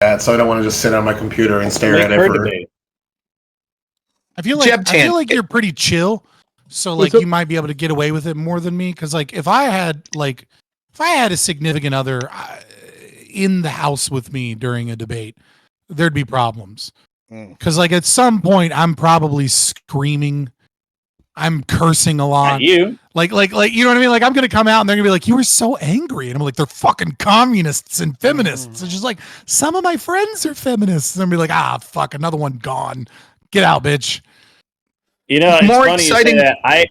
that, so I don't want to just sit on my computer and stare at it for. I feel like you're pretty chill, so like you might be able to get away with it more than me. Because like if I had a significant other in the house with me during a debate, there'd be problems. Because like at some point I'm probably screaming, I'm cursing a lot. Not you. Like you know what I mean? Like I'm gonna come out and they're gonna be like, "You were so angry," and I'm like, "They're fucking communists and feminists." It's just like some of my friends are feminists, and I'm be like, "Ah, fuck, another one gone. Get out, bitch." You know, it's More funny exciting- you say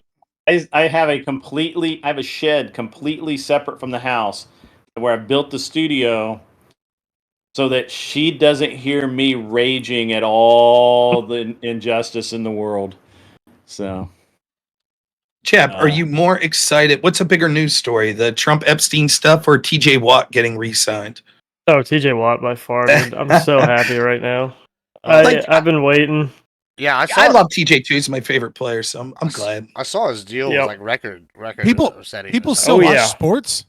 that. I have a shed completely separate from the house where I built the studio so that she doesn't hear me raging at all the injustice in the world. So, Chap, are you more excited? What's a bigger news story, the Trump Epstein stuff or TJ Watt getting re-signed? Oh, TJ Watt by far, dude. I'm so happy right now. I've been waiting. Yeah, I love TJ too. He's my favorite player, so I'm glad. I saw his deal was like record setting. People still watch sports.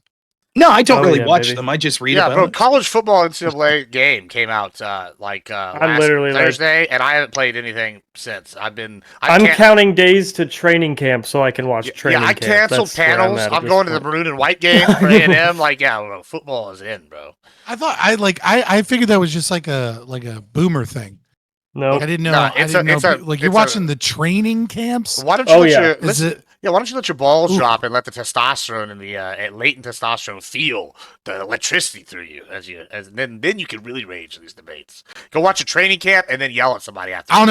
No, I don't really watch them. I just read about it. College football NCAA game came out last Thursday, and I haven't played anything since. I'm counting days to training camp so I can watch training camp. I canceled panels. I'm going to the maroon and white game for A&M. Bro, football is in, bro. I figured that was just like a boomer thing. No, I didn't know. You're watching the training camps. Why don't you why don't you let your balls drop and let the testosterone and the latent testosterone feel the electricity through you then you can really rage in these debates. Go watch a training camp and then yell at somebody after. I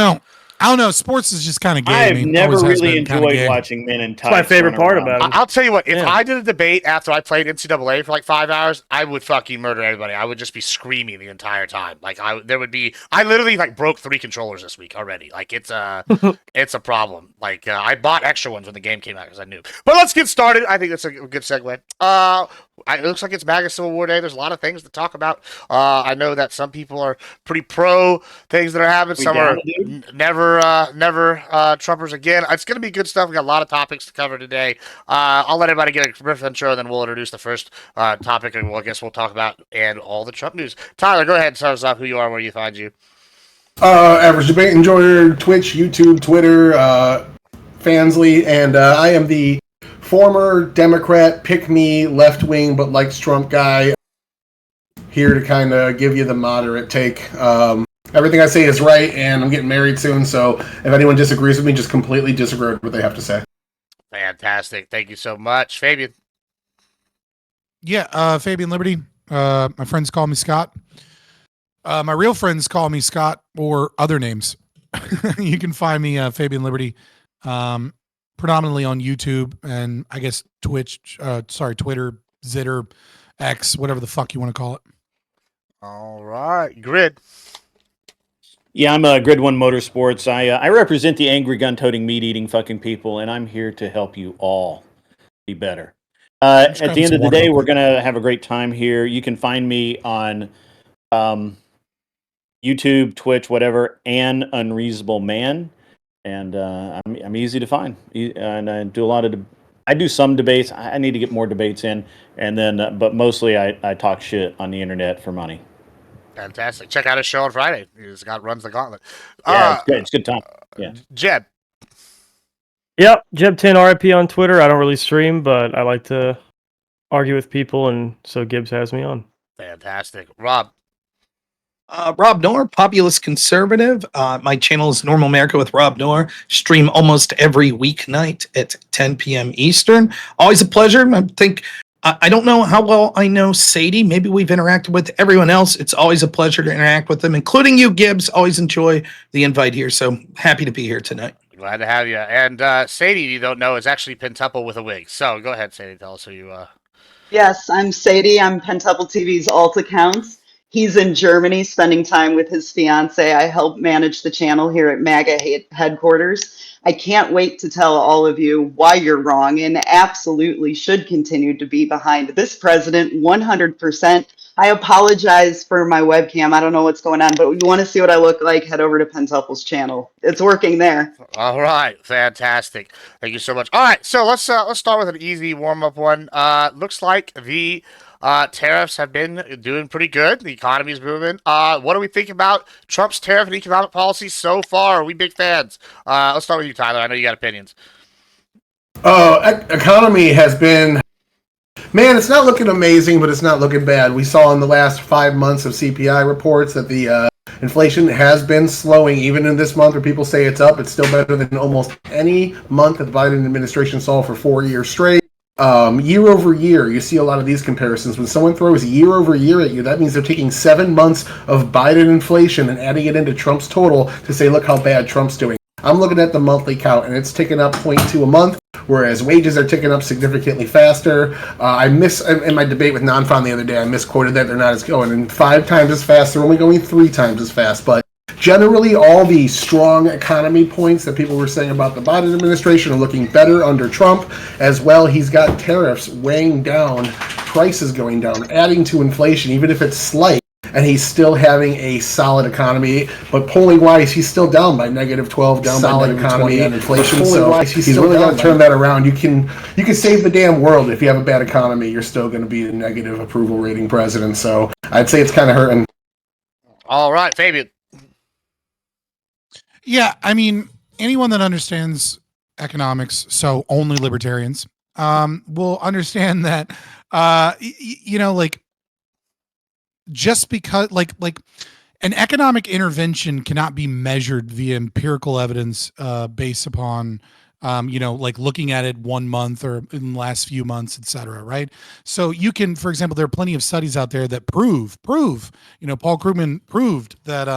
don't know. Sports is just kind of gay. I've never really enjoyed watching men in tights. That's my favorite part about it. I'll tell you what. If I did a debate after I played NCAA for like 5 hours, I would fucking murder everybody. I would just be screaming the entire time. I literally broke 3 controllers this week already. It's a problem. I bought extra ones when the game came out because I knew. But let's get started. I think that's a good segue. It looks like it's MAGA Civil War Day. There's a lot of things to talk about. I know that some people are pretty pro things that are happening. Some are never Trumpers again. It's going to be good stuff. We got a lot of topics to cover today. I'll let everybody get a brief intro, then we'll introduce the first topic, and I guess we'll talk about and all the Trump news. Tyler, go ahead and start us off. Who you are, where you find you. Average debate enjoyer, Twitch, YouTube, Twitter, Fansly, and I am the former Democrat, pick-me, left-wing, but likes Trump guy, here to kind of give you the moderate take. Everything I say is right, and I'm getting married soon, so if anyone disagrees with me, just completely disregard what they have to say. Fantastic. Thank you so much. Fabian. Yeah, Fabian Liberty. My friends call me Scott. My real friends call me Scott or other names. You can find me, Fabian Liberty, predominantly on YouTube and I guess Twitch, Twitter, Zitter, X, whatever the fuck you want to call it. All right. Grid. Yeah, I'm Grid One Motorsports. I represent the angry gun-toting, meat-eating fucking people, and I'm here to help you all be better. At the end of the day, we're going to have a great time here. You can find me on YouTube, Twitch, whatever, and Unreasonable Man. And I'm easy to find. And I do some debates. I need to get more debates in. And then, but mostly I talk shit on the internet for money. Fantastic. Check out his show on Friday. Scott runs the gauntlet. Yeah, it's good. It's good time. Yeah. Jeb. Yep, Jeb10 RIP on Twitter. I don't really stream, but I like to argue with people, and so Gibbs has me on. Fantastic. Rob. Rob Noor, Populist Conservative. My channel is Normal America with Rob Noor. Stream almost every weeknight at 10 p.m. Eastern. Always a pleasure. I don't know how well I know Sadie. Maybe we've interacted with everyone else. It's always a pleasure to interact with them, including you, Gibbs. Always enjoy the invite here. So happy to be here tonight. Glad to have you. And Sadie, you don't know, is actually Pentuple with a wig. So go ahead, Sadie. Tell us who you are. Yes, I'm Sadie. I'm Pentuple TV's alt accounts. He's in Germany spending time with his fiance. I help manage the channel here at MAGA headquarters. I can't wait to tell all of you why you're wrong and absolutely should continue to be behind this president 100%. I apologize for my webcam. I don't know what's going on, but you want to see what I look like, head over to Pentuple's channel. It's working there. All right. Fantastic. Thank you so much. All right. So let's start with an easy warm-up one. Looks like the Tariffs have been doing pretty good. The economy's moving. What do we think about Trump's tariff and economic policy so far? Are we big fans? Let's start with you, Tyler. I know you got opinions. Economy has been, man, it's not looking amazing, but it's not looking bad. We saw in the last 5 months of CPI reports that the inflation has been slowing. Even in this month where people say it's up, it's still better than almost any month that the Biden administration saw for 4 years straight. Year over year, you see a lot of these comparisons. When someone throws year over year at you, that means they're taking 7 months of Biden inflation and adding it into Trump's total to say, look how bad Trump's doing. I'm looking at the monthly count, and it's ticking up 0.2 a month, whereas wages are ticking up significantly faster. In my debate with Non-Fon the other day, I misquoted that they're not as going in 5 times as fast. They're only going 3 times as fast. But generally, all the strong economy points that people were saying about the Biden administration are looking better under Trump. As well, he's got tariffs weighing down, prices going down, adding to inflation, even if it's slight. And he's still having a solid economy, but polling wise, he's still down by -12, down solid by economy and inflation. So he's really got to turn that around. You can save the damn world if you have a bad economy. You're still going to be a negative approval rating president. So I'd say it's kind of hurting. All right, Fabian. Yeah, I mean, anyone that understands economics, so only libertarians, will understand that, like, just because like an economic intervention cannot be measured via empirical evidence based upon like looking at it 1 month or in the last few months, et cetera, right? So you can, for example, there are plenty of studies out there that prove, Paul Krugman proved that,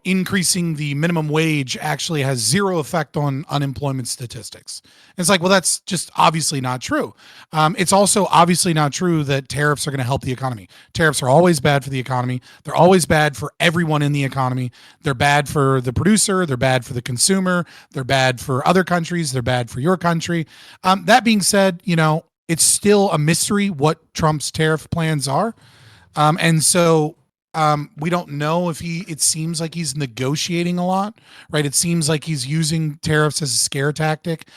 increasing the minimum wage actually has 0 effect on unemployment statistics. And it's like, well, that's just obviously not true. It's also obviously not true that tariffs are going to help the economy. Tariffs are always bad for the economy. They're always bad for everyone in the economy. They're bad for the producer. They're bad for the consumer. They're bad for other countries. They're bad for your country. That being said, it's still a mystery what Trump's tariff plans are. And so we don't know if it seems like he's negotiating a lot, right? It seems like he's using tariffs as a scare tactic,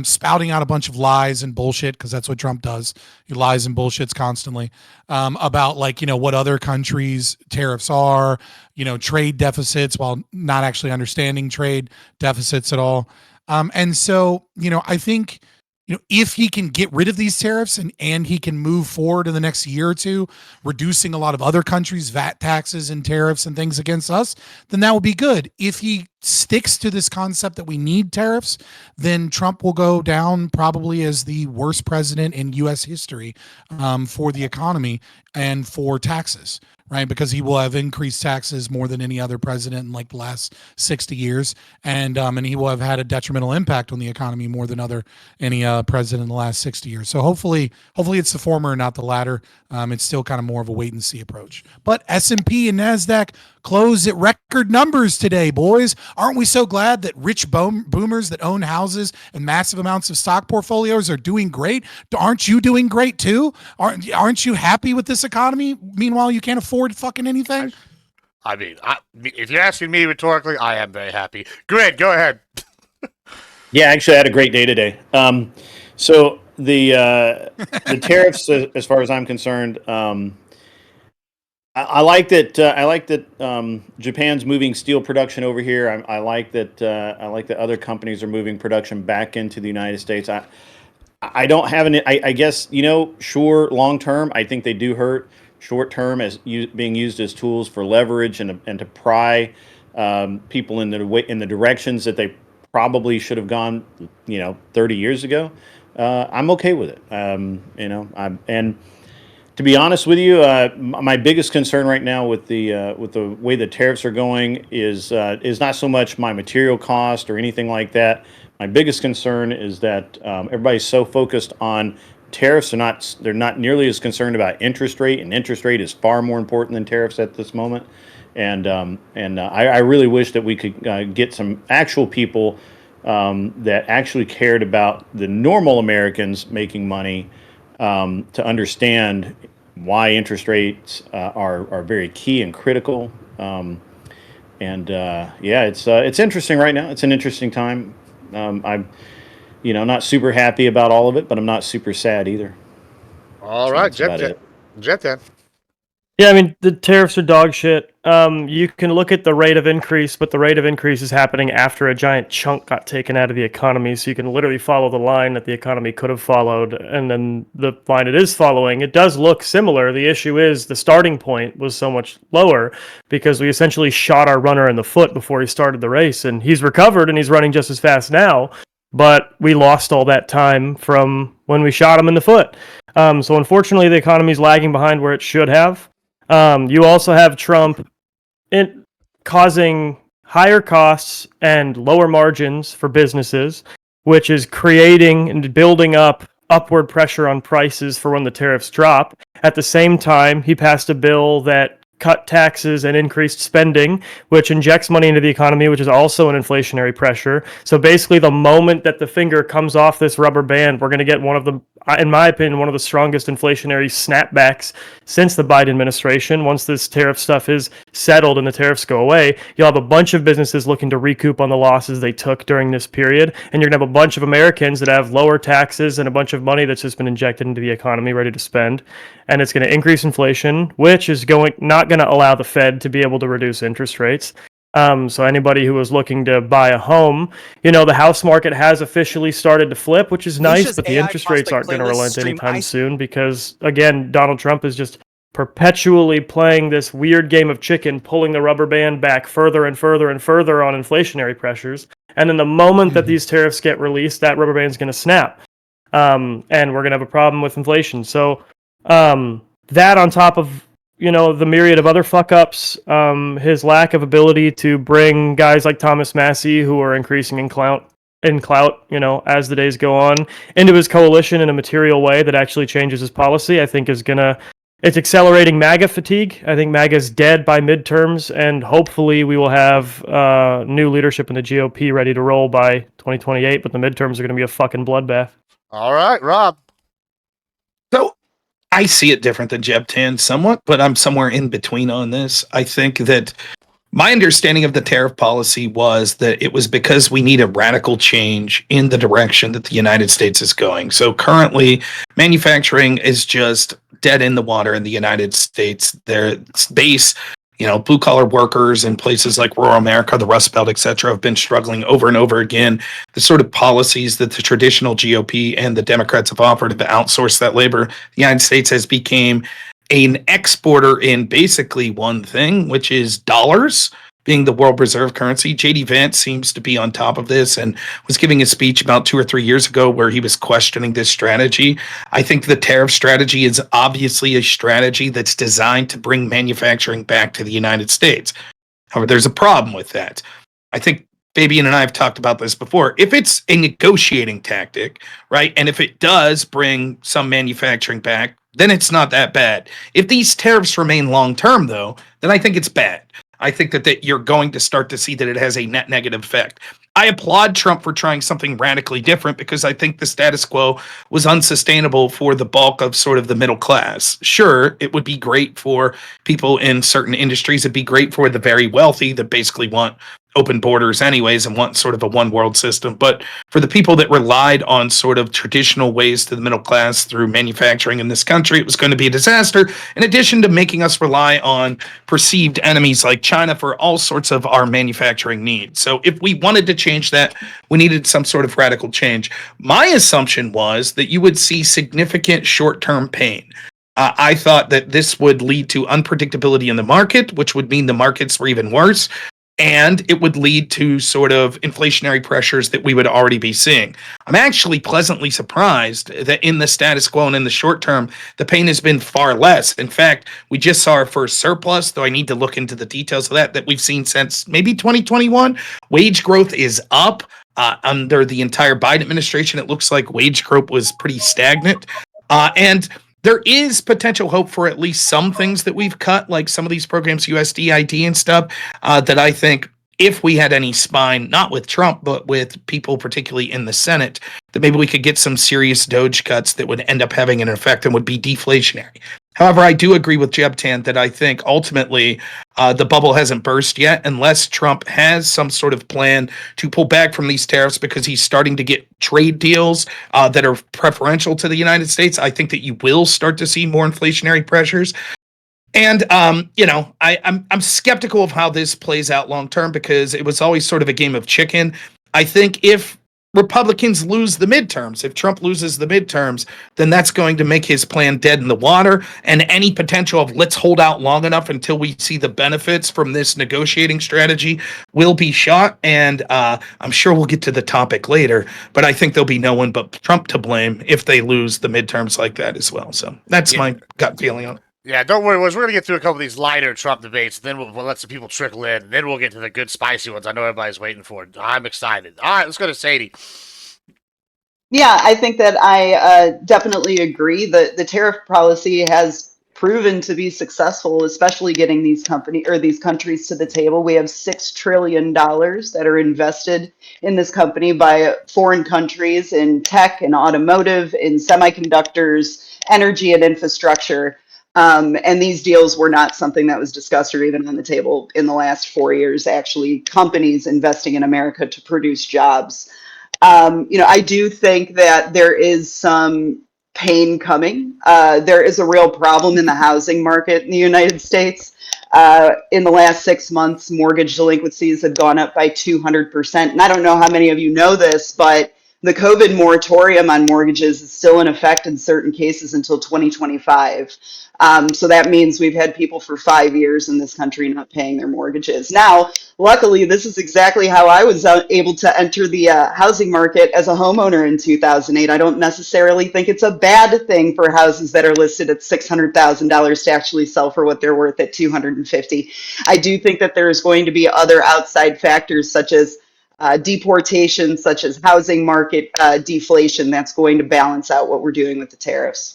spouting out a bunch of lies and bullshit, because that's what Trump does. He lies and bullshits constantly about what other countries' tariffs are, trade deficits, while not actually understanding trade deficits at all. And so, I think, if he can get rid of these tariffs and he can move forward in the next year or two, reducing a lot of other countries' VAT taxes and tariffs and things against us, then that would be good. If he sticks to this concept that we need tariffs, then Trump will go down probably as the worst president in U.S. history for the economy and for taxes. Right, because he will have increased taxes more than any other president in like the last 60 years, and he will have had a detrimental impact on the economy more than any president in the last 60 years. So hopefully it's the former and not the latter. It's still kind of more of a wait and see approach. But S&P and NASDAQ closed at record numbers today, boys. Aren't we so glad that rich boomers that own houses and massive amounts of stock portfolios are doing great? Aren't you doing great too? Aren't you happy with this economy? Meanwhile, you can't afford fucking anything. I mean, if you're asking me rhetorically, I am very happy. Grid, go ahead. Yeah, actually, I had a great day today. So the tariffs, as far as I'm concerned, I like that. I like that Japan's moving steel production over here. I like that. I like that other companies are moving production back into the United States. I don't have any. I guess sure. Long term, I think they do hurt. Short term, as being used as tools for leverage and to pry people in the directions that they probably should have gone, 30 years ago. I'm okay with it. And to be honest with you, my biggest concern right now with the way the tariffs are going is not so much my material cost or anything like that. My biggest concern is that everybody's so focused on tariffs. They're not nearly as concerned about interest rate, and interest rate is far more important than tariffs at this moment. And I really wish that we could get some actual people that actually cared about the normal Americans making money to understand why interest rates are very key and critical. It's interesting right now. It's an interesting time. I'm not super happy about all of it, but I'm not super sad either. All So right, that's about it. Jet then. Yeah, I mean, the tariffs are dog shit. You can look at the rate of increase, but the rate of increase is happening after a giant chunk got taken out of the economy. So you can literally follow the line that the economy could have followed, and then the line it is following. It does look similar. The issue is the starting point was so much lower because we essentially shot our runner in the foot before he started the race, and he's recovered and he's running just as fast now. But we lost all that time from when we shot him in the foot. So unfortunately, the economy's lagging behind where it should have. You also have Trump causing higher costs and lower margins for businesses, which is creating and building up upward pressure on prices for when the tariffs drop. At the same time, he passed a bill that cut taxes and increased spending, which injects money into the economy, which is also an inflationary pressure. So basically, the moment that the finger comes off this rubber band, we're going to get one of the, in my opinion, one of the strongest inflationary snapbacks since the Biden administration. Once this tariff stuff is settled and the tariffs go away, you'll have a bunch of businesses looking to recoup on the losses they took during this period, and you're going to have a bunch of Americans that have lower taxes and a bunch of money that's just been injected into the economy ready to spend. And it's going to increase inflation, which is not going to allow the Fed to be able to reduce interest rates. So anybody who was looking to buy a home, the house market has officially started to flip, which is nice, but the interest rates aren't going to relent anytime soon because, again, Donald Trump is just perpetually playing this weird game of chicken, pulling the rubber band back further and further and further on inflationary pressures. And then the moment that these tariffs get released, that rubber band's going to snap. And we're going to have a problem with inflation. So that on top of the myriad of other fuck-ups, his lack of ability to bring guys like Thomas Massey, who are increasing in clout, as the days go on, into his coalition in a material way that actually changes his policy, I think it's accelerating MAGA fatigue. I think MAGA's dead by midterms, and hopefully we will have new leadership in the GOP ready to roll by 2028, but the midterms are going to be a fucking bloodbath. All right, Rob. So I see it different than Jeb Tan somewhat, but I'm somewhere in between on this. I think that my understanding of the tariff policy was that it was because we need a radical change in the direction that the United States is going. So currently, manufacturing is just dead in the water in the United States. Their base, blue collar workers in places like rural America, the Rust Belt, et cetera, have been struggling over and over again. The sort of policies that the traditional GOP and the Democrats have offered to outsource that labor, the United States has become an exporter in basically one thing, which is dollars being the world reserve currency. J.D. Vance seems to be on top of this and was giving a speech about 2 or 3 years ago where he was questioning this strategy. I think the tariff strategy is obviously a strategy that's designed to bring manufacturing back to the United States. However, there's a problem with that. I think Fabian and I have talked about this before. If it's a negotiating tactic, right, and if it does bring some manufacturing back, then it's not that bad. If these tariffs remain long-term, though, then I think it's bad. I think that you're going to start to see that it has a net negative effect. I applaud Trump for trying something radically different because I think the status quo was unsustainable for the bulk of sort of the middle class. Sure, it would be great for people in certain industries. It'd be great for the very wealthy that basically want open borders anyways and want sort of a one world system. But for the people that relied on sort of traditional ways to the middle class through manufacturing in this country, it was going to be a disaster, in addition to making us rely on perceived enemies like China for all sorts of our manufacturing needs. So if we wanted to change that, we needed some sort of radical change. My assumption was that you would see significant short-term pain. I thought that this would lead to unpredictability in the market, which would mean the markets were even worse. And it would lead to sort of inflationary pressures that we would already be seeing. I'm actually pleasantly surprised that in the status quo and in the short term, the pain has been far less. In fact, we just saw our first surplus, though I need to look into the details of that we've seen since maybe 2021. Wage growth is up. Under the entire Biden administration, it looks like wage growth was pretty stagnant. And there is potential hope for at least some things that we've cut, like some of these programs, USDID and stuff, that I think if we had any spine, not with Trump, but with people particularly in the Senate, that maybe we could get some serious Doge cuts that would end up having an effect and would be deflationary. However, I do agree with Jebtan that I think ultimately the bubble hasn't burst yet unless Trump has some sort of plan to pull back from these tariffs because he's starting to get trade deals that are preferential to the United States. I think that you will start to see more inflationary pressures. And I'm skeptical of how this plays out long term because it was always sort of a game of chicken. I think if Republicans lose the midterms, if Trump loses the midterms, then that's going to make his plan dead in the water. And any potential of let's hold out long enough until we see the benefits from this negotiating strategy will be shot. And I'm sure we'll get to the topic later, but I think there'll be no one but Trump to blame if they lose the midterms like that as well. So that's my gut feeling on it. Yeah, don't worry, We're going to get through a couple of these lighter Trump debates, then we'll let some people trickle in, and then we'll get to the good, spicy ones I know everybody's waiting for. I'm excited. All right, let's go to Sadie. Yeah, I think that I definitely agree that the tariff policy has proven to be successful, especially getting these these countries to the table. We have $6 trillion that are invested in this company by foreign countries in tech and automotive, in semiconductors, energy and infrastructure. And these deals were not something that was discussed or even on the table in the last 4 years. Actually, companies investing in America to produce jobs. I do think that there is some pain coming. There is a real problem in the housing market in the United States. In the last 6 months, mortgage delinquencies have gone up by 200%. And I don't know how many of you know this, but the COVID moratorium on mortgages is still in effect in certain cases until 2025. So that means we've had people for 5 years in this country not paying their mortgages. Now, luckily, this is exactly how I was able to enter the housing market as a homeowner in 2008. I don't necessarily think it's a bad thing for houses that are listed at $600,000 to actually sell for what they're worth at $250,000. I do think that there's going to be other outside factors such as deportation, such as housing market deflation, that's going to balance out what we're doing with the tariffs.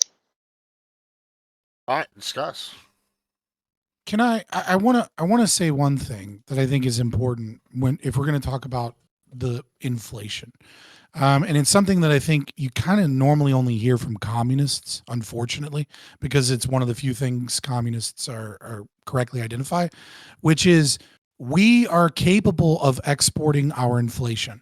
All right, discuss. Can I want to say one thing that I think is important if we're going to talk about the inflation. And it's something that I think you kind of normally only hear from communists, unfortunately, because it's one of the few things communists are correctly identify, which is we are capable of exporting our inflation,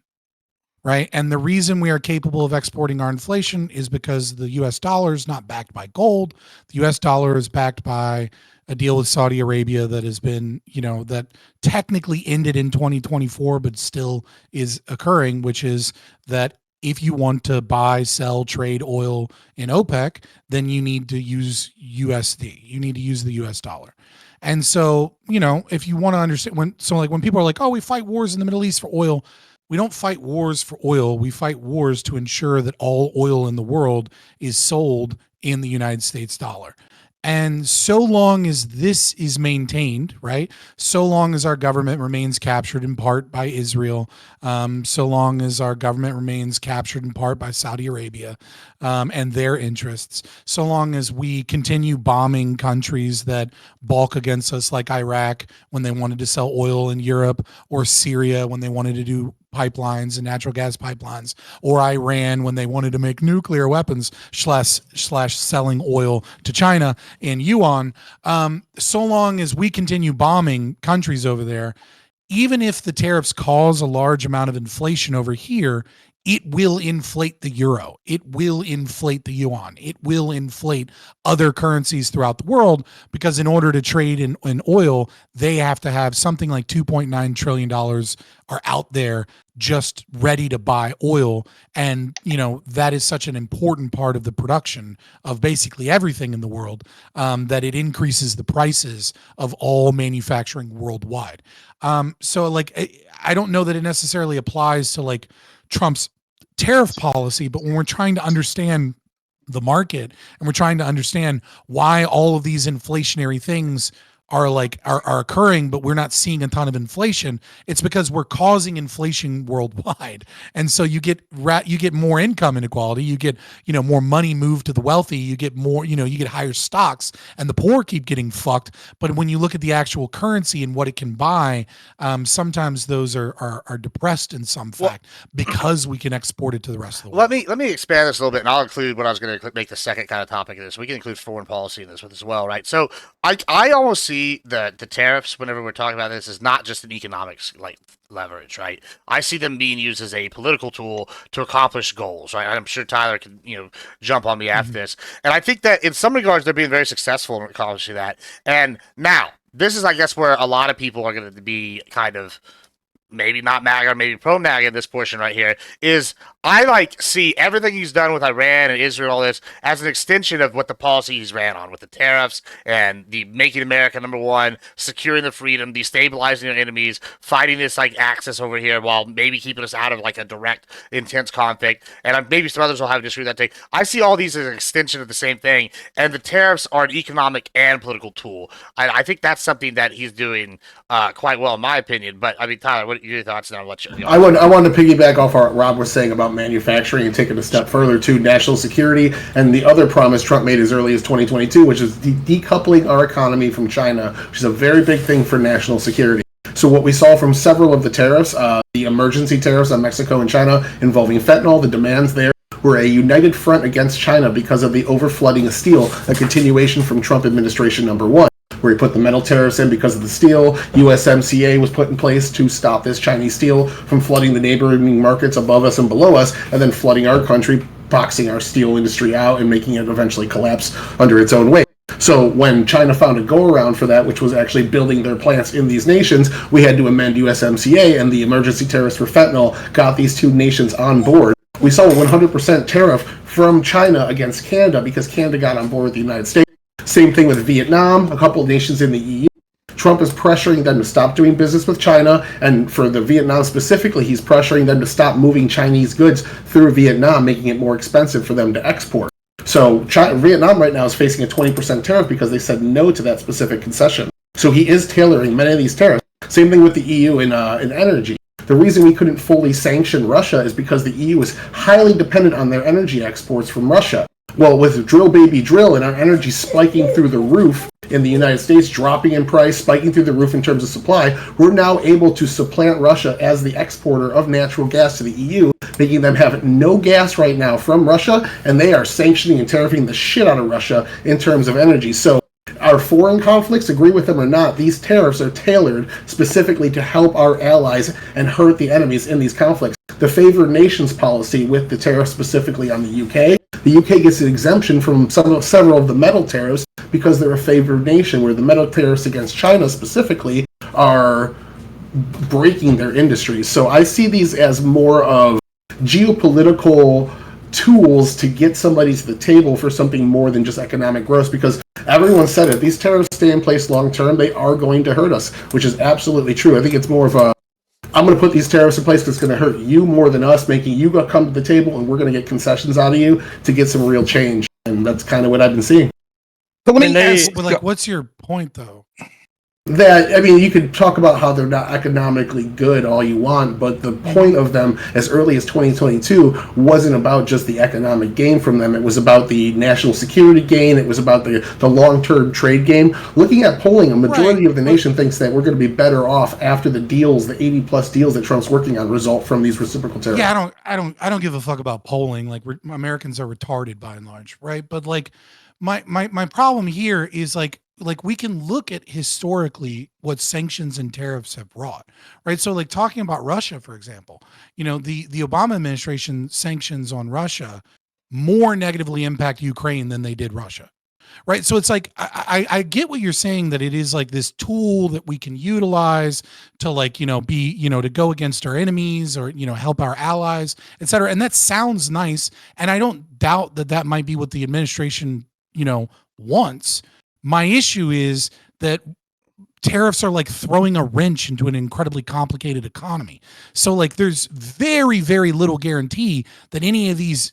right? And the reason we are capable of exporting our inflation is because the US dollar is not backed by gold. The US dollar is backed by a deal with Saudi Arabia that has been, that technically ended in 2024, but still is occurring, which is that if you want to buy, sell, trade oil in OPEC, then you need to use USD. You need to use the US dollar. And so, if you want to understand when people are like, oh, we fight wars in the Middle East for oil, we don't fight wars for oil. We fight wars to ensure that all oil in the world is sold in the United States dollar. And so long as this is maintained, right, so long as our government remains captured in part by Israel, so long as our government remains captured in part by Saudi Arabia and their interests, so long as we continue bombing countries that balk against us like Iraq when they wanted to sell oil in Europe, or Syria when they wanted to do pipelines and natural gas pipelines, or Iran when they wanted to make nuclear weapons slash selling oil to China in yuan. So long as we continue bombing countries over there, even if the tariffs cause a large amount of inflation over here, it will inflate the euro. It will inflate the yuan. It will inflate other currencies throughout the world, because in order to trade in oil, they have to have something like $2.9 trillion are out there just ready to buy oil. And, that is such an important part of the production of basically everything in the world, that it increases the prices of all manufacturing worldwide. So I don't know that it necessarily applies to Trump's tariff policy, but when we're trying to understand the market and we're trying to understand why all of these inflationary things are occurring, but we're not seeing a ton of inflation, it's because we're causing inflation worldwide. And so you get more income inequality, you get, more money moved to the wealthy, you get more, you get higher stocks, and the poor keep getting fucked. But when you look at the actual currency and what it can buy, sometimes those are depressed in some fact because we can export it to the rest of the world. Let me expand this a little bit, and I'll include what I was going to make the second kind of topic of this. We can include foreign policy in this as well, right? So I almost see the tariffs whenever we're talking about this is not just an economics leverage, right? I see them being used as a political tool to accomplish goals, right? I'm sure Tyler can jump on me after this, and I think that in some regards they're being very successful in accomplishing that. And now this is, I guess, where a lot of people are going to be kind of maybe not MAGA, maybe pro-MAGA in this portion right here, is I see everything he's done with Iran and Israel, all this, as an extension of what the policy he's ran on with the tariffs and the making America number one, securing the freedom, destabilizing our enemies, fighting this axis over here while maybe keeping us out of a direct, intense conflict. And maybe some others will have disagree with that thing. I see all these as an extension of the same thing, and the tariffs are an economic and political tool. I think that's something that he's doing quite well, in my opinion. But I mean, Tyler, what are your thoughts? And I'll let you. I wanted to piggyback off what Rob was saying about manufacturing and take it a step further to national security and the other promise Trump made as early as 2022, which is decoupling our economy from China, which is a very big thing for national security. So what we saw from several of the tariffs, the emergency tariffs on Mexico and China involving fentanyl, the demands there were a united front against China because of the overflooding of steel, a continuation from Trump administration number one, where he put the metal tariffs in because of the steel. USMCA was put in place to stop this Chinese steel from flooding the neighboring markets above us and below us, and then flooding our country, boxing our steel industry out and making it eventually collapse under its own weight. So when China found a go-around for that, which was actually building their plants in these nations, we had to amend USMCA, and the emergency tariffs for fentanyl got these two nations on board. We saw a 100% tariff from China against Canada because Canada got on board with the United States. Same thing with Vietnam, a couple of nations in the EU. Trump is pressuring them to stop doing business with China, and for the Vietnam specifically, he's pressuring them to stop moving Chinese goods through Vietnam, making it more expensive for them to export. So Vietnam right now is facing a 20% tariff because they said no to that specific concession. So he is tailoring many of these tariffs. Same thing with the EU in energy. The reason we couldn't fully sanction Russia is because the EU is highly dependent on their energy exports from Russia. Well, with drill baby drill and our energy spiking through the roof in the United States, dropping in price, spiking through the roof in terms of supply, we're now able to supplant Russia as the exporter of natural gas to the EU, making them have no gas right now from Russia, and they are sanctioning and tariffing the shit out of Russia in terms of energy. So our foreign conflicts, agree with them or not, these tariffs are tailored specifically to help our allies and hurt the enemies in these conflicts. The favored nations policy with the tariffs specifically on the UK, the UK gets an exemption from several of the metal tariffs because they're a favored nation, where the metal tariffs against China specifically are breaking their industries. So I see these as more of geopolitical tools to get somebody to the table for something more than just economic growth, because everyone said it. These tariffs stay in place long term. They are going to hurt us, which is absolutely true. I think it's more of a, I'm going to put these tariffs in place because it's going to hurt you more than us, making you come to the table, and we're going to get concessions out of you to get some real change. And that's kind of what I've been seeing. But what's your point, though? That, I mean, you could talk about how they're not economically good all you want, but the point of them as early as 2022 wasn't about just the economic gain from them. It was about the national security gain. It was about the long-term trade gain. Looking at polling, a majority of the nation thinks that we're going to be better off after the deals, the 80-plus deals that Trump's working on, result from these reciprocal tariffs. Yeah, I don't give a fuck about polling. Americans are retarded by and large, right? But my problem here is we can look at historically what sanctions and tariffs have brought, right? So talking about Russia, for example, the Obama administration sanctions on Russia more negatively impact Ukraine than they did Russia, right? So it's I get what you're saying, that it is this tool that we can utilize to to go against our enemies or, help our allies, et cetera. And that sounds nice. And I don't doubt that might be what the administration, wants. My issue is that tariffs are like throwing a wrench into an incredibly complicated economy. So like there's very, very little guarantee that any of these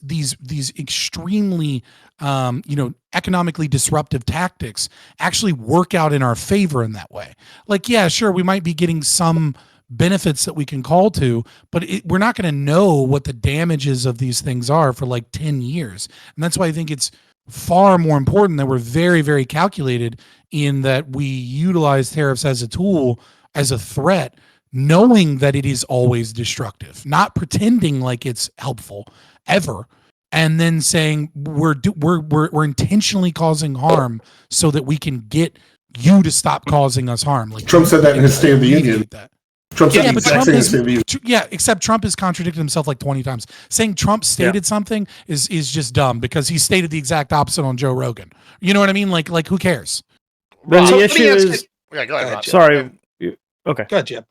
extremely economically disruptive tactics actually work out in our favor in that way. Like, yeah, sure, we might be getting some benefits that we can call to, but we're not going to know what the damages of these things are for like 10 years. And that's why I think it's far more important that we're very, very calculated in that we utilize tariffs as a tool, as a threat, knowing that it is always destructive, not pretending like it's helpful ever, and then saying we're intentionally causing harm so that we can get you to stop causing us harm. Like Trump said that in his State of the Union. Trump said except Trump has contradicted himself like 20 times. Saying Trump stated something is just dumb because he stated the exact opposite on Joe Rogan. You know what I mean? Like who cares? Then the issue is... Yeah, go ahead, Rob. Sorry. Okay. Go ahead, Jim.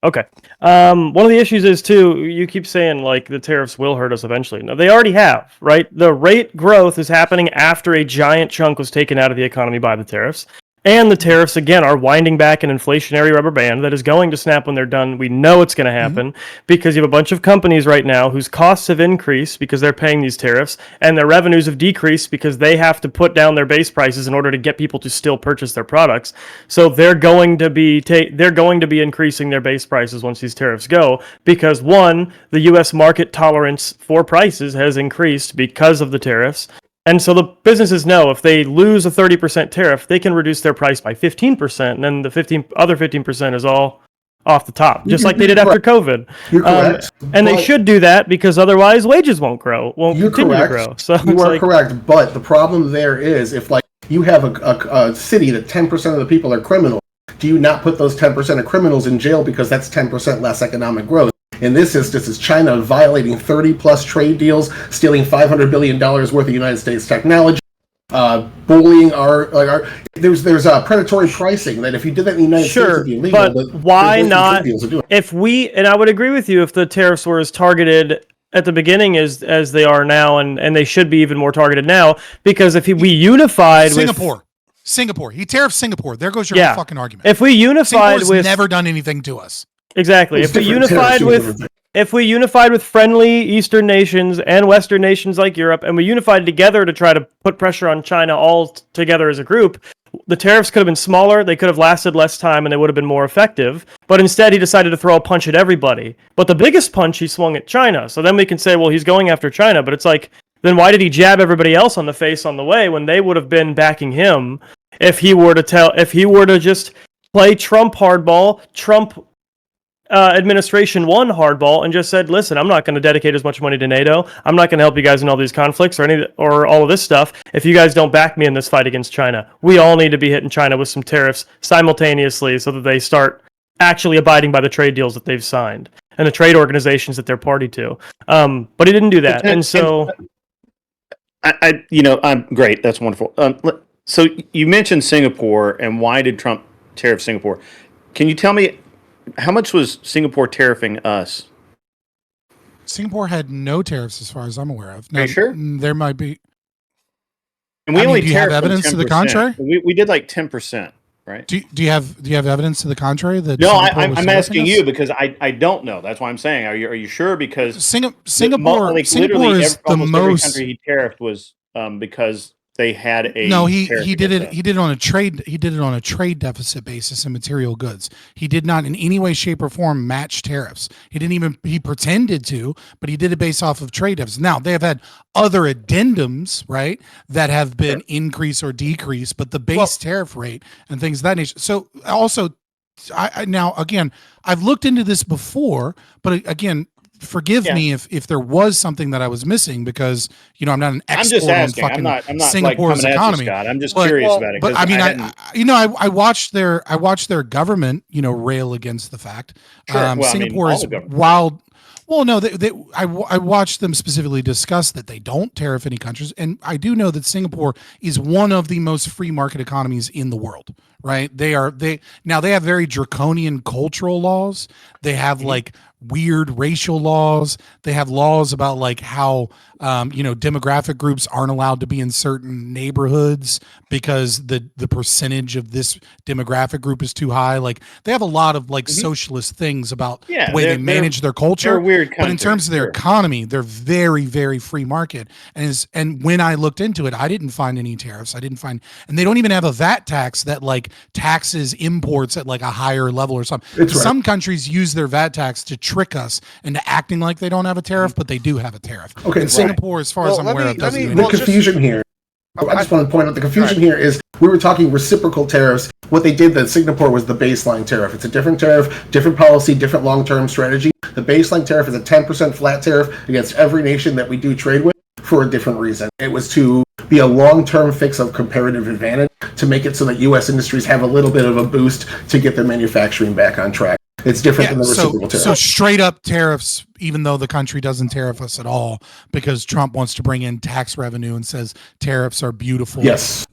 Okay. One of the issues is, too, you keep saying, like, the tariffs will hurt us eventually. No, they already have, right? The rate growth is happening after a giant chunk was taken out of the economy by the tariffs. And the tariffs, again, are winding back an inflationary rubber band that is going to snap when they're done. We know it's going to happen because you have a bunch of companies right now whose costs have increased because they're paying these tariffs, and their revenues have decreased because they have to put down their base prices in order to get people to still purchase their products. So they're going to be increasing their base prices once these tariffs go because, one, the U.S. market tolerance for prices has increased because of the tariffs. And so the businesses know if they lose a 30% tariff, they can reduce their price by 15%, and then the other 15% is all off the top, just like they did after COVID. You're correct. And they should do that because otherwise wages won't continue to grow. So you are correct, but the problem there is if like you have a city that 10% of the people are criminals, do you not put those 10% of criminals in jail because that's 10% less economic growth? In this instance, it's China violating 30-plus trade deals, stealing $500 billion worth of United States technology, bullying there's predatory pricing that if you did that in the United States, it'd be illegal. But why not? And I would agree with you if the tariffs were as targeted at the beginning as they are now, and they should be even more targeted now, because if we unified Singapore, he tariffed Singapore. There goes your fucking argument. If we unified Singapore's never done anything to us. Exactly. If we unified with friendly Eastern nations and Western nations like Europe, and we unified together to try to put pressure on China all together as a group, the tariffs could have been smaller, they could have lasted less time, and they would have been more effective. But instead, he decided to throw a punch at everybody. But the biggest punch he swung at China. So then we can say, well, he's going after China. But it's like, then why did he jab everybody else on the face on the way when they would have been backing him if he were to just play Trump hardball, Trump administration won hardball and just said, listen, I'm not going to dedicate as much money to NATO. I'm not going to help you guys in all these conflicts or all of this stuff if you guys don't back me in this fight against China. We all need to be hitting China with some tariffs simultaneously so that they start actually abiding by the trade deals that they've signed and the trade organizations that they're party to. But he didn't do that. And so I'm great. That's wonderful. So you mentioned Singapore and why did Trump tariff Singapore? Can you tell me how much was Singapore tariffing us? Singapore had no tariffs as far as I'm aware of. Now, are you sure? There might be. And we only do you have evidence to the contrary? We did like 10%, right? Do you have evidence to the contrary? That no, I'm asking you because I don't know. That's why I'm saying. Are you sure? Because Singapore is the most. Every country he tariffed was because they had a he did it on a trade deficit basis in material goods. He did not in any way, shape, or form match tariffs. He pretended to, but he did it based off of trade deficits. Now they have had other addendums, right, that have been increase or decrease, but the base tariff rate and things of that nature. So also, now again, I've looked into this before, but again, forgive me if there was something that I was missing because I'm not an expert on fucking Singapore's economy. Scott. I'm just curious about it. But I mean, I watched their government rail against the fact. Singapore is wild. Well, no, I watched them specifically discuss that they don't tariff any countries, and I do know that Singapore is one of the most free market economies in the world. Right? They have very draconian cultural laws. They have like weird racial laws. They have laws about like how demographic groups aren't allowed to be in certain neighborhoods because the percentage of this demographic group is too high. Like they have a lot of like socialist things about the way they manage their culture. They're a weird country, but in terms of their economy, they're very, very free market. And when I looked into it, I didn't find any tariffs. And they don't even have a VAT tax that like taxes imports at like a higher level or something. Some countries use their VAT tax to trick us into acting like they don't have a tariff, but they do have a tariff. Okay, and Singapore, as far as I'm aware of, doesn't do the confusion here. I just want to point out the confusion here is we were talking reciprocal tariffs. What they did that Singapore was the baseline tariff. It's a different tariff, different policy, different long-term strategy. The baseline tariff is a 10% flat tariff against every nation that we do trade with for a different reason. It was to be a long-term fix of comparative advantage to make it so that U.S. industries have a little bit of a boost to get their manufacturing back on track. It's different than the reciprocal tariff. So straight up tariffs, even though the country doesn't tariff us at all, because Trump wants to bring in tax revenue and says tariffs are beautiful. Yes.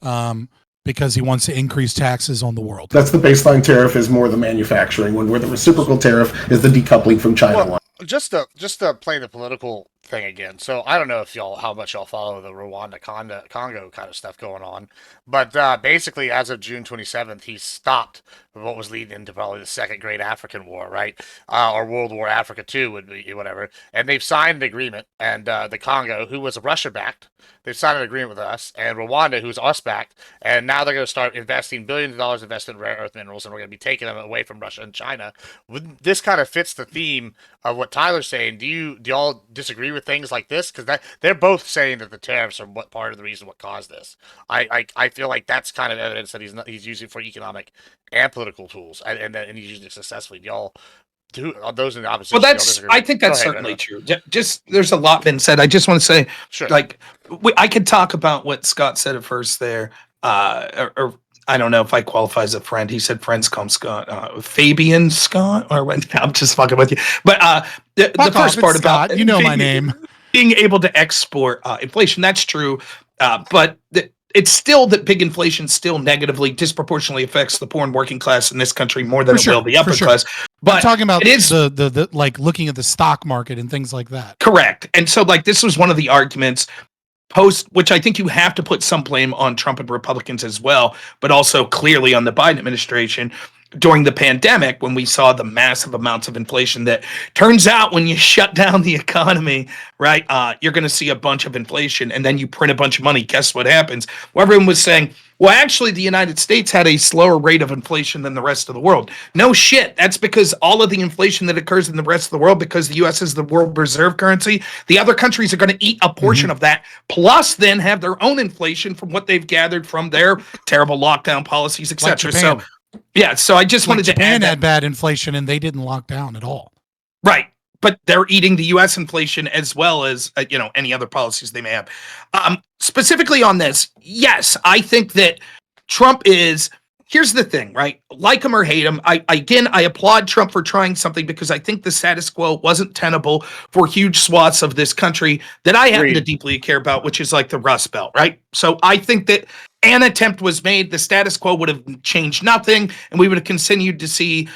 Because he wants to increase taxes on the world. That's the baseline tariff is more the manufacturing, where the reciprocal tariff is the decoupling from China. Well, just to play the political thing again. So I don't know if how much y'all follow the Rwanda Congo kind of stuff going on, but basically as of June 27th, he stopped what was leading into probably the Second Great African War, right? Or World War Africa 2 would be whatever. And they've signed an agreement, and the Congo, who was Russia backed, they've signed an agreement with us, and Rwanda, who's us backed, and now they're going to start investing billions of dollars invested in rare earth minerals, and we're going to be taking them away from Russia and China. This kind of fits the theme of what Tyler's saying. Do y'all disagree with things like this? Because they're both saying that the tariffs are what part of the reason what caused this. I feel like that's kind of evidence that he's using for economic and political tools, and he's using it successfully. Do y'all those in the opposition? Well, I think that's certainly true. Just there's a lot been said. I just want to say, like, I could talk about what Scott said at first there, or I don't know if I qualify as a friend. He said friends call him Scott, Fabian Scott, or when I'm just fucking with you. But the first part Scott, about my name, being able to export inflation, that's true. But it's still that big inflation still negatively disproportionately affects the poor and working class in this country more than it will the upper class. But I'm talking about the like looking at the stock market and things like that. Correct. And so like this was one of the arguments which I think you have to put some blame on Trump and Republicans as well, but also clearly on the Biden administration during the pandemic when we saw the massive amounts of inflation that turns out when you shut down the economy, right, you're going to see a bunch of inflation and then you print a bunch of money. Guess what happens? Well, everyone was saying, well, actually, the United States had a slower rate of inflation than the rest of the world. No shit. That's because all of the inflation that occurs in the rest of the world, because the U.S. is the world reserve currency, the other countries are going to eat a portion of that, plus then have their own inflation from what they've gathered from their terrible lockdown policies, etc. So, yeah, so I just wanted to Japan had bad inflation and they didn't lock down at all. Right. But they're eating the U.S. inflation as well as, any other policies they may have. Specifically on this, yes, I think that Trump is, here's the thing, right? Like him or hate him, I applaud Trump for trying something because I think the status quo wasn't tenable for huge swaths of this country that I happen to deeply care about, which is like the Rust Belt, right? So I think that an attempt was made, the status quo would have changed nothing, and we would have continued to see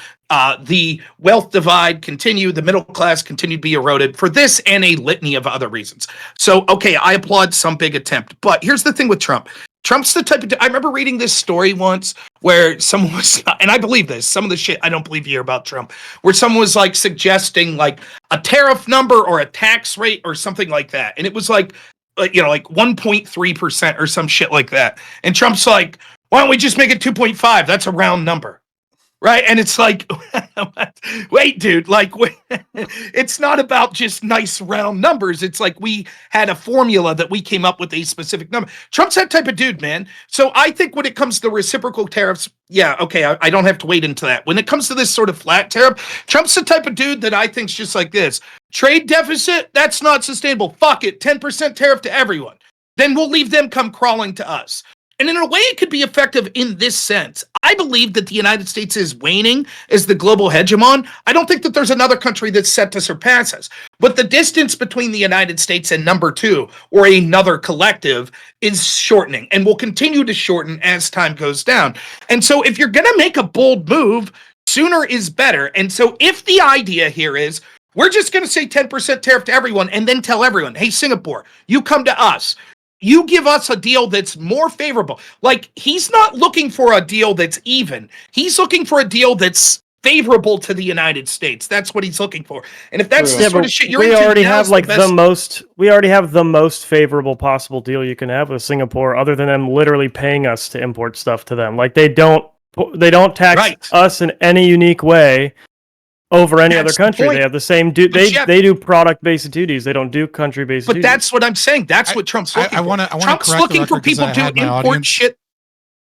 the wealth divide continue, the middle class continue to be eroded for this and a litany of other reasons. So, okay, I applaud some big attempt. But here's the thing with Trump. Trump's the type of, I remember reading this story once where someone was, and I believe this, some of the shit I don't believe here about Trump, where someone was like suggesting like a tariff number or a tax rate or something like that. And it was like 1.3% or some shit like that. And Trump's like, why don't we just make it 2.5? That's a round number. Right. And it's like, wait, dude, it's not about just nice round numbers. It's like we had a formula that we came up with a specific number. Trump's that type of dude, man. So I think when it comes to reciprocal tariffs, yeah, okay, I don't have to wait into that. When it comes to this sort of flat tariff, Trump's the type of dude that I think's just like this. Trade deficit, that's not sustainable. Fuck it, 10% tariff to everyone. Then we'll leave them come crawling to us. And in a way, it could be effective in this sense. I believe that the United States is waning as the global hegemon. I don't think that there's another country that's set to surpass us. But the distance between the United States and number two, or another collective, is shortening and will continue to shorten as time goes down. And so if you're going to make a bold move, sooner is better. And so if the idea here is, We're just going to say 10% tariff to everyone and then tell everyone, hey, Singapore, you come to us. You give us a deal that's more favorable. Like, he's not looking for a deal that's even. He's looking for a deal that's favorable to the United States. That's what he's looking for. And if that's the sort of shit you're into, we already have the most favorable possible deal you can have with Singapore, other than them literally paying us to import stuff to them. Like, they don't tax us in any unique way over any other country. They have the same they do product-based duties. They don't do country-based duties. But that's what I'm saying. That's what Trump's looking for. Trump's looking for people to import shit.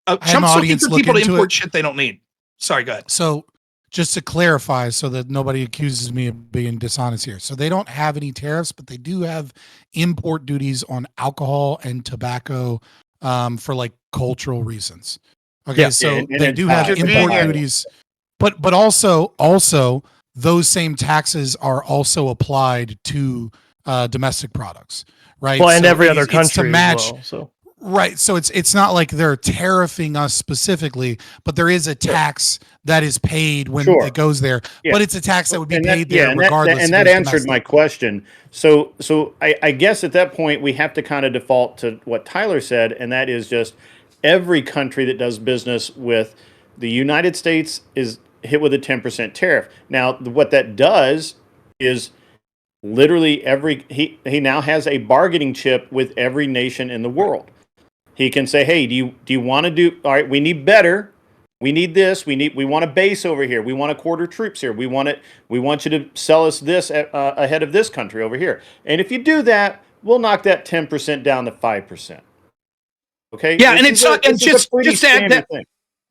Trump's looking for people to import shit they don't need. Sorry, go ahead. So just to clarify so that nobody accuses me of being dishonest here. So they don't have any tariffs, but they do have import duties on alcohol and tobacco for like cultural reasons. Okay, yeah, so they do have import duties, but also those same taxes are also applied to domestic products, right? Well, and so every other country to match. As well, so. Right. So it's not like they're tariffing us specifically, but there is a tax that is paid when it goes there. Yeah. But it's a tax that would be paid there regardless. And that answered my question. So I guess at that point we have to kind of default to what Tyler said, and that is just every country that does business with the United States is hit with a 10% tariff. Now, what that does is literally he now has a bargaining chip with every nation in the world. He can say, hey, do you want to do, all right, we need better. We need this. We want a base over here. We want to quarter troops here. We want you to sell us this ahead of this country over here. And if you do that, we'll knock that 10% down to 5%. Okay? Yeah, and it's not, and just add that. Thing.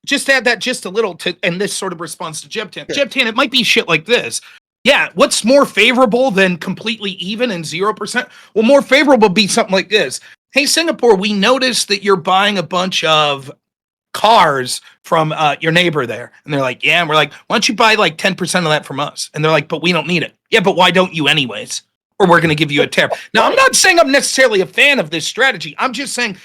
Just add that just a little to, and this sort of responds to Gibb. Sure. Gibb, it might be shit like this. Yeah, what's more favorable than completely even and 0%? Well, more favorable would be something like this. Hey, Singapore, we noticed that you're buying a bunch of cars from your neighbor there. And they're like, yeah. And we're like, why don't you buy like 10% of that from us? And they're like, but we don't need it. Yeah, but why don't you anyways? Or we're going to give you a tariff. Now, I'm not saying I'm necessarily a fan of this strategy. I'm just saying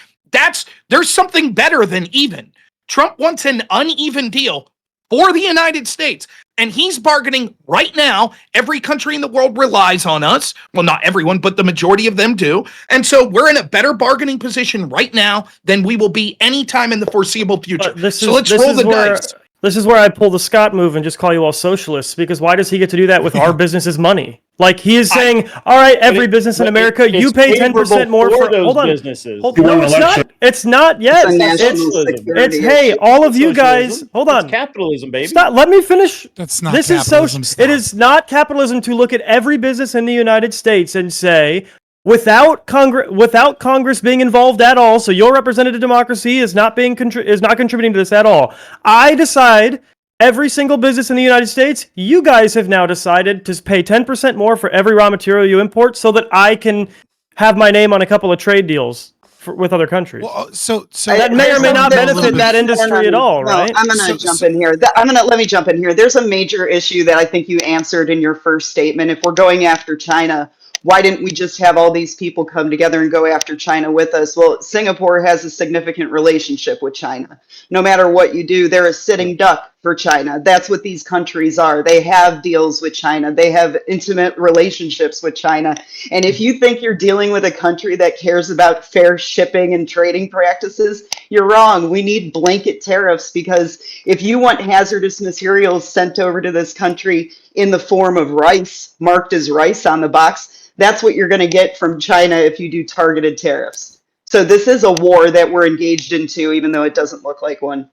there's something better than even. Trump wants an uneven deal for the United States. And he's bargaining right now. Every country in the world relies on us. Well, not everyone, but the majority of them do. And so we're in a better bargaining position right now than we will be anytime in the foreseeable future. So let's roll the dice. This is where I pull the Scott move and just call you all socialists, because why does he get to do that with our business's money? Like, he is saying, all right, every business in America, you pay 10% more for those businesses. No, it's not. It's not yet. It's hey, all of you guys, hold on. It's capitalism, baby. Stop. Let me finish. That's not capitalism. It is not capitalism to look at every business in the United States and say, without Congress being involved at all, so your representative democracy is not contributing to this at all. I decide every single business in the United States, you guys have now decided to pay 10% more for every raw material you import so that I can have my name on a couple of trade deals with other countries. Well, so that may or may not benefit that industry at all, right? I'm going to jump in here. Let me jump in here. There's a major issue that I think you answered in your first statement. If we're going after China, why didn't we just have all these people come together and go after China with us? Well, Singapore has a significant relationship with China. No matter what you do, they're a sitting duck for China. That's what these countries are. They have deals with China. They have intimate relationships with China. And if you think you're dealing with a country that cares about fair shipping and trading practices, you're wrong. We need blanket tariffs, because if you want hazardous materials sent over to this country in the form of rice, marked as rice on the box, that's what you're going to get from China if you do targeted tariffs. So this is a war that we're engaged into, even though it doesn't look like one.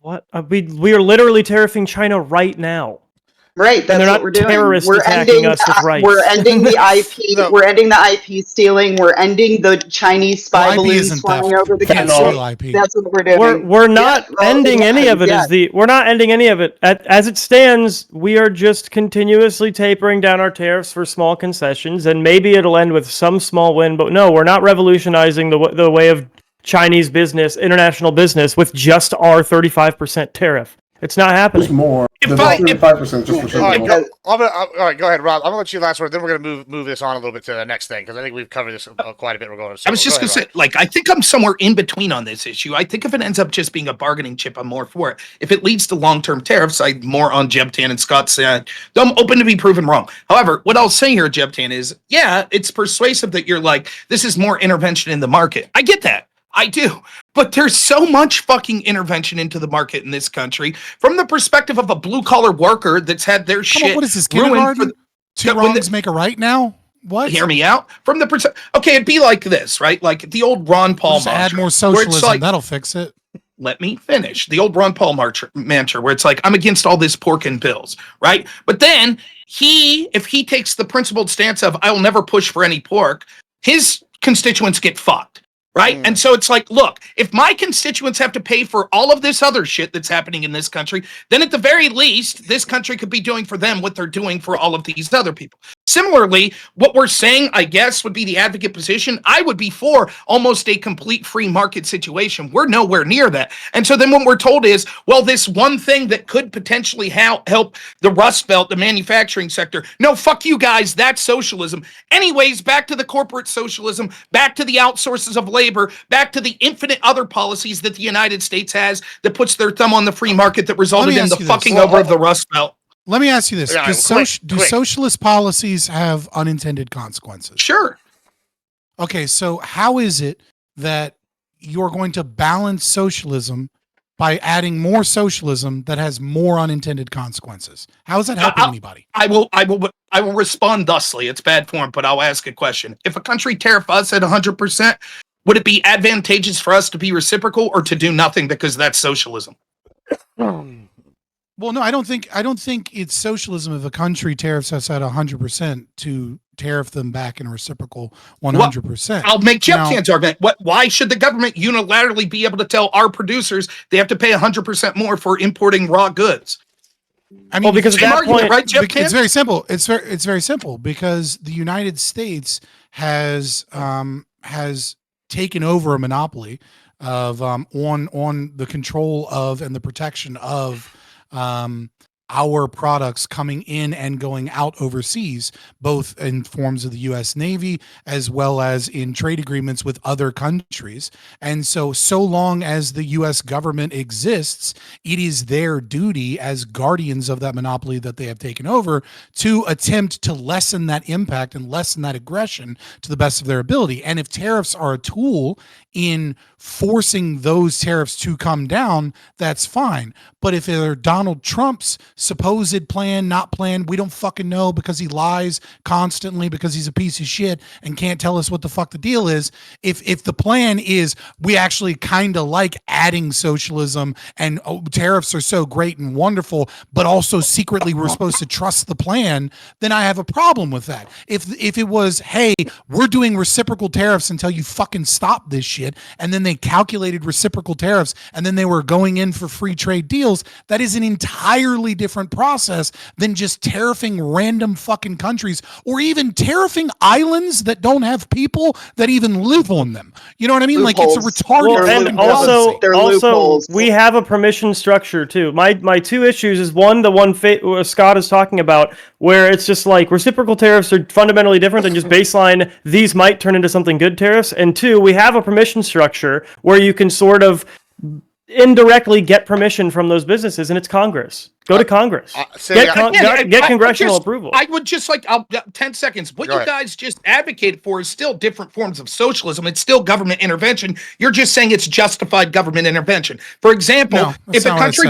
What? We are literally tariffing China right now. Right, that's what we're doing. We're ending us with rice. We're ending the IP. We're ending the IP stealing. We're ending the Chinese spy balloons flying over the country. That's what we're doing. We're not ending any of it. We're not ending any of it. As it stands, we are just continuously tapering down our tariffs for small concessions, and maybe it'll end with some small win. But no, we're not revolutionizing the way of Chinese business, international business, with just our 35% tariff. It's not happening. Just more. If The I- 35% just for All right, sure. all right, go ahead, Rob. I'm gonna let you last word. Then we're gonna move this on a little bit to the next thing because I think we've covered this quite a bit. We're going. I was just going to say, like, I think I'm somewhere in between on this issue. I think if it ends up just being a bargaining chip, I'm more for it. If it leads to long-term tariffs, I'm more on Jebtan and Scott's side. Though I'm open to be proven wrong. However, what I'll say here, Jebtan, is, yeah, it's persuasive that you're like, this is more intervention in the market. I get that. I do. But there's so much fucking intervention into the market in this country from the perspective of a blue-collar worker that's had their shit what is this, ruined kindergarten? Two wrongs make a right now? What? Hear me out. From the okay, it'd be like this, right? Like the old Ron Paul Just add more socialism. That'll fix it. Let me finish. The old Ron Paul mantra where it's like, I'm against all this pork and pills, right? But then if he takes the principled stance of, I will never push for any pork, his constituents get fucked. Right. And so it's like, look, if my constituents have to pay for all of this other shit that's happening in this country, then at the very least, this country could be doing for them what they're doing for all of these other people. Similarly, what we're saying, I guess, would be the advocate position. I would be for almost a complete free market situation. We're nowhere near that. And so then what we're told is, well, this one thing that could potentially help the Rust Belt, the manufacturing sector. No, fuck you guys. That's socialism. Anyways, back to the corporate socialism, back to the outsources of labor, back to the infinite other policies that the United States has that puts their thumb on the free market that resulted in the fucking over of the Rust Belt. Let me ask you this. Do socialist policies have unintended consequences? Sure. Okay, so how is it that you're going to balance socialism by adding more socialism that has more unintended consequences? How is that helping anybody? I will respond thusly. It's bad form, but I'll ask a question. If a country tariff us at 100%, would it be advantageous for us to be reciprocal or to do nothing because that's socialism? Well, no, I don't think it's socialism if a country tariffs us at 100% to tariff them back in a reciprocal 100%. Well, I'll make Jebtan's argument. Why should the government unilaterally be able to tell our producers they have to pay 100% more for importing raw goods? I mean, because at that point, right, Jebtan? It's very simple. It's very simple because the United States has taken over a monopoly of on the control of and the protection of our products coming in and going out overseas, both in forms of the U.S. Navy as well as in trade agreements with other countries. And so long as the U.S. government exists, it is their duty as guardians of that monopoly that they have taken over to attempt to lessen that impact and lessen that aggression to the best of their ability. And if tariffs are a tool in forcing those tariffs to come down, that's fine. But if they're Donald Trump's supposed plan, not plan, we don't fucking know because he lies constantly because he's a piece of shit and can't tell us what the fuck the deal is. If the plan is we actually kind of like adding socialism and tariffs are so great and wonderful, but also secretly we're supposed to trust the plan, then I have a problem with that. If it was, hey, we're doing reciprocal tariffs until you fucking stop this shit, and then they calculated reciprocal tariffs, and then they were going in for free trade deals, that is an entirely different process than just tariffing random fucking countries or even tariffing islands that don't have people that even live on them. You know what I mean? Loopholes. Like it's a retarded. And also we have a permission structure too. My two issues is one, the one Scott is talking about, where it's just like reciprocal tariffs are fundamentally different than just baseline. These might turn into something good tariffs. And two, we have a permission structure where you can sort of indirectly get permission from those businesses, and it's Congress. Go to Congress. Get congressional approval. I would just 10 seconds. What you guys just advocated for is still different forms of socialism. It's still government intervention. You're just saying it's justified government intervention. For example, if a country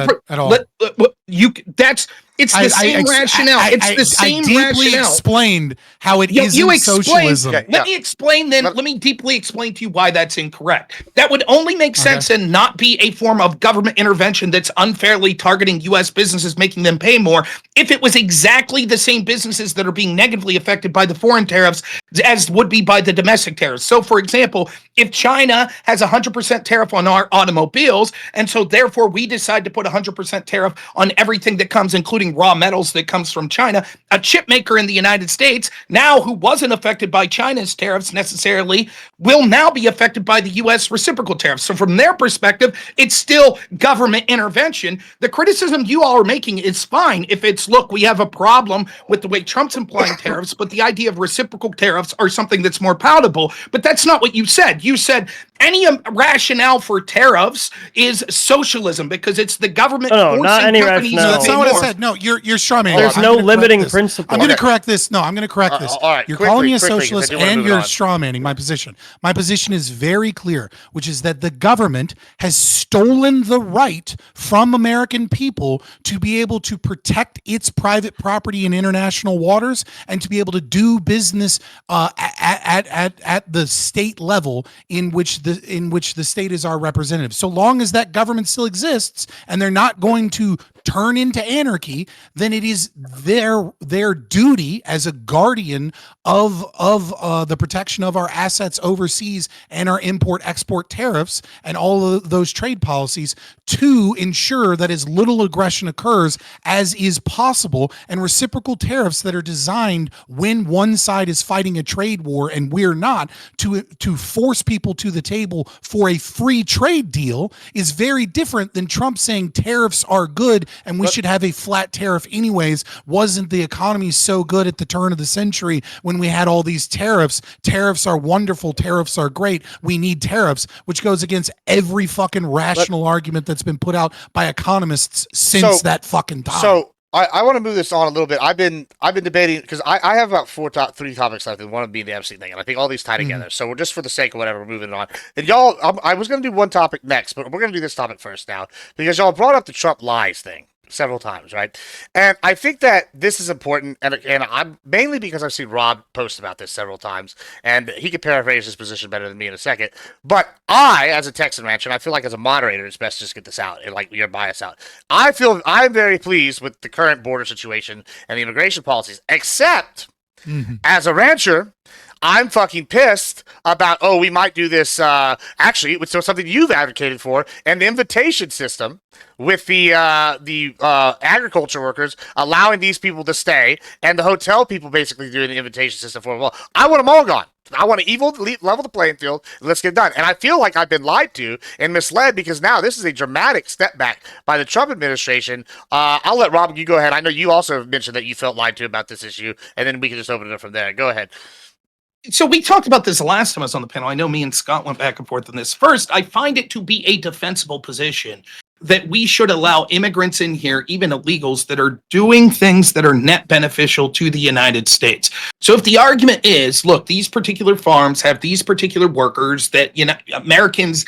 it's the same rationale. It's the same rationale. I deeply explained how it isn't socialism. Let me explain then. Let me deeply explain to you why that's incorrect. That would only make sense and not be a form of government intervention that's unfairly targeting U.S. businesses, making them pay more, if it was exactly the same businesses that are being negatively affected by the foreign tariffs as would be by the domestic tariffs. So, for example, if China has 100% tariff on our automobiles, and so therefore we decide to put 100% tariff on everything that comes, including using raw metals that comes from China. A chip maker in the United States now who wasn't affected by China's tariffs necessarily will now be affected by the U.S. reciprocal tariffs. So from their perspective, it's still government intervention. The criticism you all are making is fine if it's, look, we have a problem with the way Trump's implying tariffs, but the idea of reciprocal tariffs are something that's more palatable. But that's not what you said. You said any rationale for tariffs is socialism because it's the government forcing not any companies. rationale. No, that's not what I said. No, you're strawmanning. There's no limiting principle. I'm going to correct this. No, I'm going to correct this. All right, you're calling me a quickly, socialist 'cause I do wanna and move you're on. strawmanning my position. My position is very clear, which is that the government has stolen the right from American people to be able to protect its private property in international waters and to be able to do business at the state level in which the state is our representative. So long as that government still exists and they're not going to turn into anarchy, then it is their duty as a guardian of the protection of our assets overseas and our import-export tariffs and all of those trade policies to ensure that as little aggression occurs as is possible, and reciprocal tariffs that are designed when one side is fighting a trade war and we're not, to force people to the table for a free trade deal is very different than Trump saying tariffs are good and we should have a flat tariff anyways. Wasn't the economy so good at the turn of the century when we had all these tariffs? Tariffs are wonderful. Tariffs are great. We need tariffs, which goes against every fucking rational argument that's been put out by economists since that fucking time. So I want to move this on a little bit. I've been debating because I have about three topics left, and one of them being the Epstein thing, and I think all these tie together. So we're just for the sake of whatever, we're moving on. And y'all, I was going to do one topic next, but we're going to do this topic first now because y'all brought up the Trump lies thing several times, right? And I think that this is important, and I'm mainly because I've seen Rob post about this several times, and he could paraphrase his position better than me in a second. But I, as a Texan rancher, and I feel like as a moderator, it's best to just get this out and like your bias out. I'm very pleased with the current border situation and the immigration policies, except as a rancher, I'm fucking pissed about, we might do this, actually, it's something you've advocated for, and the invitation system with the agriculture workers allowing these people to stay, and the hotel people basically doing the invitation system for them. Well, I want them all gone. I want to level the playing field, and let's get it done. And I feel like I've been lied to and misled because now this is a dramatic step back by the Trump administration. I'll let Rob, you go ahead. I know you also mentioned that you felt lied to about this issue, and then we can just open it up from there. Go ahead. So we talked about this the last time I was on the panel. I know me and Scott went back and forth on this. First, I find it to be a defensible position that we should allow immigrants in here, even illegals, that are doing things that are net beneficial to the United States. So if the argument is, look, these particular farms have these particular workers that, Americans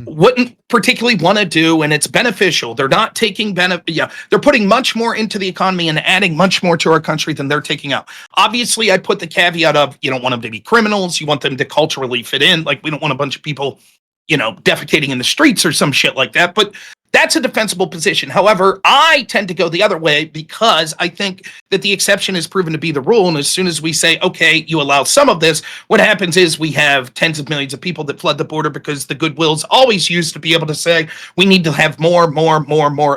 wouldn't particularly want to do, and it's beneficial. They're not taking they're putting much more into the economy and adding much more to our country than they're taking out. Obviously, I put the caveat of you don't want them to be criminals. You want them to culturally fit in. Like we don't want a bunch of people, defecating in the streets or some shit like that. But that's a defensible position. However, I tend to go the other way because I think that the exception is proven to be the rule. And as soon as we say, okay, you allow some of this, what happens is we have tens of millions of people that flood the border because the goodwill is always used to be able to say, we need to have more,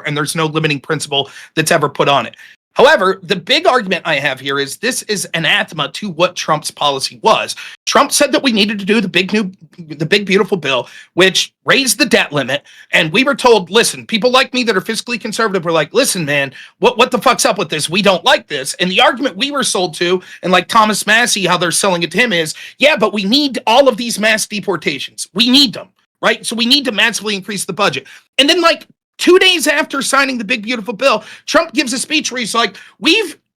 and there's no limiting principle that's ever put on it. However, the big argument I have here is this is anathema to what Trump's policy was. Trump said that we needed to do the big beautiful bill, which raised the debt limit. And we were told, listen, people like me that are fiscally conservative were like, listen, man, what the fuck's up with this? We don't like this. And the argument we were sold to, and like Thomas Massey, how they're selling it to him is, yeah, but we need all of these mass deportations. We need them, right? So we need to massively increase the budget. And then 2 days after signing the big beautiful bill, Trump gives a speech where he's like,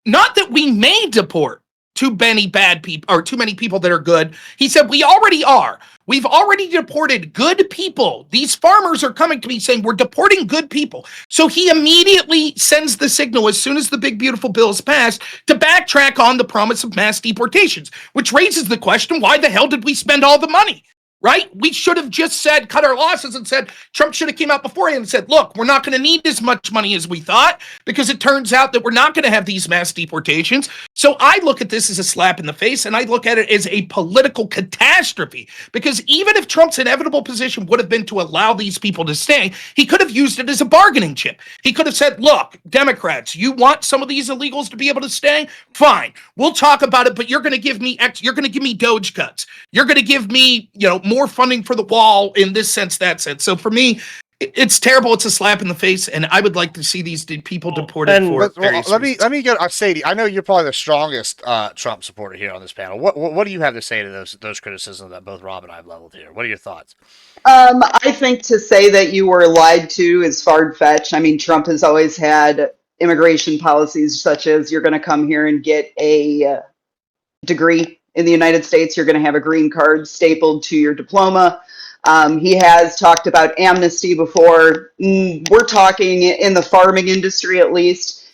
not that we may deport too many bad people or too many people that are good. He said, we already are. We've already deported good people. These farmers are coming to me saying we're deporting good people. So he immediately sends the signal as soon as the big beautiful bill is passed to backtrack on the promise of mass deportations, which raises the question, why the hell did we spend all the money? Right? We should have just cut our losses and said, Trump should have came out beforehand and said, look, we're not going to need as much money as we thought because it turns out that we're not going to have these mass deportations. So I look at this as a slap in the face and I look at it as a political catastrophe catastrophe, because even if Trump's inevitable position would have been to allow these people to stay, he could have used it as a bargaining chip. He could have said, look, Democrats, you want some of these illegals to be able to stay? Fine. We'll talk about it, but you're going to give me you're going to give me Doge cuts. You're going to give me, more funding for the wall in this sense, that sense. So for me, it's terrible. It's a slap in the face, and I would like to see these people deported for various reasons. Let me get Sadie. I know you're probably the strongest Trump supporter here on this panel. What do you have to say to those criticisms that both Rob and I have leveled here? What are your thoughts? I think to say that you were lied to is far-fetched. I mean, Trump has always had immigration policies such as you're going to come here and get a degree in the United States. You're going to have a green card stapled to your diploma. He has talked about amnesty before. We're talking in the farming industry, at least.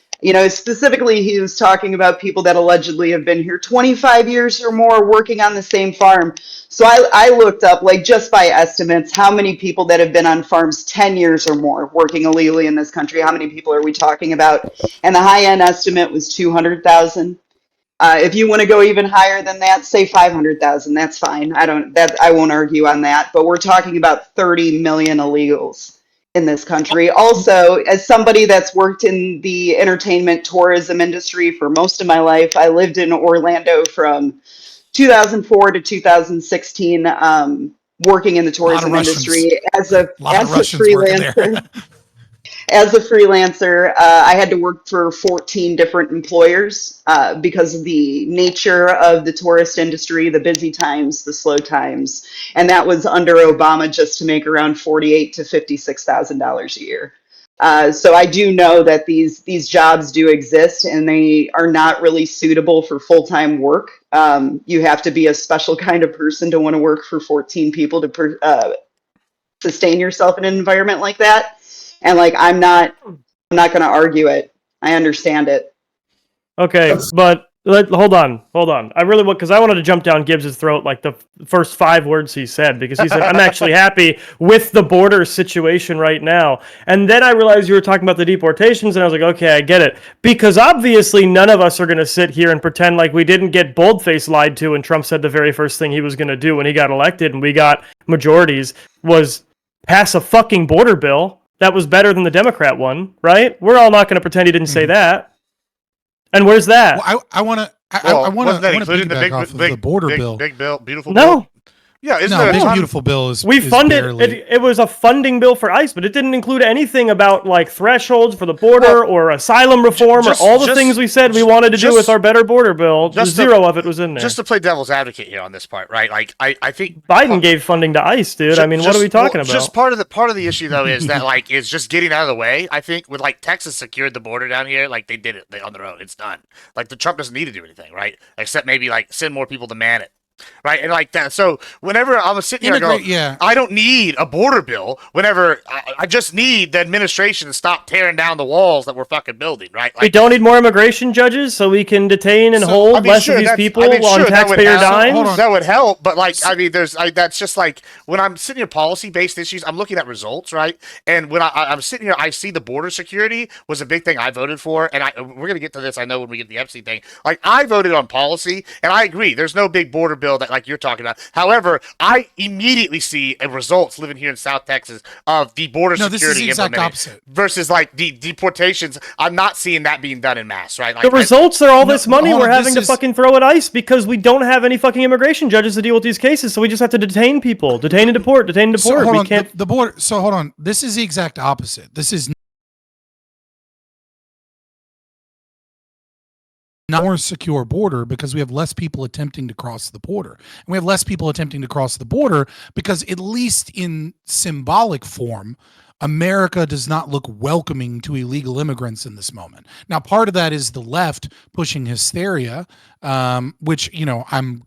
Specifically, he was talking about people that allegedly have been here 25 years or more working on the same farm. So I looked up, just by estimates, how many people that have been on farms 10 years or more working illegally in this country. How many people are we talking about? And the high-end estimate was 200,000. If you want to go even higher than that, say 500,000. That's fine. I won't argue on that. But we're talking about 30 million illegals in this country. Also, as somebody that's worked in the entertainment tourism industry for most of my life, I lived in Orlando from 2004 to 2016, working in the tourism industry as a freelancer. As a freelancer, I had to work for 14 different employers because of the nature of the tourist industry, the busy times, the slow times, and that was under Obama, just to make around $48,000 to $56,000 a year. So I do know that these jobs do exist, and they are not really suitable for full-time work. You have to be a special kind of person to want to work for 14 people to sustain yourself in an environment like that. And I'm not going to argue it. I understand it. Okay, but hold on. I really because I wanted to jump down Gibbs' throat the first 5 words he said, because he said, I'm actually happy with the border situation right now. And then I realized you were talking about the deportations, and I was like, okay, I get it. Because obviously none of us are going to sit here and pretend like we didn't get boldface lied to, and Trump said the very first thing he was going to do when he got elected and we got majorities was pass a fucking border bill. That was better than the Democrat one, right? We're all not going to pretend he didn't say that. And where's that? Well, I want to piggyback off of the border bill. Big bill, beautiful bill. bill. Yeah, big beautiful bill is. We funded it was a funding bill for ICE, but it didn't include anything about thresholds for the border or asylum reform or all the things we said we wanted to do with our better border bill. Zero of it was in there. Just to play devil's advocate here on this part, right? I think Biden gave funding to ICE, dude. What are we talking about? Just part of the issue though is that is just getting out of the way. I think with Texas secured the border down here, they did it on their own. It's done. The Trump doesn't need to do anything, right? Except maybe send more people to man it. Right, and that. So whenever I was sitting here, I don't need a border bill. Whenever I just need the administration to stop tearing down the walls that we're fucking building. Right, we don't need more immigration judges, so we can detain and hold less of these people on taxpayer dimes. That would help, but that's just when I'm sitting here, policy-based issues. I'm looking at results, right? And when I'm sitting here, I see the border security was a big thing I voted for, and we're gonna get to this. I know when we get the Epstein thing. I voted on policy, and I agree. There's no big border bill that you're talking about. However, I immediately see results living here in South Texas of the border security this is the exact opposite. Versus the deportations. I'm not seeing that being done in mass, right? The results are all this money we're having to fucking throw at ICE because we don't have any fucking immigration judges to deal with these cases, so we just have to detain people. Detain and deport. So, we can't the border. So hold on. This is the exact opposite. This is not more secure border because we have less people attempting to cross the border. And we have less people attempting to cross the border because, at least in symbolic form, America does not look welcoming to illegal immigrants in this moment. Now, part of that is the left pushing hysteria, which, I'm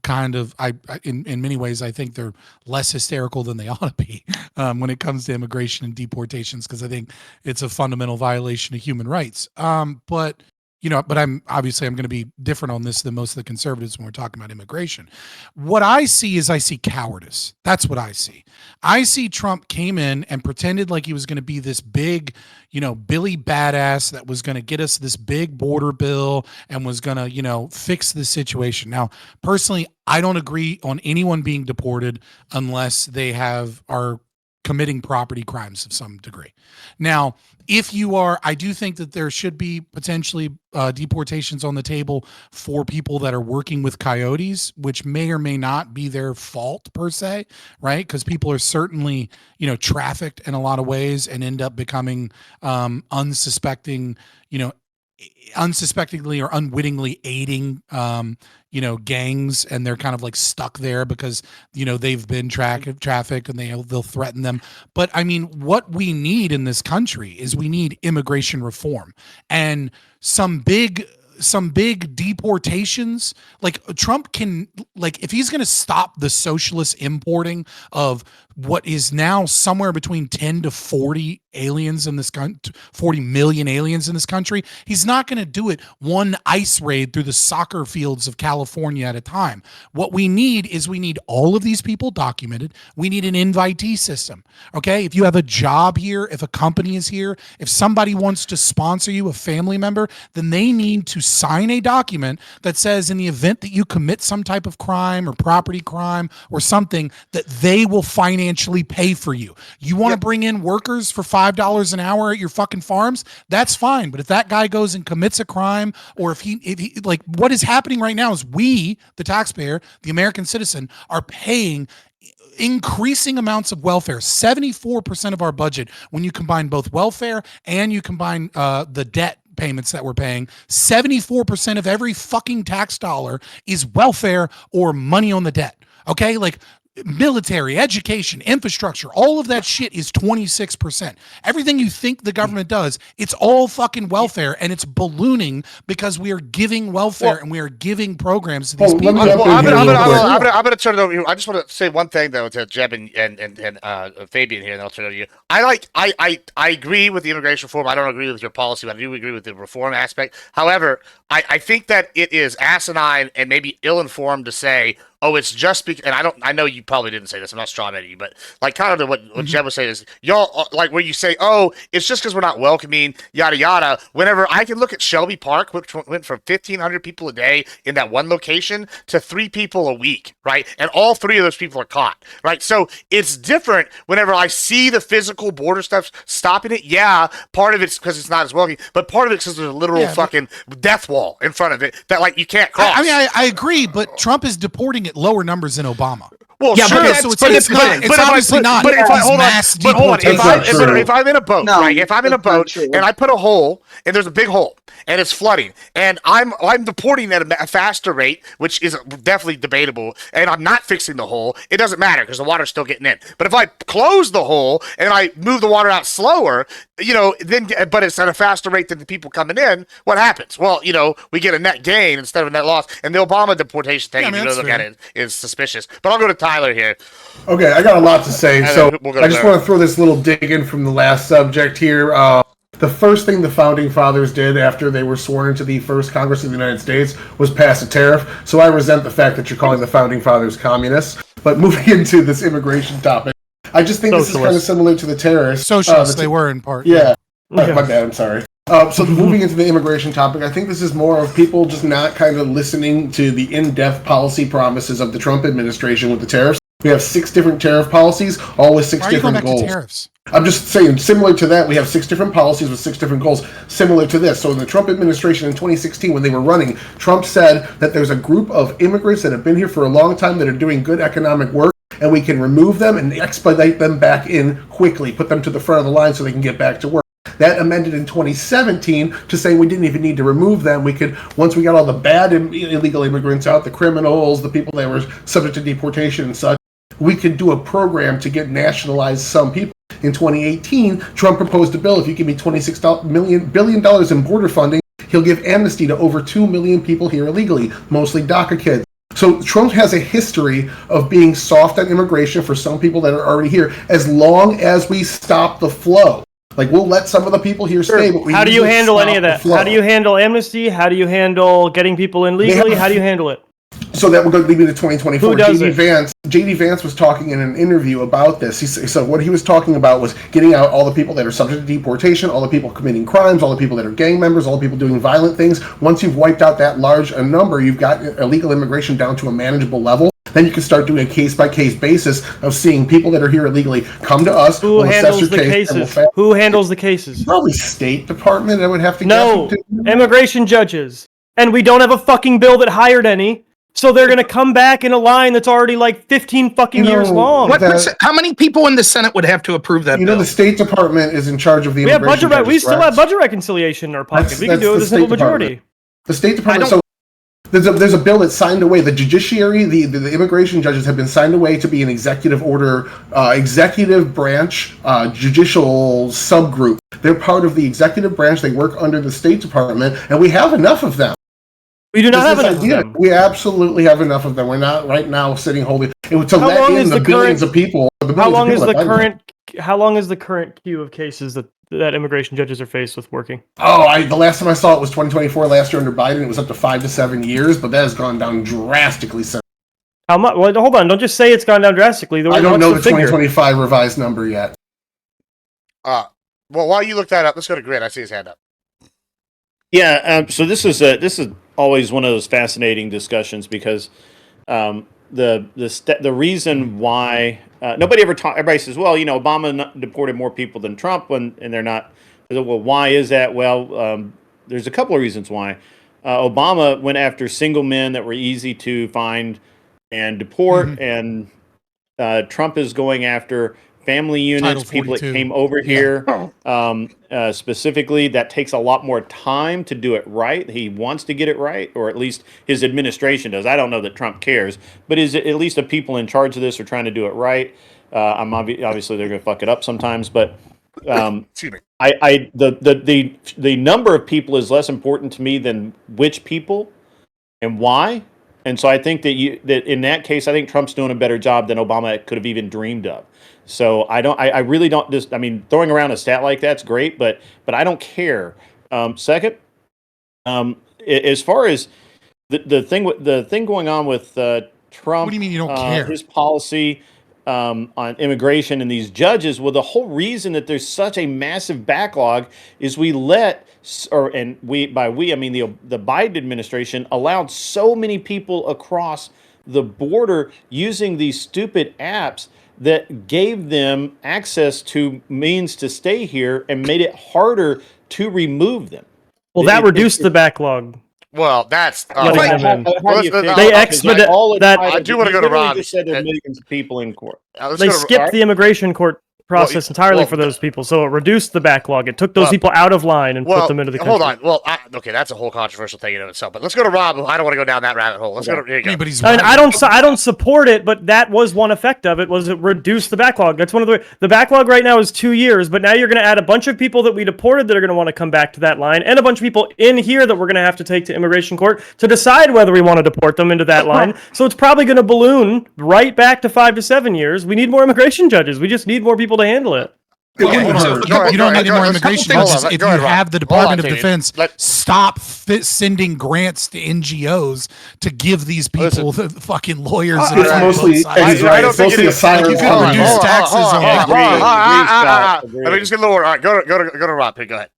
in many ways, I think they're less hysterical than they ought to be when it comes to immigration and deportations, because I think it's a fundamental violation of human rights. But but I'm going to be different on this than most of the conservatives when we're talking about immigration. What I see cowardice. That's what I see. I see Trump came in and pretended like he was going to be this big, Billy badass that was going to get us this big border bill and was going to, fix the situation. Now, personally, I don't agree on anyone being deported unless they are committing property crimes of some degree. Now, if you are, I do think that there should be potentially deportations on the table for people that are working with coyotes, which may or may not be their fault per se, right? Because people are certainly, trafficked in a lot of ways and end up becoming unsuspectingly or unwittingly aiding gangs, and they're kind of like stuck there because they've been trafficked and they'll threaten them. But I mean, what we need in this country is we need immigration reform and some big deportations. Like Trump can, like, if he's going to stop the socialist importing of what is now somewhere between 10 to 40 aliens in this country, 40 million aliens in this country, he's not going to do it one ice raid through the soccer fields of California at a time. What we need is all of these people documented. We need an invitee system. Okay. If you have a job here, if a company is here, if somebody wants to sponsor you, a family member, then they need to sign a document that says in the event that you commit some type of crime or property crime or something, that they will financially pay for you. You want to bring in workers for $5 an hour at your fucking farms? That's fine. But if that guy goes and commits a crime, or if he like, what is happening right now is we, the taxpayer, the American citizen, are paying increasing amounts of welfare. 74% of our budget, when you combine both welfare and you combine the debt payments that we're paying, 74% of every fucking tax dollar is welfare or money on the debt. Okay? Like, military, education, infrastructure, all of that shit is 26%. Everything you think the government does, it's all fucking welfare, and it's ballooning because we are giving welfare and we are giving programs to these people. I'm going to turn it over to you. I just want to say one thing though to Jeb and Fabian here, and I'll turn it over to you. I agree with the immigration reform. I don't agree with your policy, but I do agree with the reform aspect. However, I think that it is asinine and maybe ill-informed to say, oh, it's just because, and I know you probably didn't say this, I'm not strawmanning you, but like kind of what Jeb was saying is, y'all, like where you say, oh, it's just because we're not welcoming, yada, yada. Whenever I can look at Shelby Park, which went from 1,500 people a day in that one location to 3 people a week, right? And all 3 of those people are caught, right? So it's different whenever I see the physical border stuff stopping it. Yeah, part of it's because it's not as welcoming, but part of it's because there's a literal fucking death wall in front of it that like you can't cross. I mean, I agree, but Trump is deporting at lower numbers than Obama. Well, yeah, sure. So it's obviously not. But if I'm in a boat, right? If I'm in a boat and I put a hole and there's a big hole and it's flooding and I'm deporting at a faster rate, which is definitely debatable, and I'm not fixing the hole, it doesn't matter because the water's still getting in. But if I close the hole and I move the water out slower, but it's at a faster rate than the people coming in, what happens? Well, we get a net gain instead of a net loss. And the Obama deportation thing, if you look at it, is suspicious. But I'll go to Tyler here. Okay, I got a lot to say, so I just want to throw this little dig in from the last subject here. The first thing the Founding Fathers did after they were sworn into the first Congress of the United States was pass a tariff, so I resent the fact that you're calling the Founding Fathers communists. But moving into this immigration topic, I just think this is kind of similar to the terrorists. Socialists, they were in part. Yeah. My bad, I'm sorry. So moving into the immigration topic, I think this is more of people just not kind of listening to the in-depth policy promises of the Trump administration with the tariffs. We have 6 different tariff policies, all with 6 different goals. Tariffs? I'm just saying, similar to that, we have 6 different policies with 6 different goals, similar to this. So in the Trump administration in 2016, when they were running, Trump said that there's a group of immigrants that have been here for a long time that are doing good economic work, and we can remove them and expedite them back in quickly, put them to the front of the line so they can get back to work. That amended in 2017 to say we didn't even need to remove them. We could, once we got all the bad illegal immigrants out, the criminals, the people that were subject to deportation and such, we could do a program to get nationalized some people. In 2018, Trump proposed a bill. If you give me $26 billion in border funding, he'll give amnesty to over 2 million people here illegally, mostly DACA kids. So Trump has a history of being soft on immigration for some people that are already here, as long as we stop the flow. Like, we'll let some of the people here stay, but how do you handle any of that? How do you handle amnesty? How do you handle getting people in legally? How do you handle it? So that we're going to lead me to 2024. Who does JD Vance was talking in an interview about this. So what he was talking about was getting out all the people that are subject to deportation, all the people committing crimes, all the people that are gang members, all the people doing violent things. Once you've wiped out that large a number, you've got illegal immigration down to a manageable level. Then you can start doing a case-by-case basis of seeing people that are here illegally come to us. Who handles the cases? Who handles the cases? Probably State Department. I would have to No, immigration judges. And we don't have a fucking bill that hired any. So they're going to come back in a line that's already like 15 fucking years long. How many people in the Senate would have to approve that bill? The State Department is in charge of the immigration judges, we still have budget reconciliation in our pocket. We can do it with a simple majority. The State Department... So there's a bill that's signed away. The judiciary, the immigration judges have been signed away to be an executive order, executive branch, judicial subgroup. They're part of the executive branch. They work under the State Department, and we have enough of them. We do not have enough of them. We absolutely have enough of them. We're not right now sitting holding to let in the billions of people. How long is the current queue of cases that immigration judges are faced with working? The last time I saw it was 2024. Last year under Biden, it was up to 5 to 7 years, but that has gone down drastically since. How much? Well, hold on. Don't just say it's gone down drastically. I don't know the 2025 revised number yet. Well, while you look that up, let's go to Grit. I see his hand up. Yeah. So this is always one of those fascinating discussions because the reason why nobody ever everybody says, well, Obama deported more people than Trump, and they're not. Well, why is that? Well, there's a couple of reasons why. Obama went after single men that were easy to find and deport, and Trump is going after family units, people that came over here specifically. That takes a lot more time to do it right. He wants to get it right, or at least his administration does. I don't know that Trump cares, but at least the people in charge of this are trying to do it right. Obviously they're going to fuck it up sometimes, but Excuse me. the number of people is less important to me than which people and why. And so I think that in that case, I think Trump's doing a better job than Obama could have even dreamed of. So I really don't throwing around a stat like that's great, but I don't care. Second, as far as the thing going on with Trump, what do you mean you don't care? His policy on immigration and these judges. Well, the whole reason that there's such a massive backlog is I mean the Biden administration allowed so many people across the border using these stupid apps that gave them access to means to stay here and made it harder to remove them. Well, that reduced the backlog. Well, that's they expedite that. I do want to go to Rob. Just said there's millions of people in court. They skipped the immigration court process entirely for those people, so it reduced the backlog. It took those people out of line and put them into the country. Hold on. Well, okay, that's a whole controversial thing in of itself. But let's go to Rob. I don't want to go down that rabbit hole. Let's go to. I don't support it, but that was one effect of it. Was it reduced the backlog? That's one of the backlog right now is 2 years, but now you're going to add a bunch of people that we deported that are going to want to come back to that line, and a bunch of people in here that we're going to have to take to immigration court to decide whether we want to deport them into that line. So it's probably going to balloon right back to 5 to 7 years. We need more immigration judges. We just need more people to handle it. You don't need any more immigration judges if you have the Department of Defense stop sending grants to NGOs to give these people the fucking lawyers. It's mostly asylum. You can reduce taxes on Let me just get a little more. All right, go to Rob. Go ahead.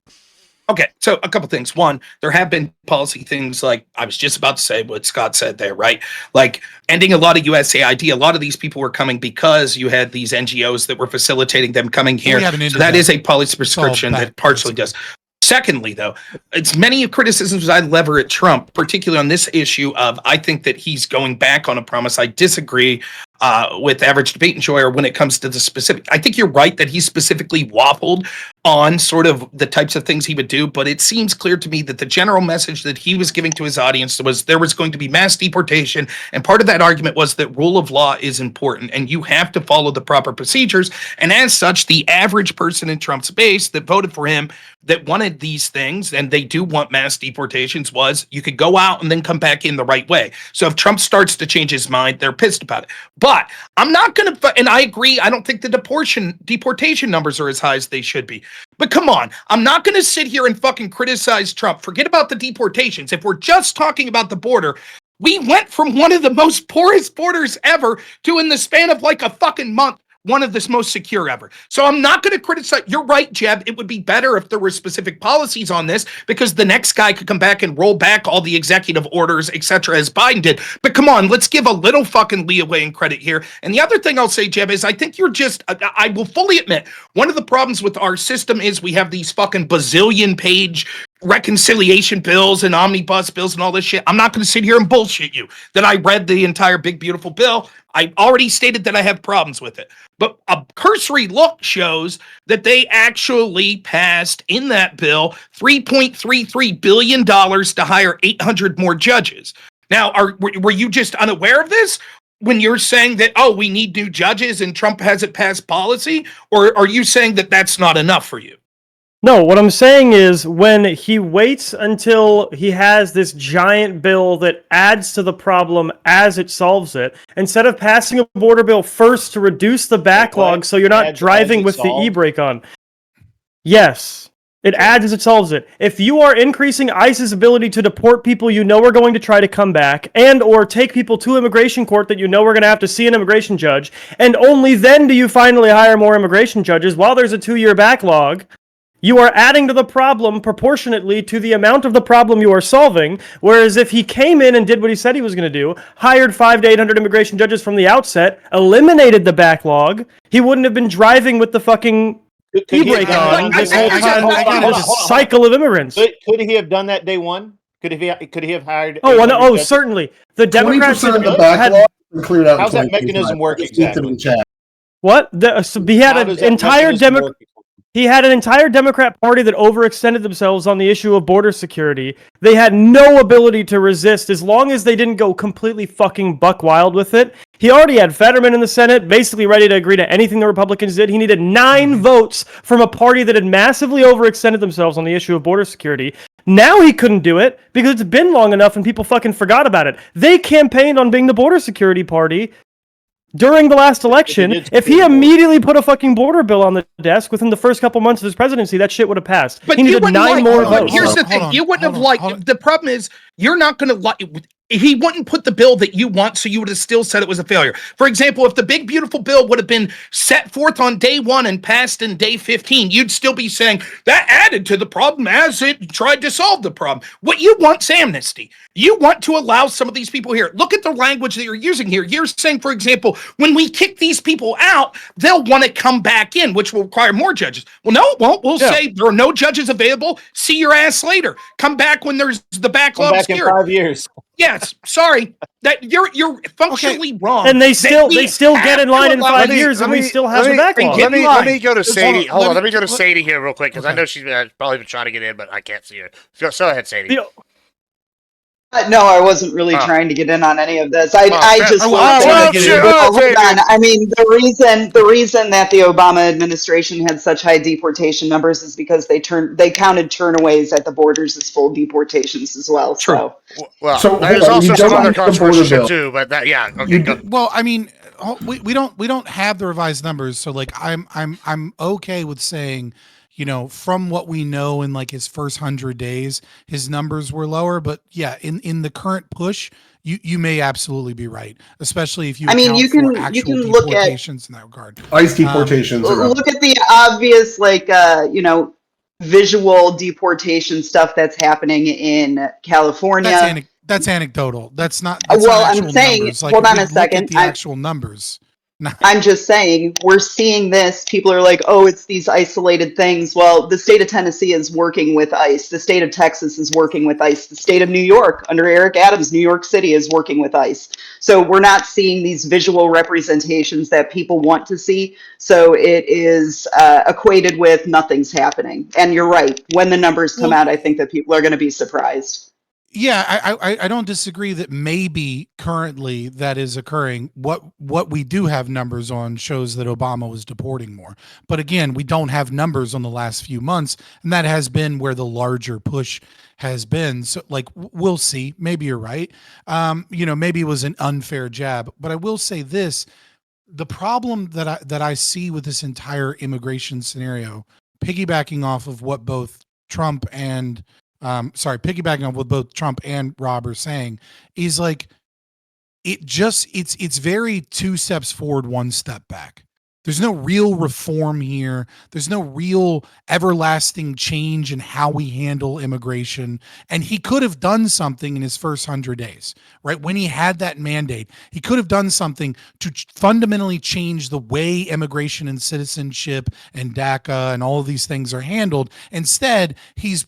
Okay, so a couple things. One, there have been policy things like I was just about to say what Scott said there, right? Like ending a lot of USAID. A lot of these people were coming because you had these NGOs that were facilitating them coming here. So that is a policy prescription that partially does. Secondly, though, it's many criticisms I lever at Trump, particularly on this issue of I think that he's going back on a promise. I disagree with Average Debate Enjoyer when it comes to the specific. I think you're right that he specifically waffled on sort of the types of things he would do, but it seems clear to me that the general message that he was giving to his audience was there was going to be mass deportation, and part of that argument was that rule of law is important, and you have to follow the proper procedures, and as such, the average person in Trump's base that voted for him that wanted these things, and they do want mass deportations, was you could go out and then come back in the right way. So if Trump starts to change his mind, they're pissed about it. But I'm not going to, and I agree, I don't think the deportation numbers are as high as they should be. But come on, I'm not going to sit here and fucking criticize Trump. Forget about the deportations. If we're just talking about the border, we went from one of the most poorest borders ever to, in the span of like a fucking month, one of the most secure ever. So I'm not going to criticize. You're right, Jeb. It would be better if there were specific policies on this, because the next guy could come back and roll back all the executive orders, etc., as Biden did. But come on, let's give a little fucking leeway and credit here. And the other thing I'll say, Jeb, is I think you're just, I will fully admit, one of the problems with our system is we have these fucking bazillion page reconciliation bills and omnibus bills and all this shit. I'm not going to sit here and bullshit you that I read the entire big, beautiful bill. I already stated that I have problems with it. But a cursory look shows that they actually passed in that bill $3.33 billion to hire 800 more judges. Now, were you just unaware of this when you're saying that, oh, we need new judges and Trump hasn't passed policy? Or are you saying that that's not enough for you? No, what I'm saying is when he waits until he has this giant bill that adds to the problem as it solves it, instead of passing a border bill first to reduce the backlog so you're not driving with the e-brake on. Yes, it adds as it solves it. If you are increasing ICE's ability to deport people you know are going to try to come back, and or take people to immigration court that you know are going to have to see an immigration judge, and only then do you finally hire more immigration judges while there's a 2-year backlog, you are adding to the problem proportionately to the amount of the problem you are solving, whereas if he came in and did what he said he was going to do, hired 500 to 800 immigration judges from the outset, eliminated the backlog, he wouldn't have been driving with the fucking e-brake on this whole time, this cycle of immigrants. Could he have done that day one? Could he have hired? Certainly. The Democrats 20% of the backlog cleared out. How's that mechanism work exactly? What? He had an entire He had an entire Democrat Party that overextended themselves on the issue of border security. They had no ability to resist as long as they didn't go completely fucking buck wild with it. He already had Fetterman in the Senate, basically ready to agree to anything the Republicans did. He needed 9 votes from a party that had massively overextended themselves on the issue of border security. Now he couldn't do it because it's been long enough and people fucking forgot about it. They campaigned on being the border security party during the last election. If he immediately put a fucking border bill on the desk within the first couple months of his presidency, that shit would have passed. But he needed 9 more votes. Here's the thing. You wouldn't have liked... The problem is, you're not going to like... He wouldn't put the bill that you want, so you would have still said it was a failure. For example, if the big, beautiful bill would have been set forth on day 1 and passed in day 15, you'd still be saying, that added to the problem as it tried to solve the problem. What you want is amnesty. You want to allow some of these people here. Look at the language that you're using here. You're saying, for example, when we kick these people out, they'll want to come back in, which will require more judges. Well, no, it won't. We'll say there are no judges available. See your ass later. Come back when there's the backlog. Come back in 5 years. Yes, sorry. That you're functionally wrong. And they still get in line in 5 years, and we still have a backlog. Let me go to Sadie. Hold on, let me go to Sadie here real quick because I know she's probably been trying to get in, but I can't see her. Go ahead, Sadie. No, I wasn't really trying to get in on any of this. I just hold on. I mean, the reason that the Obama administration had such high deportation numbers is because they counted turnaways at the borders as full deportations as well. True. So there's also some other controversial too, but that okay. Well, I mean, we don't have the revised numbers, so like I'm okay with saying, you know, from what we know in like his first 100 days, his numbers were lower. But yeah, in the current push, you may absolutely be right, especially if you. I mean, you can look at deportations in that regard. ICE deportations. Look at the obvious, visual deportation stuff that's happening in California. That's anecdotal. That's not. I'm saying. Numbers. Like, hold on a second. The actual numbers. I'm just saying, we're seeing this. People are like, oh, it's these isolated things. Well, the state of Tennessee is working with ICE. The state of Texas is working with ICE. The state of New York, under Eric Adams, New York City is working with ICE. So we're not seeing these visual representations that people want to see. So it is equated with nothing's happening. And you're right. When the numbers come out, I think that people are going to be surprised. Yeah, I don't disagree that maybe currently that is occurring. What we do have numbers on shows that Obama was deporting more. But again, we don't have numbers on the last few months, and that has been where the larger push has been. So like, we'll see. Maybe you're right. Maybe it was an unfair jab. But I will say this, the problem that I see with this entire immigration scenario piggybacking off of what both Trump and piggybacking on what both Trump and Rob are saying, is like it's very 2 steps forward, 1 step back. There's no real reform here. There's no real everlasting change in how we handle immigration. And he could have done something in his first 100 days, right? When he had that mandate, he could have done something to fundamentally change the way immigration and citizenship and DACA and all of these things are handled. Instead, he's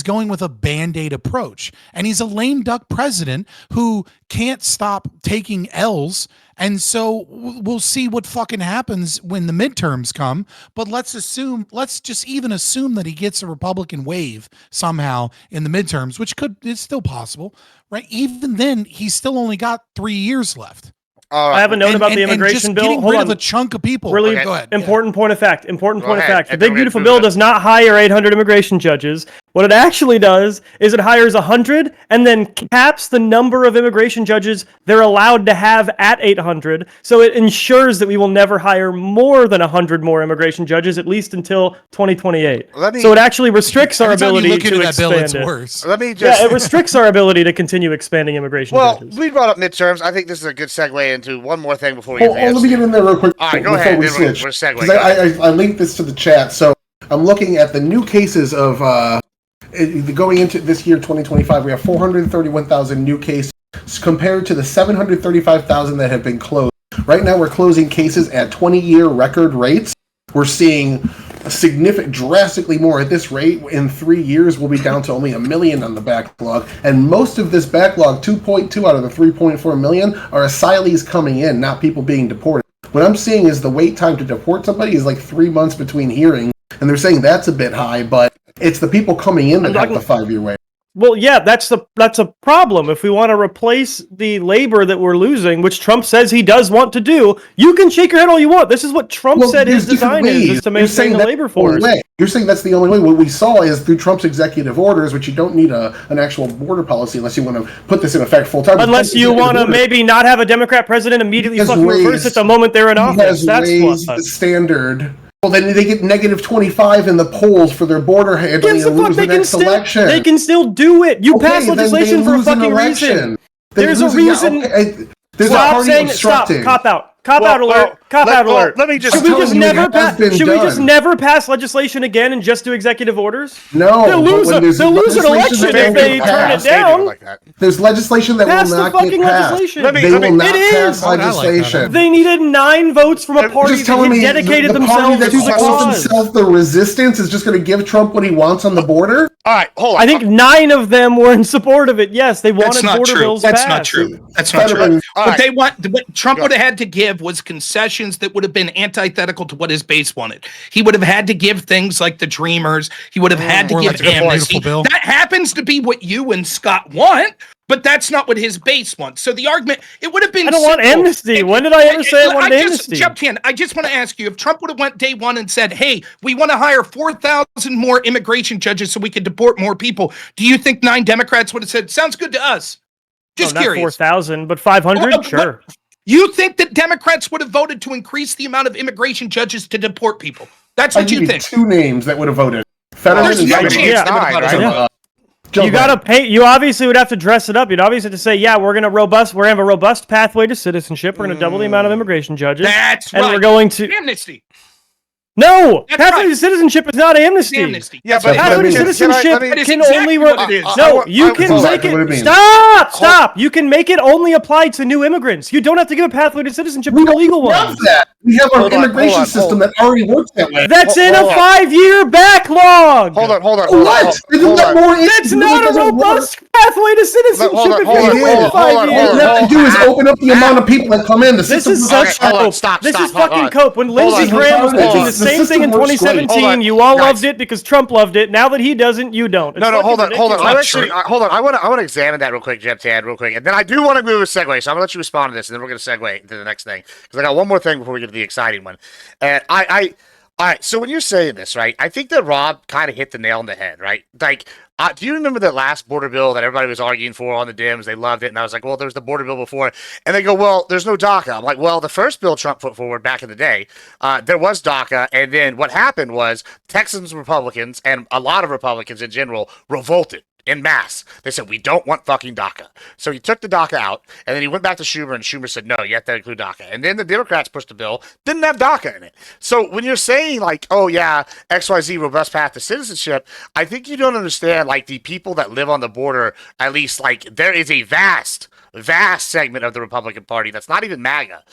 going with a Band-Aid approach. And he's a lame duck president who can't stop taking L's. And so we'll see what fucking happens when the midterms come. But let's just even assume that he gets a Republican wave somehow in the midterms, which it's still possible, right? Even then, he's still only got 3 years left. I have a note about the immigration bill. Getting rid of a chunk of people. Really go ahead. Important point of fact. The big beautiful bill does not hire 800 immigration judges. What it actually does is it hires 100 and then caps the number of immigration judges they're allowed to have at 800. So it ensures that we will never hire more than 100 more immigration judges, at least until 2028. So it actually restricts our ability to expand it. Worse. It restricts our ability to continue expanding immigration judges. Well, we brought up midterms. I think this is a good segue into one more thing before we get to let me get in there real quick. All right, go ahead. We're segueing. I linked this to the chat. So I'm looking at the new cases of going into this year, 2025. We have 431,000 new cases compared to the 735,000 that have been closed. Right now, we're closing cases at 20-year record rates. We're seeing drastically more at this rate. In 3 years, we'll be down to only 1 million on the backlog. And most of this backlog, 2.2 out of the 3.4 million, are asylees coming in, not people being deported. What I'm seeing is the wait time to deport somebody is like 3 months between hearings, and they're saying that's a bit high, but it's the people coming in that have the 5-year wait. Well, yeah, that's a problem. If we want to replace the labor that we're losing, which Trump says he does want to do, you can shake your head all you want. This is what Trump said his design is to maintain the labor force. You're saying that's the only way. What we saw is through Trump's executive orders, which you don't need an actual border policy unless you want to put this in effect full time. Unless you want to maybe not have a Democrat president immediately fucking reverse it the moment they're in office. That's the standard. Well, then they get negative 25 in the polls for their border handling and lose the next election. They can still do it. You pass legislation for a fucking reason. There's a reason. Stop saying stop. Cop out. Cop out alert. Cop out alert. Let me just. Should we just never pass legislation again and just do executive orders? No. They'll lose an election if they turn it down. There's legislation that will not get passed. They will not pass legislation. They needed 9 votes from a party that dedicated themselves to the cause. The resistance is just going to give Trump what he wants on the border? All right, hold on. I think 9 of them were in support of it. Yes, they wanted border bills passed. That's not true. That's not true. What Trump would have had to give was concessions that would have been antithetical to what his base wanted. He would have had to give things like the Dreamers. He would have had to give amnesty. That happens to be what you and Scott want, but that's not what his base wants. So the argument, it would have been. I don't want amnesty. When did I ever say I wanted amnesty? Jumped in. I just want to ask you, if Trump would have went day one and said, "Hey, we want to hire 4,000 more immigration judges so we can deport more people," do you think 9 Democrats would have said, "Sounds good to us"? Just curious. Not 4,000, but 500. Sure. You think that Democrats would have voted to increase the amount of immigration judges to deport people? That's what you think. 2 names that would have voted. Fetterman and You gotta pay. You obviously would have to dress it up. You'd obviously have to say, "Yeah, we're gonna have a robust pathway to citizenship. We're gonna double the amount of immigration judges. That's and right. We're going to amnesty." No, pathway to citizenship is not amnesty. Yeah, but pathway to citizenship can only you can make it. Stop. You can make it only apply to new immigrants. You don't have to give a pathway to citizenship to illegal ones. We have an immigration system that already works that way. That's in a 5-year backlog. Hold on. What? That's not a robust pathway to citizenship. All you have to do is open up the amount of people that come in. This is such cope. This is fucking cope. When Lindsey Graham was pitching the same thing in 2017, you all loved it because Trump loved it. Now that he doesn't, you don't. No, hold on. Hold on. I want to examine that real quick, Jeb Tad, real quick, and then I do want to move a segue. So I'm gonna let you respond to this, and then we're gonna segue to the next thing because I got one more thing before we get to the exciting one. And All right, so when you're saying this, right, I think that Rob kind of hit the nail on the head, right? Like, do you remember the last border bill that everybody was arguing for on the Dems? They loved it, and I was like, well, there's the border bill before. And they go, well, there's no DACA. I'm like, well, the first bill Trump put forward back in the day, there was DACA, and then what happened was Texans Republicans, and a lot of Republicans in general, revolted. In mass. They said, we don't want fucking DACA. So he took the DACA out, and then he went back to Schumer, and Schumer said, no, you have to include DACA. And then the Democrats pushed a bill, didn't have DACA in it. So when you're saying, like, oh, yeah, XYZ, robust path to citizenship, I think you don't understand, like, the people that live on the border, at least, like, there is a vast segment of the Republican Party that's not even MAGA,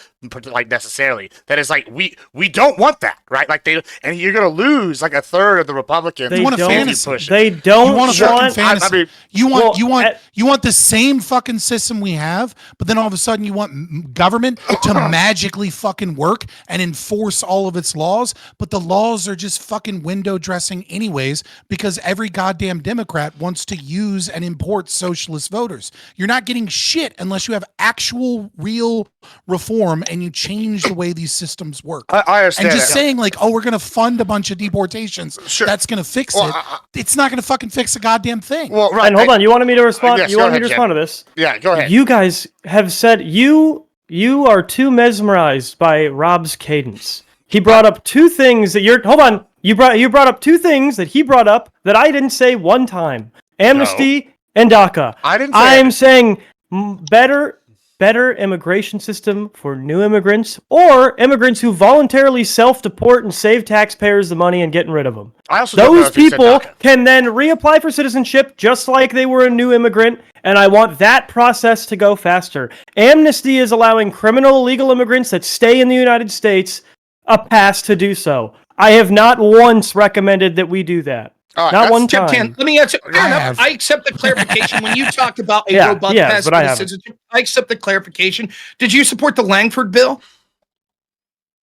like necessarily. That is like we don't want that, right? Like and you're gonna lose like a third of the Republicans. They want a fantasy. They don't you want a fucking fantasy. I mean, you want the same fucking system we have, but then all of a sudden you want government to magically fucking work and enforce all of its laws, but the laws are just fucking window dressing anyways because every goddamn Democrat wants to use and import socialist voters. You're not getting shit unless you have actual real reform and you change the way these systems work. I understand. And just saying like, oh, we're going to fund a bunch of deportations, sure, that's going to fix it. It's not going to fucking fix a goddamn thing. Well, right. And hold on, you wanted me to respond? Yes, you wanted me to Jen. respond to this? Yeah, go ahead. You guys have said you are too mesmerized by Rob's cadence. He brought up two things that you brought up two things that he brought up that I didn't say one time. Amnesty and DACA. I didn't say I'm saying better immigration system for new immigrants or immigrants who voluntarily self-deport and save taxpayers the money and getting rid of them. Those people can then reapply for citizenship just like they were a new immigrant, and I want that process to go faster. Amnesty is allowing criminal illegal immigrants that stay in the United States a pass to do so. I have not once recommended that we do that. Right, not one time. Let me answer. I accept the clarification when you talked about a robust path to citizenship. I accept the clarification. Did you support the Langford bill?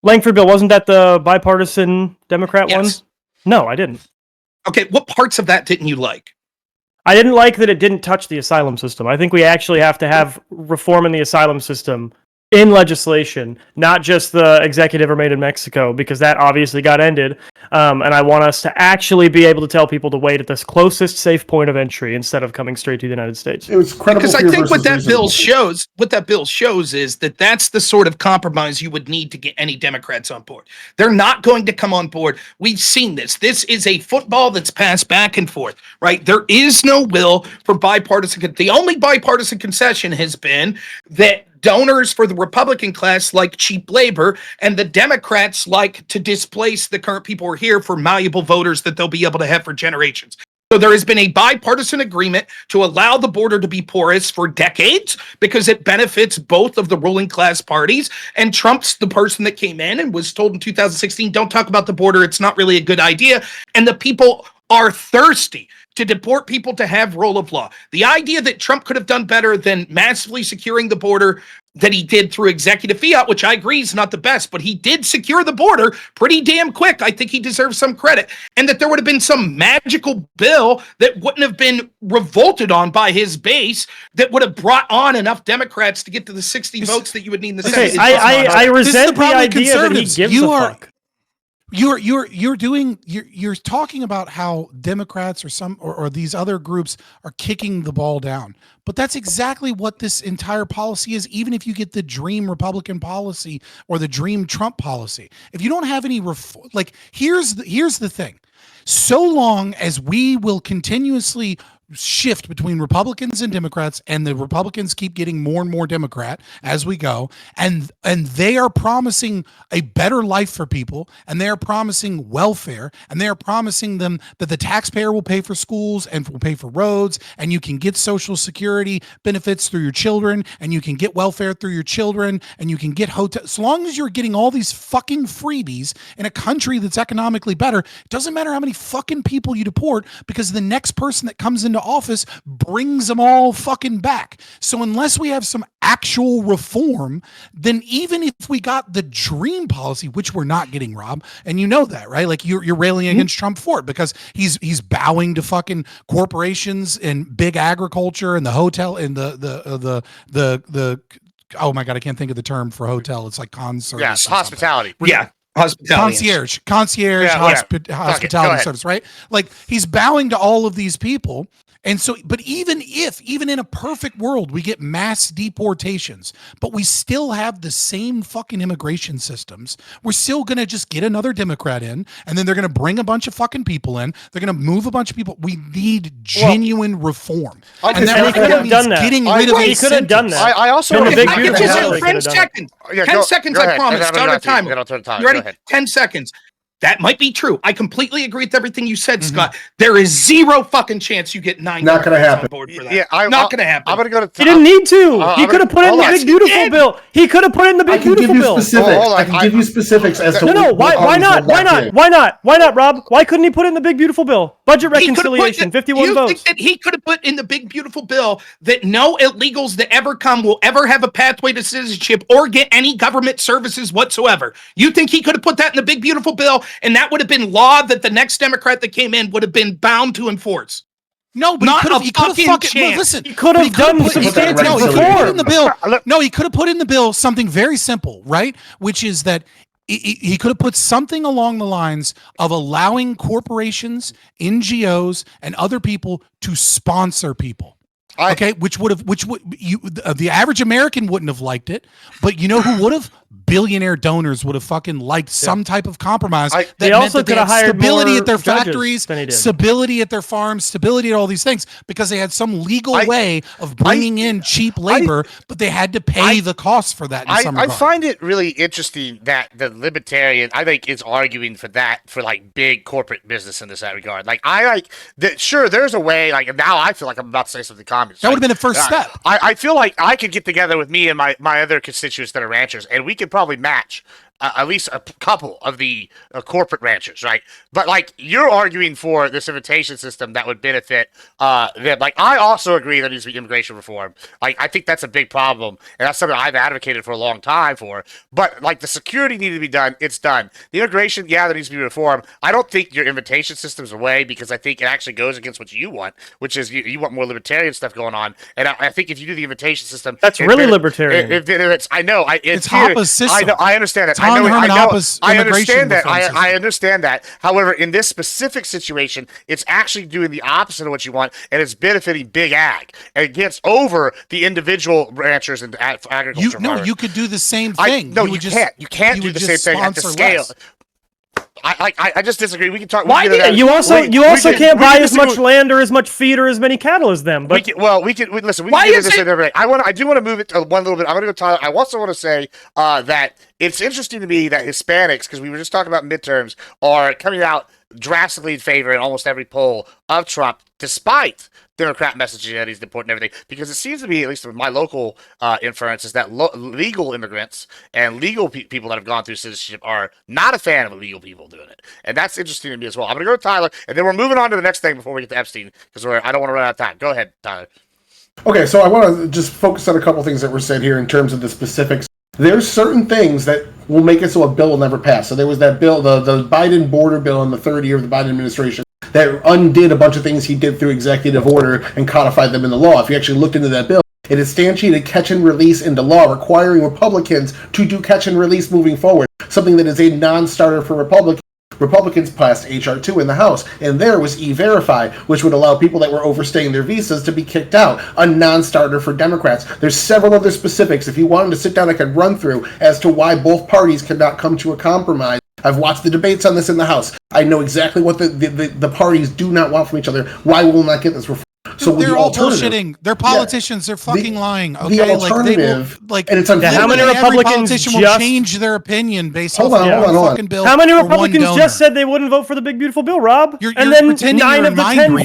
Langford bill, wasn't that the bipartisan Democrat one? No, I didn't. Okay, what parts of that didn't you like? I didn't like that it didn't touch the asylum system. I think we actually have to have reform in the asylum system in legislation, not just the executive or made in Mexico, because that obviously got ended. And I want us to actually be able to tell people to wait at this closest safe point of entry instead of coming straight to the United States. It was credible because I think what that bill shows is that that's the sort of compromise you would need to get any Democrats on board. They're not going to come on board. We've seen this. This is a football that's passed back and forth, right? There is no will for bipartisan. The only bipartisan concession has been that donors for the Republican class like cheap labor, and the Democrats like to displace the current people who are here for malleable voters that they'll be able to have for generations. So there has been a bipartisan agreement to allow the border to be porous for decades because it benefits both of the ruling class parties. And Trump's the person that came in and was told in 2016, don't talk about the border. It's not really a good idea. And the people are thirsty to deport people to have rule of law. The idea that Trump could have done better than massively securing the border that he did through executive fiat, which I agree is not the best, but he did secure the border pretty damn quick. I think he deserves some credit. And that there would have been some magical bill that wouldn't have been revolted on by his base that would have brought on enough Democrats to get to the 60 votes that you would need in the Senate. I resent the idea that he gives a fuck. You're talking about how Democrats or these other groups are kicking the ball down, but that's exactly what this entire policy is. Even if you get the dream Republican policy or the dream Trump policy, if you don't have any here's the thing: so long as we will continuously shift between Republicans and Democrats, and the Republicans keep getting more and more Democrat as we go, and they are promising a better life for people, and they are promising welfare, and they are promising them that the taxpayer will pay for schools and will pay for roads, and you can get Social Security benefits through your children, and you can get welfare through your children, and you can get hotel. As long as you're getting all these fucking freebies in a country that's economically better, it doesn't matter how many fucking people you deport, because the next person that comes into office brings them all fucking back. So unless we have some actual reform, then even if we got the dream policy, which we're not getting, Rob, and you know that, right? Like you're railing against Trump for it because he's bowing to fucking corporations and big agriculture and the hotel and the oh my God, I can't think of the term for hotel. It's like concert. Yeah, hospitality. Yeah. concierge hospitality service, right? Like he's bowing to all of these people. And so, but even in a perfect world, we get mass deportations, but we still have the same fucking immigration systems. We're still going to just get another Democrat in, and then they're going to bring a bunch of fucking people in. They're going to move a bunch of people. We need genuine reform. And that could have done that. Getting rid of he could have done that. I also if I could just have 10 seconds. 10 seconds, I promise. Start a timer. You ready? 10 seconds. That might be true. I completely agree with everything you said, Scott. There is zero fucking chance you get 9 Not going to happen. on board for that. Yeah, not going to happen. I'm going to go to. He didn't need to. He could have put it in the big beautiful bill. He could have put it in the big beautiful bill. I can give you specifics as to. No. Why not? Why not, Rob? Why couldn't he put it in the big beautiful bill? Budget reconciliation, 51 votes. You think that he could have put in the big beautiful bill that no illegals that ever come will ever have a pathway to citizenship or get any government services whatsoever? You think he could have put that in the big beautiful bill, and that would have been law that the next Democrat that came in would have been bound to enforce? No, but he could have fucking listen. He could have done substantial reform in the bill. No, he could have put in the bill something very simple, right? Which is that he could have put something along the lines of allowing corporations, NGOs, and other people to sponsor people. The average American wouldn't have liked it, but you know who would have? Billionaire donors would have fucking liked some type of compromise that meant that they had stability at their factories, stability at their farms, stability at all these things, because they had some legal way of bringing in cheap labor, but they had to pay the cost for that. I find it really interesting that the libertarian, I think, is arguing for that for like big corporate business in this regard. Like I like that. Sure, there's a way. Like now, I feel like I'm about to say something communist. That would have been the first step. I feel like I could get together with me and my other constituents that are ranchers, and we could probably match at least a couple of the corporate ranchers, right? But like you're arguing for this invitation system that would benefit them. Like I also agree that needs to be immigration reform. Like I think that's a big problem, and that's something I've advocated for a long time for. But like the security needed to be done, it's done. The immigration, that needs to be reformed. I don't think your invitation system's away because I think it actually goes against what you want, which is you want more libertarian stuff going on. And I think if you do the invitation system, that's really libertarian. It's Hopa's system. I know. I understand it. I understand that. I understand that. However, in this specific situation, it's actually doing the opposite of what you want, and it's benefiting big ag. And it gets over the individial ranchers and agriculture. You could do the same thing. You can't. You can't do the same thing at the scale. I just disagree. We can talk. Why can't you also can't buy as much land or as much feed or as many cattle as them? But we can listen. We can do this every day. I do want to move it to one little bit. I'm going to go. Tyler. I also want to say that it's interesting to me that Hispanics, because we were just talking about midterms, are coming out drastically in favor in almost every poll of Trump, despite Democrat messaging that he's deporting everything, because it seems to be, at least my local inference, is that legal immigrants and legal people that have gone through citizenship are not a fan of illegal people doing it. And that's interesting to me as well. I'm going to go to Tyler, and then we're moving on to the next thing before we get to Epstein, because I don't want to run out of time. Go ahead, Tyler. Okay, so I want to just focus on a couple things that were said here in terms of the specifics. There's certain things that will make it so a bill will never pass. So there was that bill, the Biden border bill in the third year of the Biden administration, that undid a bunch of things he did through executive order and codified them in the law. If you actually looked into that bill, it instantiated catch and release into law, requiring Republicans to do catch and release moving forward, something that is a non-starter for Republicans. Republicans passed H.R. 2 in the House, and there was E-Verify, which would allow people that were overstaying their visas to be kicked out, a non-starter for Democrats. There's several other specifics. If you wanted to sit down, I could run through as to why both parties could not come to a compromise. I've watched the debates on this in the House. I know exactly what the parties do not want from each other. Why will we not get this reform? So they're all bullshitting. They're politicians. They're fucking lying. Okay, the alternative, and it's how many Republicans will change their opinion based on fucking bill? How many Republicans just said they wouldn't vote for the big beautiful bill, Rob? And then 9 of the 10.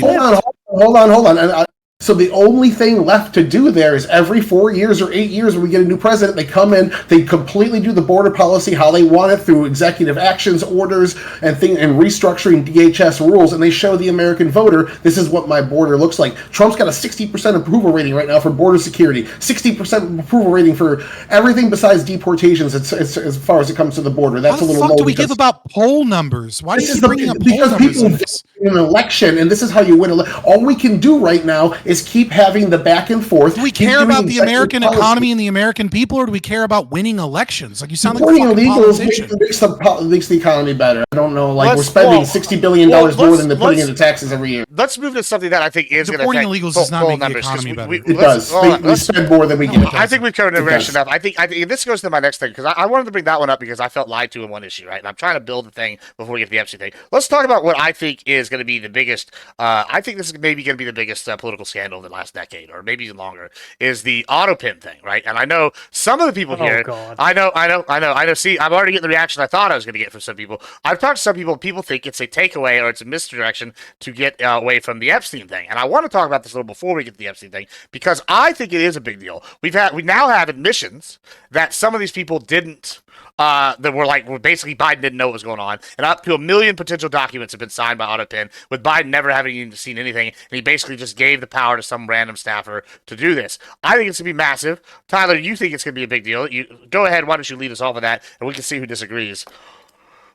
Hold on. So the only thing left to do there is every 4 years or 8 years when we get a new president, they come in, they completely do the border policy how they want it through executive actions, orders, and restructuring DHS rules, and they show the American voter, this is what my border looks like. Trump's got a 60% approval rating right now for border security, 60% approval rating for everything besides deportations as far as it comes to the border. That's a little low. How the fuck do we give about poll numbers? Why do you keep bringing up poll numbers in this? an election, and this is how you win. All we can do right now is keep having the back and forth. Do we care about the American economy and the American people, or do we care about winning elections? Like, you sound like a fucking politician. Makes the economy better. I don't know. Like, we're spending $60 billion more than they're putting into taxes every year. Let's move to something that I think is going to affect illegals does not make the economy better. It does. We spend more than we get. I think we've covered immigration enough. I think this goes to my next thing, because I wanted to bring that one up because I felt lied to in one issue, right? And I'm trying to build a thing before we get to the Epstein thing. Let's talk about what I think is going to be the biggest. I think this is maybe going to be the biggest political scandal of the last decade, or maybe even longer, is the auto pin thing, right? And I know some of the people here. God. I know. See, I'm already getting the reaction I thought I was going to get from some people. I've talked to some people. People think it's a takeaway or it's a misdirection to get away from the Epstein thing. And I want to talk about this a little before we get to the Epstein thing, because I think it is a big deal. We now have admissions that some of these people didn't. That were basically Biden didn't know what was going on, and up to 1 million potential documents have been signed by AutoPen, with Biden never having even seen anything, and he basically just gave the power to some random staffer to do this. I think it's gonna be massive. Tyler, you think it's gonna be a big deal? You go ahead. Why don't you lead us off of that, and we can see who disagrees.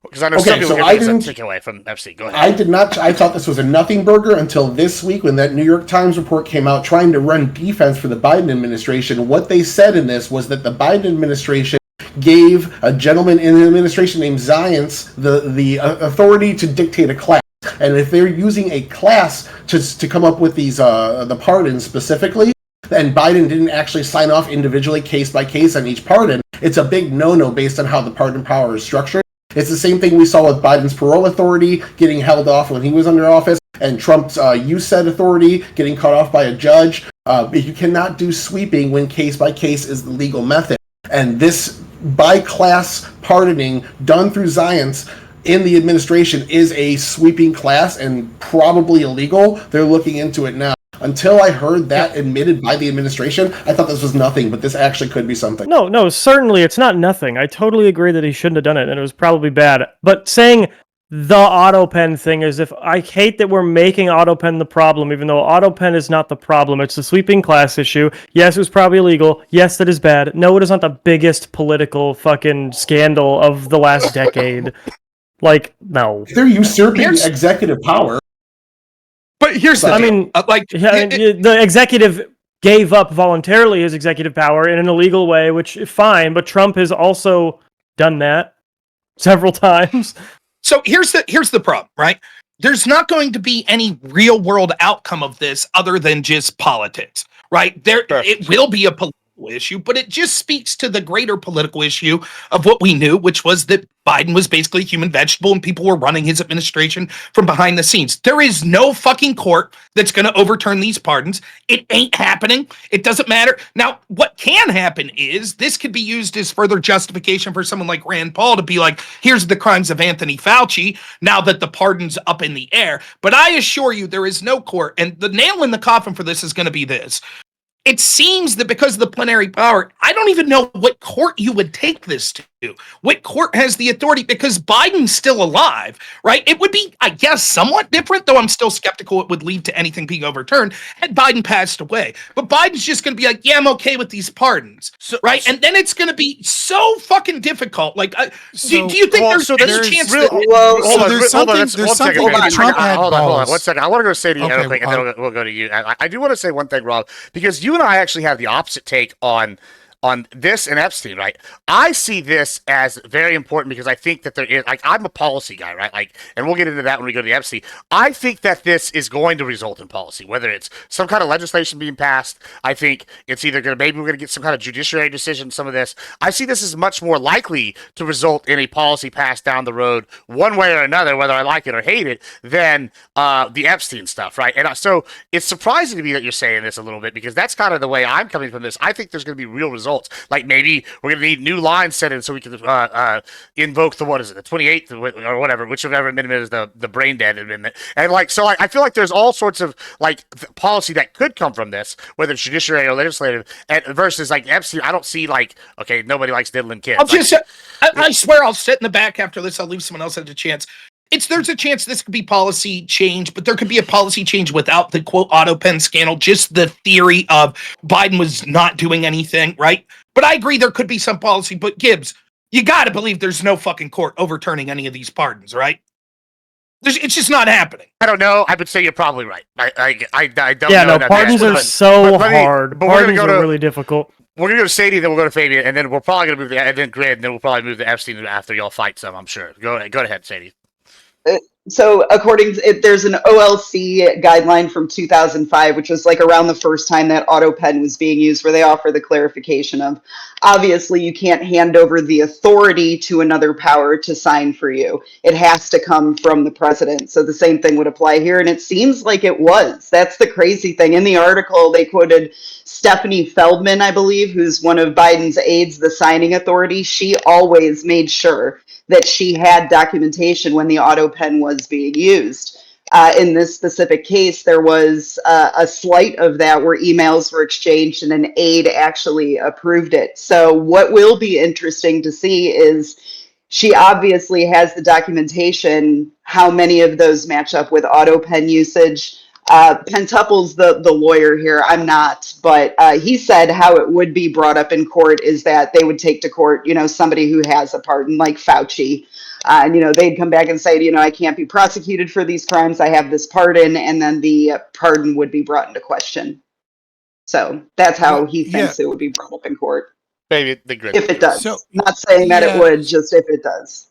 Because I know some people didn't take away from FC. Go ahead. I did not. I thought this was a nothing burger until this week when that New York Times report came out trying to run defense for the Biden administration. What they said in this was that the Biden administration gave a gentleman in the administration named Zients the authority to dictate a class. And if they're using a class to come up with these the pardons specifically, and Biden didn't actually sign off individually, case by case, on each pardon, it's a big no-no based on how the pardon power is structured. It's the same thing we saw with Biden's parole authority getting held off when he was under office, and Trump's USAID authority getting cut off by a judge. You cannot do sweeping when case by case is the legal method. And this by-class pardoning done through Zients in the administration is a sweeping class and probably illegal. They're looking into it now. Until I heard that admitted by the administration, I thought this was nothing, but this actually could be something. No, certainly it's not nothing. I totally agree that he shouldn't have done it, and it was probably bad. But saying the AutoPen thing is, if I hate that we're making AutoPen the problem, even though AutoPen is not the problem. It's the sweeping class issue. Yes, it was probably illegal. Yes, that is bad. No, it is not the biggest political fucking scandal of the last decade. Like, no. They're usurping executive power. But here's the deal. The executive gave up voluntarily his executive power in an illegal way, which fine, but Trump has also done that several times. So here's the problem, right? There's not going to be any real world outcome of this other than just politics, right? It will be a political issue, but it just speaks to the greater political issue of what we knew, which was that Biden was basically a human vegetable and people were running his administration from behind the scenes. There is no fucking court that's going to overturn these pardons. It ain't happening. It doesn't matter. Now, what can happen is this could be used as further justification for someone like Rand Paul to be like, here's the crimes of Anthony Fauci, now that the pardon's up in the air. But I assure you, there is no court. And the nail in the coffin for this is going to be this. It seems that because of the plenary power, I don't even know what court you would take this to. What court has the authority? Because Biden's still alive, right? It would be, I guess, somewhat different, though I'm still skeptical it would lead to anything being overturned had Biden passed away. But Biden's just going to be like, yeah, I'm okay with these pardons, right? And then it's going to be so fucking difficult. Like, do you think there's a chance that... Hold on. 1 second. I want to go say to you real quick, and then we'll go to you. I do want to say one thing, Rob, because you and I actually have the opposite take on this and Epstein, right? I see this as very important because I think that there is, like, I'm a policy guy, right? Like, and we'll get into that when we go to the Epstein. I think that this is going to result in policy, whether it's some kind of legislation being passed. I think it's either maybe we're going to get some kind of judiciary decision, some of this. I see this as much more likely to result in a policy passed down the road one way or another, whether I like it or hate it, than the Epstein stuff, right? And so it's surprising to me that you're saying this a little bit, because that's kind of the way I'm coming from this. I think there's going to be real results. Like, maybe we're going to need new lines set in so we can invoke the 28th or whatever, whichever amendment is the brain dead amendment. And I feel like there's all sorts of policy that could come from this, whether it's judiciary or legislative, versus like Epstein. I don't see okay, nobody likes diddling kids. I swear I'll sit in the back after this. I'll leave someone else a chance. There's a chance this could be policy change, but there could be a policy change without the quote AutoPen scandal, just the theory of Biden was not doing anything, right? But I agree there could be some policy, but Gibbs, you got to believe there's no fucking court overturning any of these pardons, right? It's just not happening. I don't know. I would say you're probably right. I don't know. Yeah, no, enough pardons yet, are but- so but let me- hard. but we're gonna Pardons go are to- really difficult. We're gonna go to Sadie, then we'll go to Fabian, and then we're probably gonna move the and then Grid, and then we'll probably move to Epstein after y'all fight some. I'm sure. Go ahead, Sadie. So according to there's an OLC guideline from 2005, which was like around the first time that auto pen was being used, where they offer the clarification of obviously you can't hand over the authority to another power to sign for you. It has to come from the president. So the same thing would apply here. And it seems like it was. That's the crazy thing. In the article, they quoted Stephanie Feldman, I believe, who's one of Biden's aides, the signing authority. She always made sure that she had documentation when the auto pen was being used. In this specific case, there was a slight of that where emails were exchanged and an aide actually approved it. So what will be interesting to see is she obviously has the documentation, how many of those match up with auto pen usage. Pentuple's the lawyer here. I'm not, but he said how it would be brought up in court is that they would take to court, somebody who has a pardon, like Fauci. And, they'd come back and say, I can't be prosecuted for these crimes. I have this pardon. And then the pardon would be brought into question. So that's how he thinks it would be brought up in court. Maybe the Grid. If it does. So- Not saying that it would, just if it does.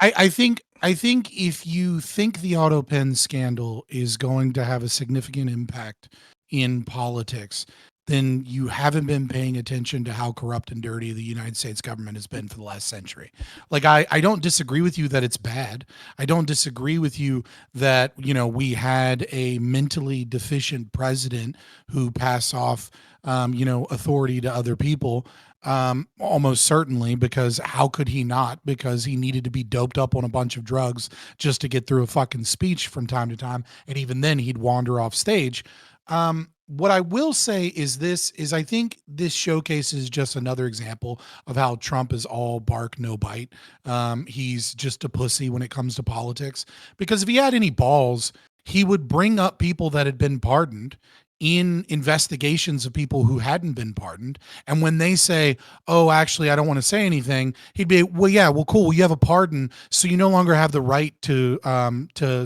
I think if you think the auto pen scandal is going to have a significant impact in politics, then you haven't been paying attention to how corrupt and dirty the United States government has been for the last century. Like, I don't disagree with you that it's bad. I don't disagree with you that, we had a mentally deficient president who passed off, authority to other people. Almost certainly, because how could he not? Because he needed to be doped up on a bunch of drugs just to get through a fucking speech from time to time. And even then he'd wander off stage. What I will say is I think this showcases just another example of how Trump is all bark, no bite. He's just a pussy when it comes to politics, because if he had any balls, he would bring up people that had been pardoned in investigations of people who hadn't been pardoned. And when they say, oh, actually, I don't want to say anything, he'd be, well, yeah, well, cool. You have a pardon. So you no longer have the right to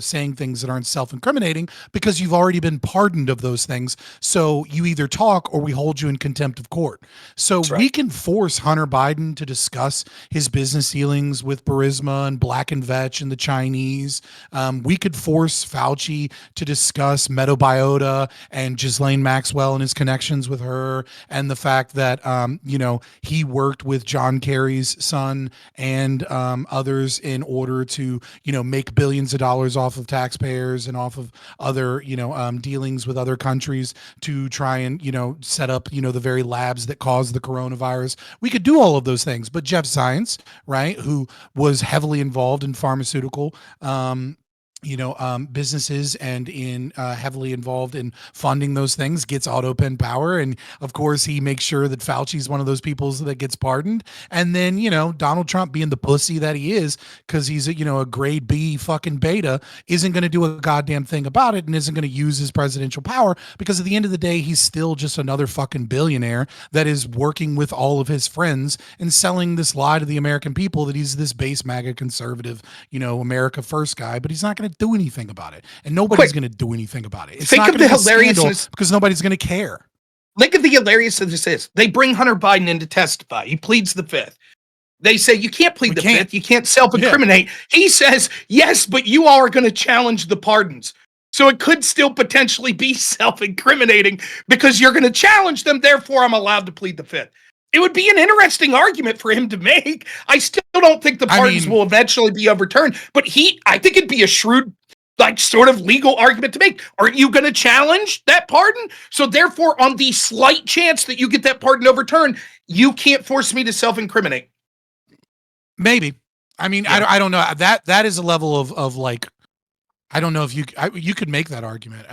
saying things that aren't self-incriminating because you've already been pardoned of those things. So you either talk or we hold you in contempt of court. So we can force Hunter Biden to discuss his business dealings with Burisma and Black and Vetch and the Chinese. We could force Fauci to discuss Metabiota and Ghislaine Maxwell and his connections with her, and the fact that he worked with John Kerry's son and others in order to make billions of dollars off of taxpayers and off of other dealings with other countries to try and set up the very labs that caused the coronavirus. We could do all of those things, but Jeff Zients, right, who was heavily involved in pharmaceutical businesses and in heavily involved in funding those things, gets auto pen power. And of course he makes sure that Fauci's one of those people that gets pardoned. And then, Donald Trump, being the pussy that he is, because he's a grade B fucking beta, isn't going to do a goddamn thing about it and isn't going to use his presidential power, because at the end of the day, he's still just another fucking billionaire that is working with all of his friends and selling this lie to the American people that he's this base MAGA conservative, America first guy, but he's not going to do anything about it, and nobody's going to do anything about it. It's think not of the gonna be a scandal hilariousness because nobody's going to care. Think of the hilarious of this is. They bring Hunter Biden in to testify. He pleads the fifth. They say, you can't plead the fifth. You can't self-incriminate. Yeah. He says, yes, but you all are going to challenge the pardons. So it could still potentially be self-incriminating because you're going to challenge them. Therefore, I'm allowed to plead the fifth. It would be an interesting argument for him to make. I still don't think the pardons will eventually be overturned, but I think it'd be a shrewd, sort of legal argument to make. Aren't you going to challenge that pardon? So therefore, on the slight chance that you get that pardon overturned, you can't force me to self-incriminate. Maybe. I mean, yeah. I don't know. That is a level of I don't know if you could make that argument.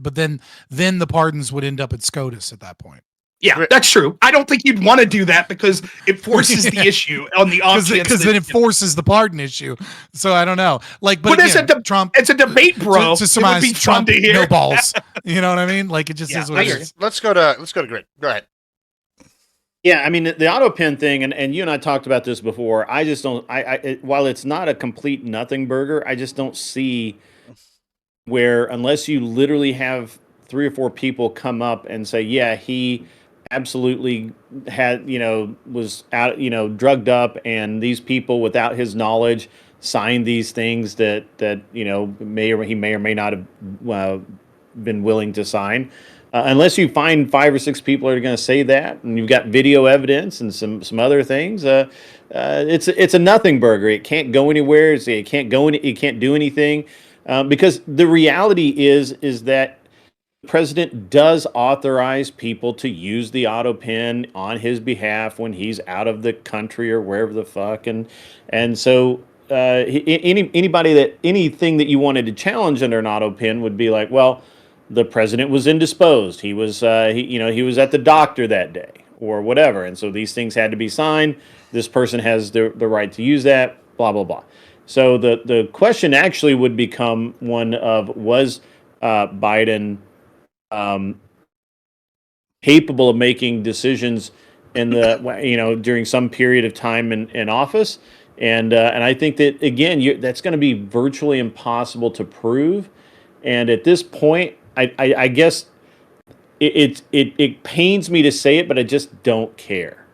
But then the pardons would end up at SCOTUS at that point. Yeah, that's true. I don't think you'd want to do that because it forces the issue on the off chance. Because then it forces the pardon issue. So I don't know. But again, Trump, it's a debate, bro. To surmise, it would be Trump, fun to hear. No balls. You know what I mean? It just is what it is. Let's go to Grid. Go ahead. Yeah, I mean the auto pen thing, and you and I talked about this before. I just don't. While it's not a complete nothing burger, I just don't see where unless you literally have 3 or 4 people come up and say, yeah, he absolutely had, was out, drugged up, and these people without his knowledge signed these things that he may or may not have been willing to sign. Unless you find 5 or 6 people that are going to say that, and you've got video evidence and some other things, it's a nothing burger. It can't go anywhere. It can't do anything. Because the reality is that the president does authorize people to use the auto pen on his behalf when he's out of the country or wherever the fuck, and so anything that you wanted to challenge under an auto pen would be like, well, the president was indisposed. He was he was at the doctor that day or whatever, and so these things had to be signed. This person has the right to use that. Blah blah blah. So the question actually would become one of, was Biden capable of making decisions in the during some period of time in office, and I think that again that's going to be virtually impossible to prove, and at this point I guess it pains me to say it, but I just don't care.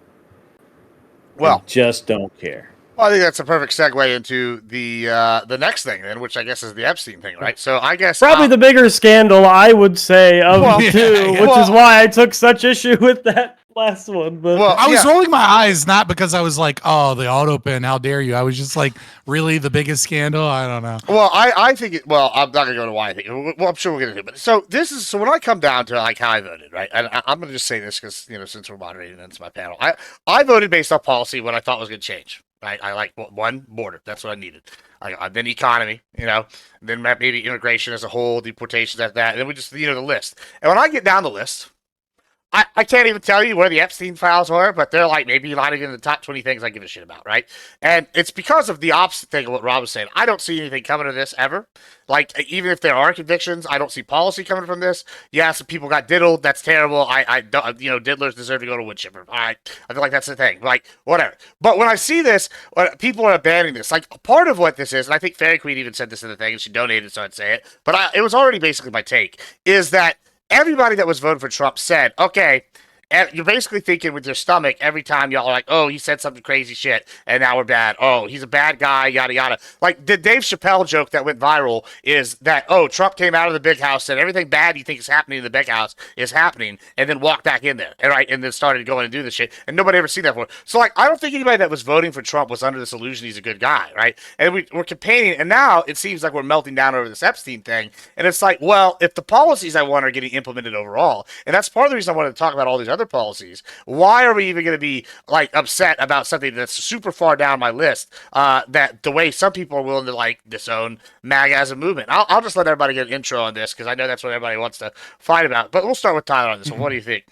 Well, I just don't care. Well, I think that's a perfect segue into the next thing, then, which I guess is the Epstein thing, right? So I guess probably the bigger scandal, I would say, of the two, which is why I took such issue with that last one. But I was rolling my eyes, not because I was like, "Oh, the auto pen, how dare you!" I was just like, "Really, the biggest scandal?" I don't know. Well, I think it. Well, I'm not gonna go to why I think. Well, I'm sure we're gonna do. But so when I come down to like how I voted, right? And I'm gonna just say this because since we're moderating, and it's my panel. I voted based on policy what I thought was gonna change. Right? I like one, border. That's what I needed. Then economy, then maybe immigration as a whole, deportations at that. And then we just, the list. And when I get down the list, I can't even tell you where the Epstein files were, but they're like maybe not even in the top 20 things I give a shit about, right? And it's because of the opposite thing of what Rob was saying. I don't see anything coming of this ever. Like, even if there are convictions, I don't see policy coming from this. Yeah, some people got diddled. That's terrible. I don't, diddlers deserve to go to wood chipper. All right. I feel like that's the thing. Like, whatever. But when I see this, people are abandoning this. Like, part of what this is, and I think Fairy Queen even said this in the thing, and she donated, so I'd say it, but it was already basically my take, is that everybody that was voting for Trump said, okay, you're basically thinking with your stomach every time y'all are like, oh, he said something crazy shit, and now we're bad. Oh, he's a bad guy, yada, yada. Like, the Dave Chappelle joke that went viral is that, oh, Trump came out of the big house, said everything bad you think is happening in the big house is happening, and then walked back in there, and then started going and do this shit, and nobody ever seen that before. So, like, I don't think anybody that was voting for Trump was under this illusion he's a good guy, right? And we're campaigning, and now it seems like we're melting down over this Epstein thing, and it's like, well, if the policies I want are getting implemented overall, and that's part of the reason I wanted to talk about all these other policies, why are we even going to be like upset about something that's super far down my list? That the way some people are willing to like disown MAGA as a movement. I'll just let everybody get an intro on this because I know that's what everybody wants to fight about. But we'll start with Tyler on this one. What do you think?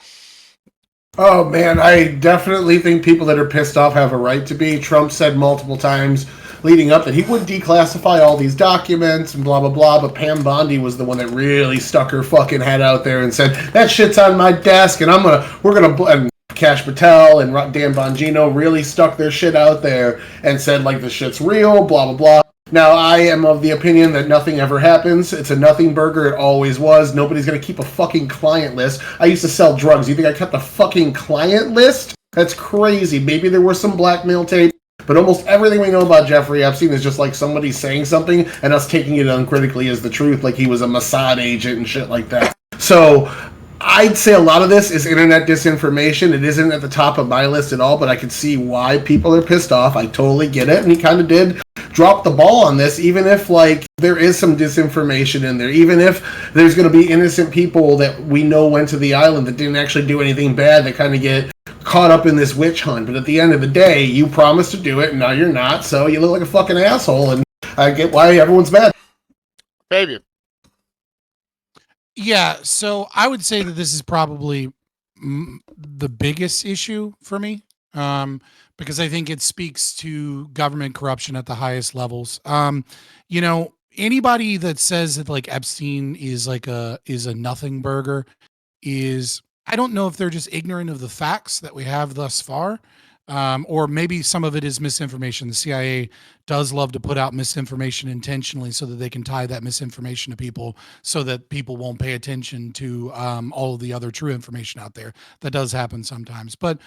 Oh man, I definitely think people that are pissed off have a right to be. Trump said multiple times leading up that he would declassify all these documents and blah blah blah, but Pam Bondi was the one that really stuck her fucking head out there and said that shit's on my desk, and and Kash Patel and Dan Bongino really stuck their shit out there and said like the shit's real, blah blah blah. Now, I am of the opinion that nothing ever happens. It's a nothing burger. It always was. Nobody's going to keep a fucking client list. I used to sell drugs. You think I kept a fucking client list? That's crazy. Maybe there was some blackmail tape, but almost everything we know about Jeffrey Epstein is just like somebody saying something and us taking it uncritically as the truth, like he was a Mossad agent and shit like that. So I'd say a lot of this is internet disinformation. It isn't at the top of my list at all, but I can see why people are pissed off. I totally get it, and he kind of did drop the ball on this, even if like there is some disinformation in there, even if there's going to be innocent people that we know went to the island that didn't actually do anything bad, that kind of get caught up in this witch hunt. But at the end of the day, you promised to do it and now you're not, so you look like a fucking asshole, and I get why everyone's mad. Fabian. Yeah, so I would say that this is probably the biggest issue for me, because I think it speaks to government corruption at the highest levels. Anybody that says that like Epstein is a nothing burger is I don't know if they're just ignorant of the facts that we have thus far, or maybe some of it is misinformation. The CIA does love to put out misinformation intentionally so that they can tie that misinformation to people so that people won't pay attention to all of the other true information out there. That does happen sometimes. But,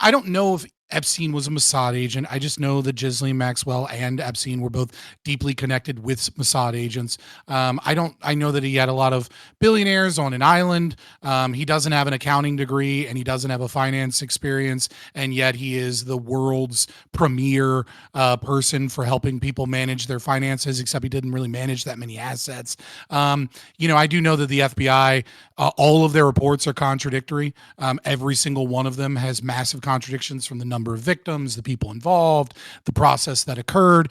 I don't know if Epstein was a Mossad agent. I just know that Ghislaine Maxwell and Epstein were both deeply connected with Mossad agents. I know that he had a lot of billionaires on an island. He doesn't have an accounting degree and he doesn't have a finance experience. And yet he is the world's premier person for helping people manage their finances, except he didn't really manage that many assets. I do know that the FBI, all of their reports are contradictory. Every single one of them has massive contradictions from the number of victims, the people involved, the process that occurred.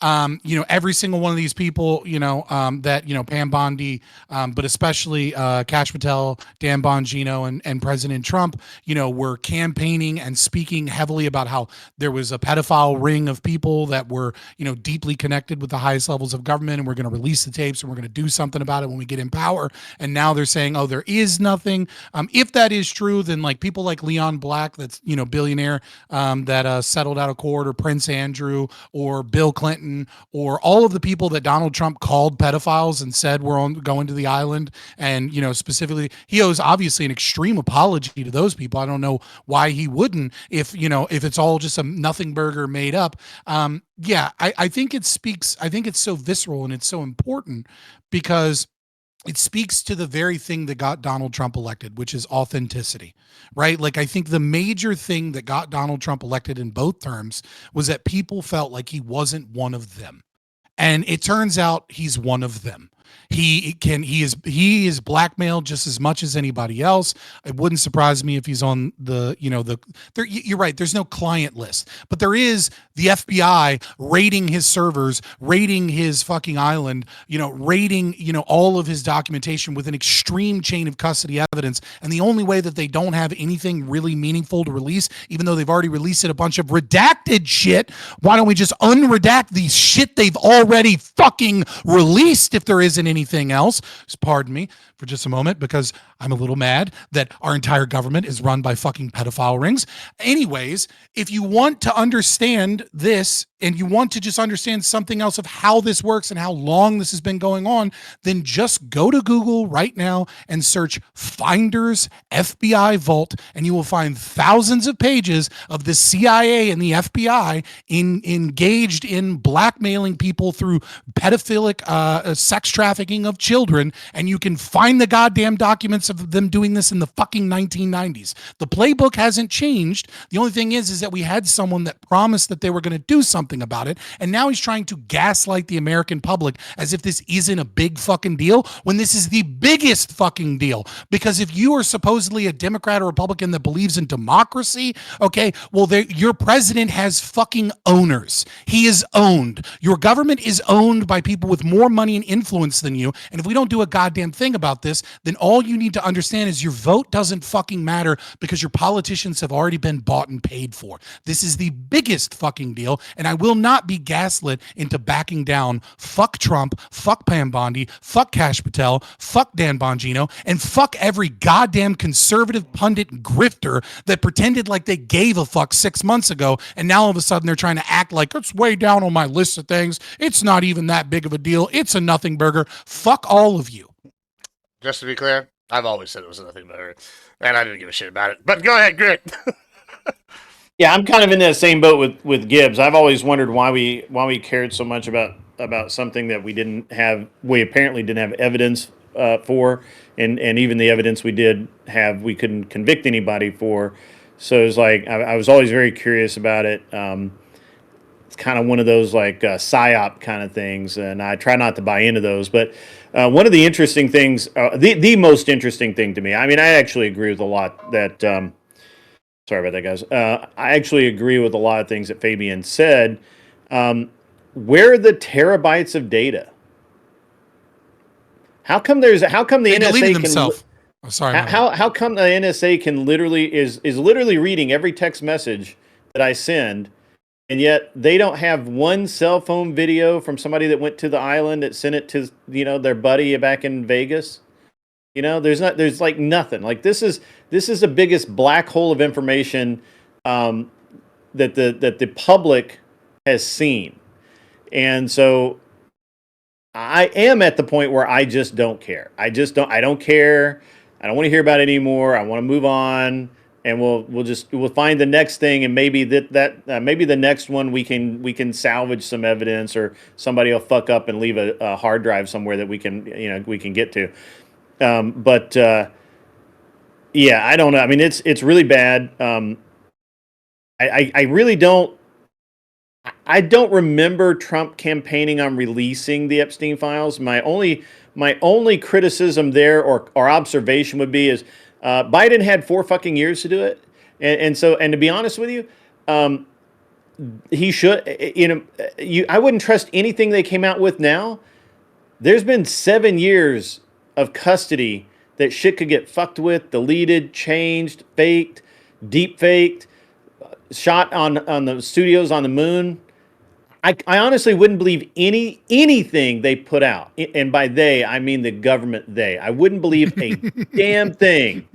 Every single one of these people, that Pam Bondi, but especially Kash Patel, Dan Bongino, and President Trump, were campaigning and speaking heavily about how there was a pedophile ring of people that were, deeply connected with the highest levels of government, and we're going to release the tapes and we're going to do something about it when we get in power. And now they're saying, oh, there is nothing. If that is true, then like people like Leon Black, that's billionaire, that settled out of court, or Prince Andrew, or Bill Clinton, or all of the people that Donald Trump called pedophiles and said were going to the island, and specifically, he owes obviously an extreme apology to those people. I don't know why he wouldn't, if it's all just a nothing burger made up. I think it speaks. I think it's so visceral and it's so important because it speaks to the very thing that got Donald Trump elected, which is authenticity, right? Like, I think the major thing that got Donald Trump elected in both terms was that people felt like he wasn't one of them. And it turns out he's one of them. He is blackmailed just as much as anybody else. It wouldn't surprise me if he's on you're right. There's no client list, but there is the FBI raiding his servers, raiding his fucking island, raiding, all of his documentation with an extreme chain of custody evidence. And the only way that they don't have anything really meaningful to release, even though they've already released a bunch of redacted shit, why don't we just unredact the shit they've already fucking released if there isn't anything else? Pardon me for just a moment, because I'm a little mad that our entire government is run by fucking pedophile rings. Anyways, if you want to understand this and you want to just understand something else of how this works and how long this has been going on, then just go to Google right now and search Finders FBI Vault, and you will find thousands of pages of the CIA and the FBI engaged in blackmailing people through pedophilic sex trafficking of children, and you can find the goddamn documents of them doing this in the fucking 1990s. The playbook hasn't changed. The only thing is that we had someone that promised that they were going to do something about it, and now he's trying to gaslight the American public as if this isn't a big fucking deal, when this is the biggest fucking deal. Because if you are supposedly a Democrat or Republican that believes in democracy, okay, well, your president has fucking owners. He is owned. Your government is owned by people with more money and influence than you, and if we don't do a goddamn thing about this, then all you need to understand is your vote doesn't fucking matter, because your politicians have already been bought and paid for. This is the biggest fucking deal, and I will not be gaslit into backing down. Fuck Trump, fuck Pam Bondi, fuck Kash Patel, fuck Dan Bongino, and fuck every goddamn conservative pundit and grifter that pretended like they gave a fuck 6 months ago, and now all of a sudden they're trying to act like it's way down on my list of things. It's not even that big of a deal. It's a nothing burger. Fuck all of you. Just to be clear, I've always said it was a nothing burger, and I didn't give a shit about it. But go ahead, Grit. Yeah, I'm kind of in that same boat with Gibbs. I've always wondered why we cared so much about something that we apparently didn't have evidence for, and even the evidence we did have, we couldn't convict anybody for. So it was like I was always very curious about it. It's kind of one of those like psyop kind of things, and I try not to buy into those. But one of the interesting things, the most interesting thing to me, I mean, I actually agree with a lot that. Sorry about that, guys. I actually agree with a lot of things that Fabian said. Where are the terabytes of data? How come the NSA themselves? How come the NSA can literally is literally reading every text message that I send, and yet they don't have one cell phone video from somebody that went to the island that sent it to their buddy back in Vegas? You know, there's like nothing. Like this is the biggest black hole of information that the public has seen. And so I am at the point where I just don't care. I don't care. I don't want to hear about it anymore. I want to move on, and we'll find the next thing, and maybe maybe the next one we can salvage some evidence, or somebody will fuck up and leave a hard drive somewhere that we can get to. But yeah, I don't know. I mean, it's really bad. I really don't. I don't remember Trump campaigning on releasing the Epstein files. My only criticism there or observation would be is Biden had 4 fucking years to do it, and to be honest with you, he should. I wouldn't trust anything they came out with now. There's been 7 years of custody that shit could get fucked with, deleted, changed, faked, deep faked, shot on the studios on the moon. I honestly wouldn't believe anything they put out, and by they I mean the government. I wouldn't believe a damn thing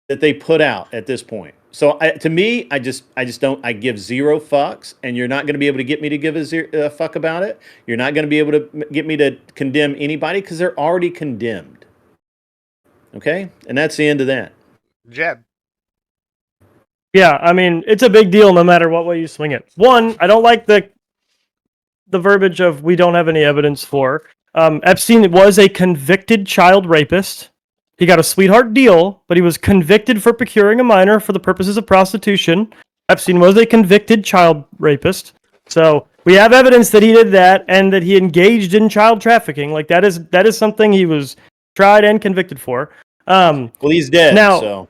that they put out at this point. So to me, I just don't. I give 0 fucks, and you're not going to be able to get me to give a fuck about it. You're not going to be able to get me to condemn anybody because they're already condemned. Okay, and that's the end of that. Jeb. Yeah, I mean, it's a big deal no matter what way you swing it. One, I don't like the verbiage of we don't have any evidence for. Epstein was a convicted child rapist. He got a sweetheart deal, but he was convicted for procuring a minor for the purposes of prostitution. Epstein was a convicted child rapist. So we have evidence that he did that and that he engaged in child trafficking. Like that is something he was tried and convicted for. Well, he's dead now. So.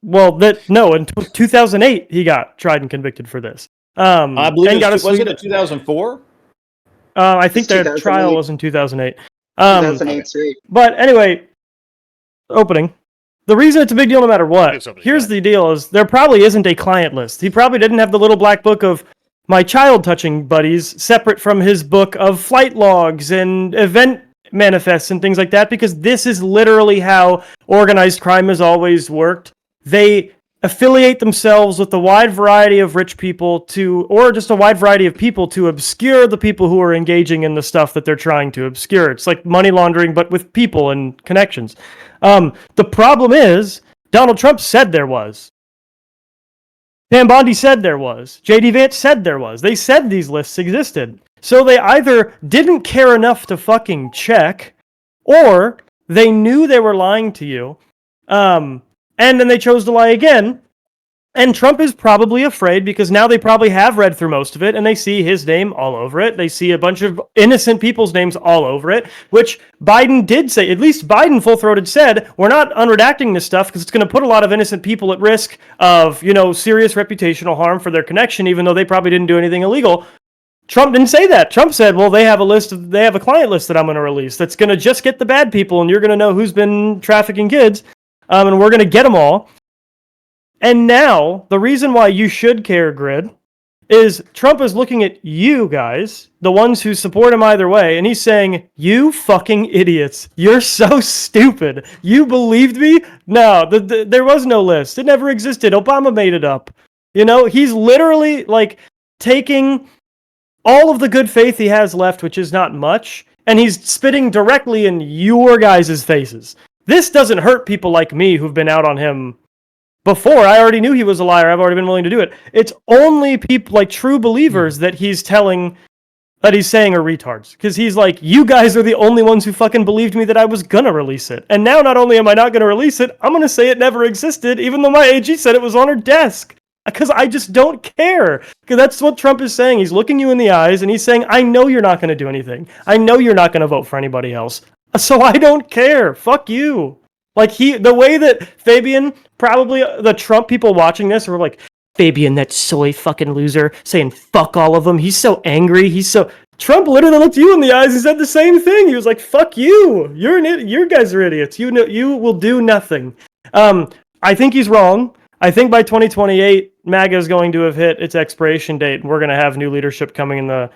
Well, in 2008 he got tried and convicted for this. I believe was it in 2004? I think their trial was in 2008. 2008, okay. But anyway, opening. The reason it's a big deal no matter what. Here's the deal: is there probably isn't a client list. He probably didn't have the little black book of my child touching buddies separate from his book of flight logs and event manifests and things like that, because this is literally how organized crime has always worked. They affiliate themselves with a wide variety of rich people or just a wide variety of people to obscure the people who are engaging in the stuff that they're trying to obscure. It's like money laundering, but with people and connections. The problem is, Donald Trump said there was. Pam Bondi said there was. J.D. Vance said there was. They said these lists existed. So they either didn't care enough to fucking check, or they knew they were lying to you, and then they chose to lie again. And Trump is probably afraid because now they probably have read through most of it and they see his name all over it. They see a bunch of innocent people's names all over it, which Biden did say. At least Biden full-throated said, we're not unredacting this stuff because it's going to put a lot of innocent people at risk of, serious reputational harm for their connection, even though they probably didn't do anything illegal. Trump didn't say that. Trump said, well, they have a client list that I'm going to release that's going to just get the bad people, and you're going to know who's been trafficking kids. And we're going to get them all. And now, the reason why you should care, Grid, is Trump is looking at you guys, the ones who support him either way, and he's saying, you fucking idiots. You're so stupid. You believed me? No, there was no list. It never existed. Obama made it up. He's literally, taking all of the good faith he has left, which is not much, and he's spitting directly in your guys' faces. This doesn't hurt people like me who've been out on him before. I already knew he was a liar. I've already been willing to do it. It's only people like true believers that he's saying are retards. Because he's like, you guys are the only ones who fucking believed me that I was going to release it. And now not only am I not going to release it, I'm going to say it never existed, even though my AG said it was on her desk. Because I just don't care. Because that's what Trump is saying. He's looking you in the eyes and he's saying, I know you're not going to do anything. I know you're not going to vote for anybody else. So I don't care. Fuck you. The way that Fabian, probably the Trump people watching this were like, Fabian, that soy fucking loser, saying fuck all of them. He's so angry. Trump literally looked you in the eyes and said the same thing. He was like, fuck you. You're an idiot. You guys are idiots. You will do nothing. I think he's wrong. I think by 2028, MAGA is going to have hit its expiration date. And we're going to have new leadership coming in the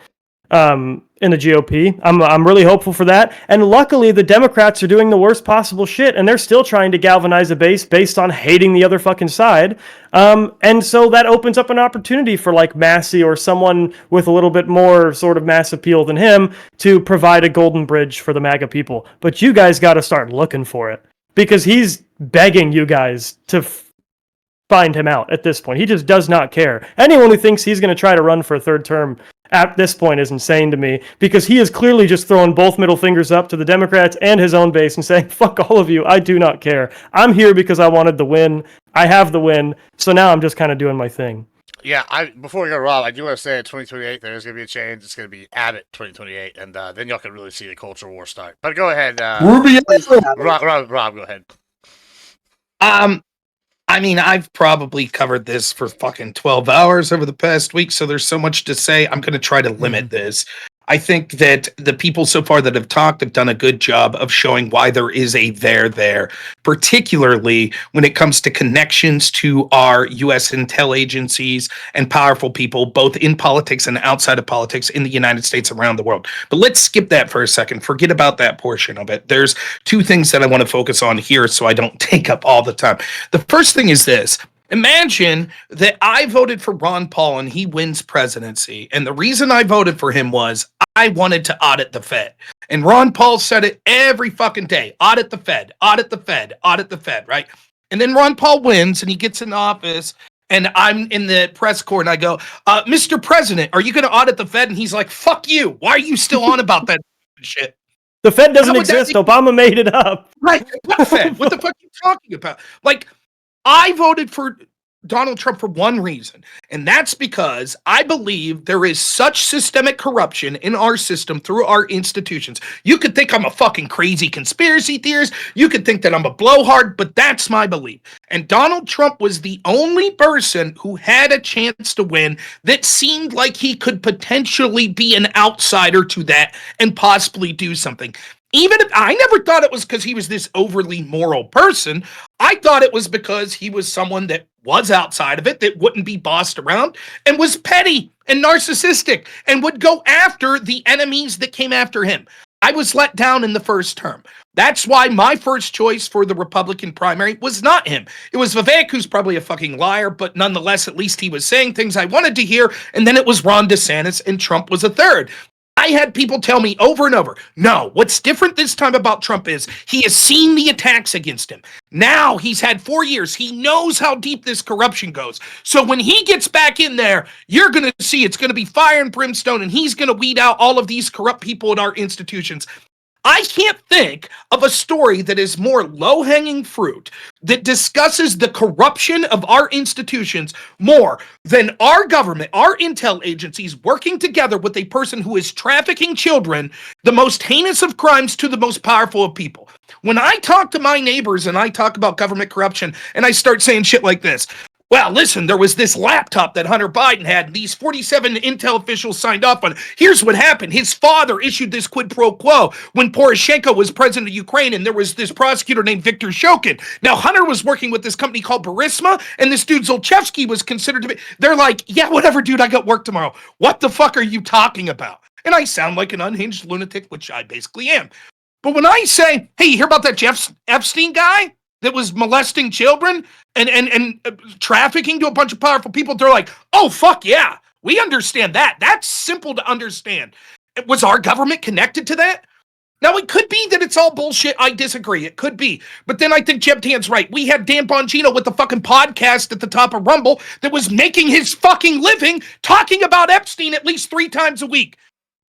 in the GOP. I'm really hopeful for that. And luckily, the Democrats are doing the worst possible shit, and they're still trying to galvanize a base based on hating the other fucking side. And so that opens up an opportunity for like Massey or someone with a little bit more sort of mass appeal than him to provide a golden bridge for the MAGA people. But you guys got to start looking for it, because he's begging you guys to find him out at this point. He just does not care. Anyone who thinks he's going to try to run for a third term at this point is insane to me, because he is clearly just throwing both middle fingers up to the Democrats and his own base and saying, fuck all of you, I do not care. I'm here because I wanted the win. I have the win. So now I'm just kind of doing my thing. Yeah, before we go to Rob, I do want to say in 2028 there is going to be a change. It's going to be Abbott 2028, and then y'all can really see the culture war start. But go ahead, Rob, go ahead. I mean, I've probably covered this for fucking 12 hours over the past week, so there's so much to say. I'm going to try to limit this. I think that the people so far that have talked have done a good job of showing why there is a there, particularly when it comes to connections to our U.S. intel agencies and powerful people, both in politics and outside of politics in the United States, around the world. But let's skip that for a second. Forget about that portion of it. There's two things that I want to focus on here so I don't take up all the time. The first thing is this. Imagine that I voted for Ron Paul and he wins presidency. And the reason I voted for him was I wanted to audit the Fed. And Ron Paul said it every fucking day. Audit the Fed, audit the Fed, audit the Fed, right? And then Ron Paul wins and he gets in office and I'm in the press corps and I go, Mr. President, are you going to audit the Fed? And he's like, fuck you. Why are you still on about that shit? The Fed doesn't exist. Obama made it up. Right. What Fed? What the fuck are you talking about? Like, I voted for Donald Trump for one reason, and that's because I believe there is such systemic corruption in our system through our institutions. You could think I'm a fucking crazy conspiracy theorist. You could think that I'm a blowhard, but that's my belief. And Donald Trump was the only person who had a chance to win that seemed like he could potentially be an outsider to that and possibly do something. Even if I never thought it was because he was this overly moral person, I thought it was because he was someone that was outside of it, that wouldn't be bossed around, and was petty and narcissistic and would go after the enemies that came after him. I was let down in the first term. That's why my first choice for the Republican primary was not him. It was Vivek, who's probably a fucking liar, but nonetheless, at least he was saying things I wanted to hear, and then it was Ron DeSantis, and Trump was a third. I had people tell me over and over, no, what's different this time about Trump is he has seen the attacks against him. Now he's had 4 years. He knows how deep this corruption goes. So when he gets back in there, you're going to see it's going to be fire and brimstone, and he's going to weed out all of these corrupt people in our institutions. I can't think of a story that is more low-hanging fruit that discusses the corruption of our institutions more than our government, our intel agencies working together with a person who is trafficking children, the most heinous of crimes to the most powerful of people. When I talk to my neighbors and I talk about government corruption and I start saying shit like this, well, listen, there was this laptop that Hunter Biden had, and these 47 intel officials signed off on. Here's what happened. His father issued this quid pro quo when Poroshenko was president of Ukraine, and there was this prosecutor named Viktor Shokin. Now, Hunter was working with this company called Burisma, and this dude Zolchevsky was considered to be... They're like, yeah, whatever, dude, I got work tomorrow. What the fuck are you talking about? And I sound like an unhinged lunatic, which I basically am. But when I say, hey, you hear about that Jeff Epstein guy that was molesting children and trafficking to a bunch of powerful people, they're like, oh, fuck yeah, we understand that. That's simple to understand. Was our government connected to that? Now, it could be that it's all bullshit. I disagree. It could be. But then I think Jeb Tan's right. We had Dan Bongino with the fucking podcast at the top of Rumble that was making his fucking living talking about Epstein at least 3 times a week.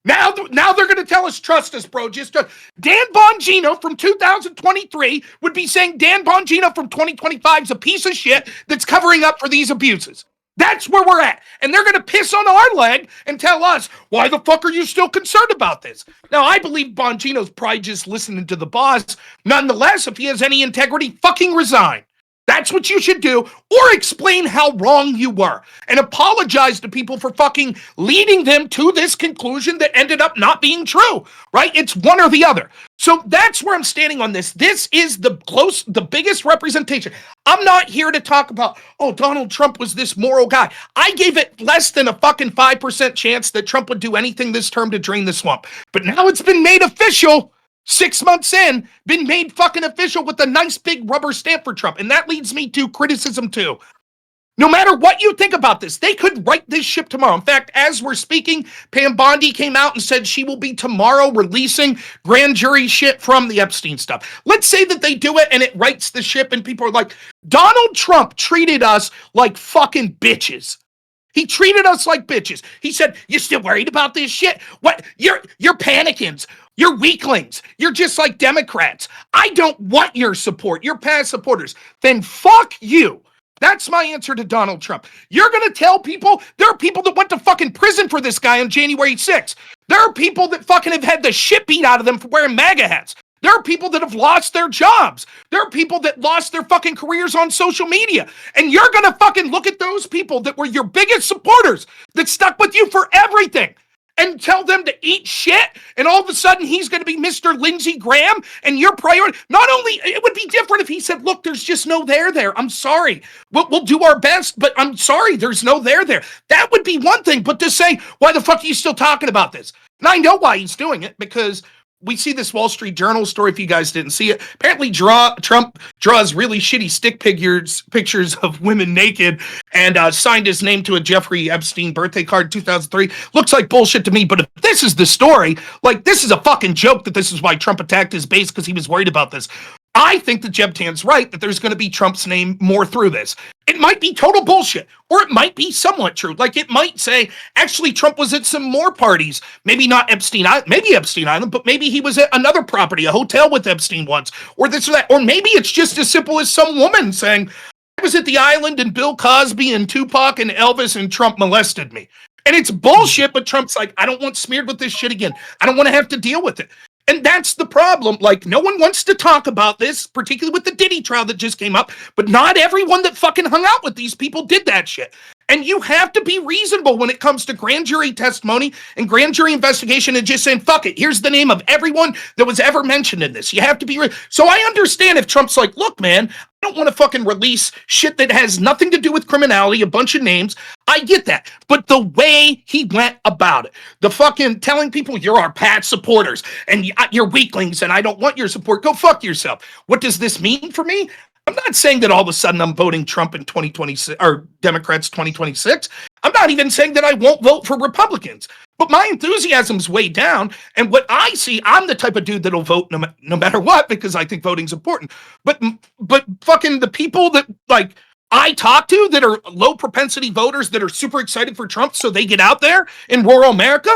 Now they're going to tell us, trust us, bro. Dan Bongino from 2023 would be saying Dan Bongino from 2025 is a piece of shit that's covering up for these abuses. That's where we're at. And they're going to piss on our leg and tell us, why the fuck are you still concerned about this? Now, I believe Bongino's probably just listening to the boss. Nonetheless, if he has any integrity, fucking resign. That's what you should do, or explain how wrong you were and apologize to people for fucking leading them to this conclusion that ended up not being true, right? It's one or the other. So that's where I'm standing on this. This is the biggest representation. I'm not here to talk about, oh, Donald Trump was this moral guy. I gave it less than a fucking 5% chance that Trump would do anything this term to drain the swamp. But now it's been made official. 6 months in, been made fucking official with a nice big rubber stamp for Trump. And that leads me to criticism too. No matter what you think about this, they could right this ship tomorrow. In fact, as we're speaking, Pam Bondi came out and said she will be tomorrow releasing grand jury shit from the Epstein stuff. Let's say that they do it and it rights the ship and people are like, Donald Trump treated us like fucking bitches. He treated us like bitches. He said, "You still worried about this shit? What? You're panicking. You're weaklings. You're just like Democrats. I don't want your support. You're past supporters. Then fuck you." That's my answer to Donald Trump. You're going to tell people, there are people that went to fucking prison for this guy on January 6th. There are people that fucking have had the shit beat out of them for wearing MAGA hats. There are people that have lost their jobs. There are people that lost their fucking careers on social media. And you're going to fucking look at those people that were your biggest supporters, that stuck with you for everything, and tell them to eat shit, and all of a sudden he's going to be Mr. Lindsey Graham, and your priority. Not only, it would be different if he said, look, there's just no there. I'm sorry. We'll do our best, but I'm sorry, there's no there. That would be one thing, but to say, why the fuck are you still talking about this? And I know why he's doing it, because we see this Wall Street Journal story, if you guys didn't see it. Apparently Trump draws really shitty stick pictures of women naked and signed his name to a Jeffrey Epstein birthday card in 2003. Looks like bullshit to me, but if this is the story, like, this is a fucking joke that this is why Trump attacked his base, because he was worried about this. I think that Jeb Tan's right, that there's going to be Trump's name more through this. It might be total bullshit, or it might be somewhat true. Like, it might say, actually, Trump was at some more parties. Maybe not Epstein Island, maybe Epstein Island, but maybe he was at another property, a hotel with Epstein once, or this or that. Or maybe it's just as simple as some woman saying, I was at the island and Bill Cosby and Tupac and Elvis and Trump molested me. And it's bullshit, but Trump's like, I don't want smeared with this shit again. I don't want to have to deal with it. And that's the problem. Like, no one wants to talk about this, particularly with the Diddy trial that just came up, but not everyone that fucking hung out with these people did that shit. And you have to be reasonable when it comes to grand jury testimony and grand jury investigation and just saying, fuck it, here's the name of everyone that was ever mentioned in this. You have to be so I understand if Trump's like, look, man, I don't want to fucking release shit that has nothing to do with criminality, a bunch of names. I get that. But the way he went about it, the fucking telling people you're our Pat supporters and you're weaklings and I don't want your support, go fuck yourself. What does this mean for me? I'm not saying that all of a sudden I'm voting Trump in 2026 or Democrats 2026. I'm not even saying that I won't vote for Republicans. But my enthusiasm's way down. And what I see, I'm the type of dude that'll vote no matter what, because I think voting's important. But fucking the people that, like, I talk to that are low propensity voters that are super excited for Trump so they get out there in rural America,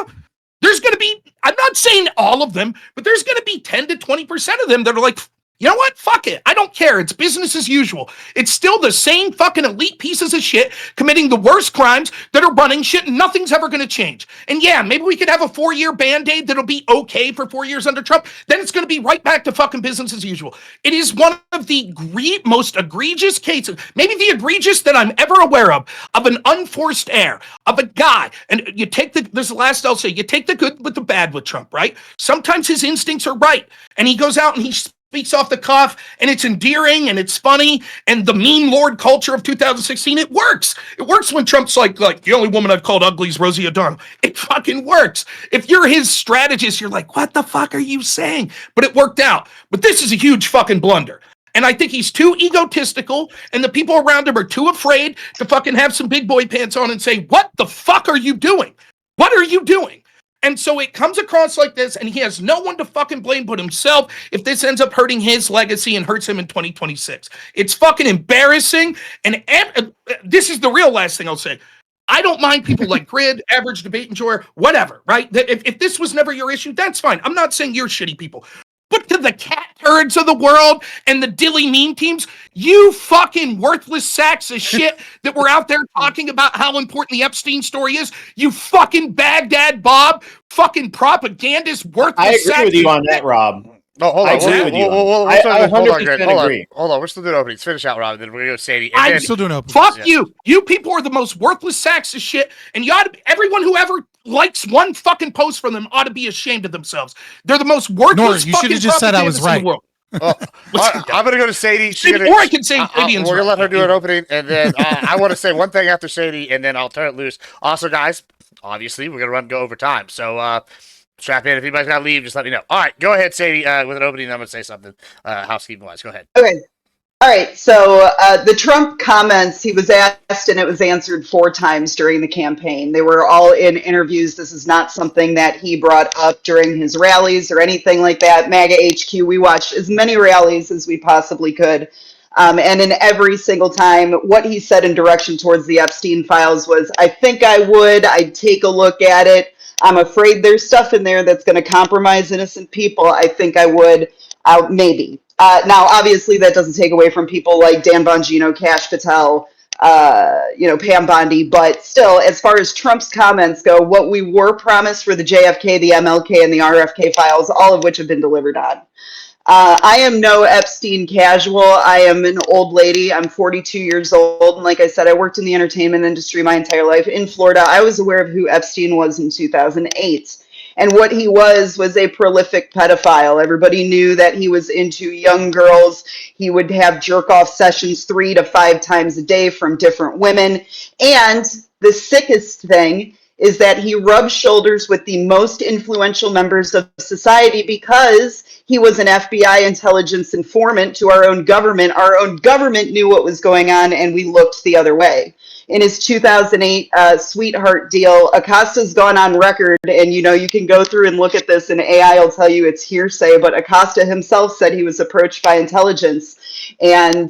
there's going to be, I'm not saying all of them, but there's going to be 10 to 20% of them that are like, you know what? Fuck it. I don't care. It's business as usual. It's still the same fucking elite pieces of shit committing the worst crimes that are running shit, and nothing's ever going to change. And yeah, maybe we could have a 4-year Band-Aid that'll be okay for 4 years under Trump. Then it's going to be right back to fucking business as usual. It is one of the most egregious cases, maybe the egregious that I'm ever aware of an unforced heir, of a guy. And you take there's the last I'll say, you take the good with the bad with Trump, right? Sometimes his instincts are right. And he goes out and he speaks off the cuff, and it's endearing, and it's funny, and the meme lord culture of 2016, it works. It works when Trump's like, the only woman I've called ugly is Rosie O'Donnell. It fucking works. If you're his strategist, you're like, what the fuck are you saying? But it worked out. But this is a huge fucking blunder. And I think he's too egotistical, and the people around him are too afraid to fucking have some big boy pants on and say, what the fuck are you doing? What are you doing? And so it comes across like this, and he has no one to fucking blame but himself if this ends up hurting his legacy and hurts him in 2026. It's fucking embarrassing, and this is the real last thing I'll say. I don't mind people like Grid, Average Debate Enjoyer, whatever, right? If this was never your issue, that's fine. I'm not saying you're shitty people. But to the cat turds of the world and the dilly meme teams, you fucking worthless sacks of shit that were out there talking about how important the Epstein story is, you fucking Baghdad Bob, fucking propagandist, worthless. I agree with you on that, Rob. Oh, hold I on. agree with you. I 100% agree. Hold on. We're still doing openings. Finish out, Rob. Then we're going to go Sadie. I'm then, still doing openings. Fuck you. You people are the most worthless sacks of shit. And you ought to, everyone who ever likes one fucking post from them ought to be ashamed of themselves. They're the most worthless you should fucking have just said I was propagandists in right. the world. I'm going to go to Sadie. Or I can say we're going to let her do an opening. And then I want to say one thing after Sadie, and then I'll turn it loose. Also, guys, obviously, we're going to go over time. So, strap in. If anybody's got to leave, just let me know. All right, go ahead, Sadie, with an opening. And I'm going to say something housekeeping-wise. Go ahead. Okay. All right. So the Trump comments, he was asked and it was answered 4 times during the campaign. They were all in interviews. This is not something that he brought up during his rallies or anything like that. MAGA HQ, we watched as many rallies as we possibly could. And in every single time, what he said in direction towards the Epstein files was, I think I would. I'd take a look at it. I'm afraid there's stuff in there that's going to compromise innocent people. I think I would. Maybe. Now, obviously, that doesn't take away from people like Dan Bongino, Kash Patel, Pam Bondi. But still, as far as Trump's comments go, what we were promised for the JFK, the MLK, and the RFK files, all of which have been delivered on. I am no Epstein casual. I am an old lady. I'm 42 years old. And like I said, I worked in the entertainment industry my entire life. In Florida, I was aware of who Epstein was in 2008. And what he was a prolific pedophile. Everybody knew that he was into young girls. He would have jerk-off sessions 3 to 5 times a day from different women. And the sickest thing is that he rubbed shoulders with the most influential members of society because he was an FBI intelligence informant to our own government. Our own government knew what was going on, and we looked the other way. In his 2008 sweetheart deal, Acosta's gone on record, and you can go through and look at this, and AI will tell you it's hearsay, but Acosta himself said he was approached by intelligence and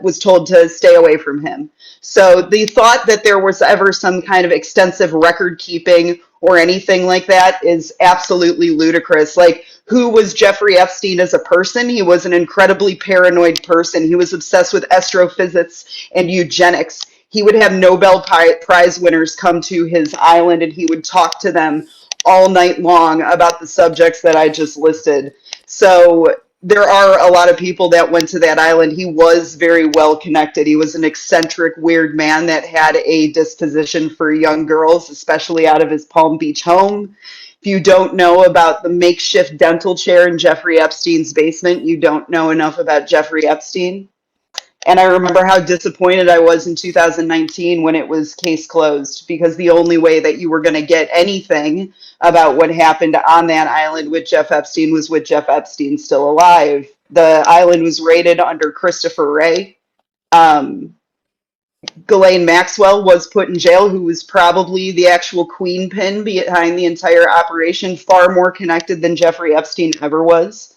was told to stay away from him. So the thought that there was ever some kind of extensive record keeping or anything like that is absolutely ludicrous. Like, who was Jeffrey Epstein as a person? He was an incredibly paranoid person. He was obsessed with astrophysics and eugenics. He would have Nobel Prize winners come to his island and he would talk to them all night long about the subjects that I just listed. So there are a lot of people that went to that island. He was very well connected. He was an eccentric, weird man that had a disposition for young girls, especially out of his Palm Beach home. If you don't know about the makeshift dental chair in Jeffrey Epstein's basement, you don't know enough about Jeffrey Epstein. And I remember how disappointed I was in 2019 when it was case closed, because the only way that you were going to get anything about what happened on that island with Jeff Epstein was with Jeff Epstein still alive. The island was raided under Christopher Wray. Ghislaine Maxwell was put in jail, who was probably the actual queen pin behind the entire operation, far more connected than Jeffrey Epstein ever was.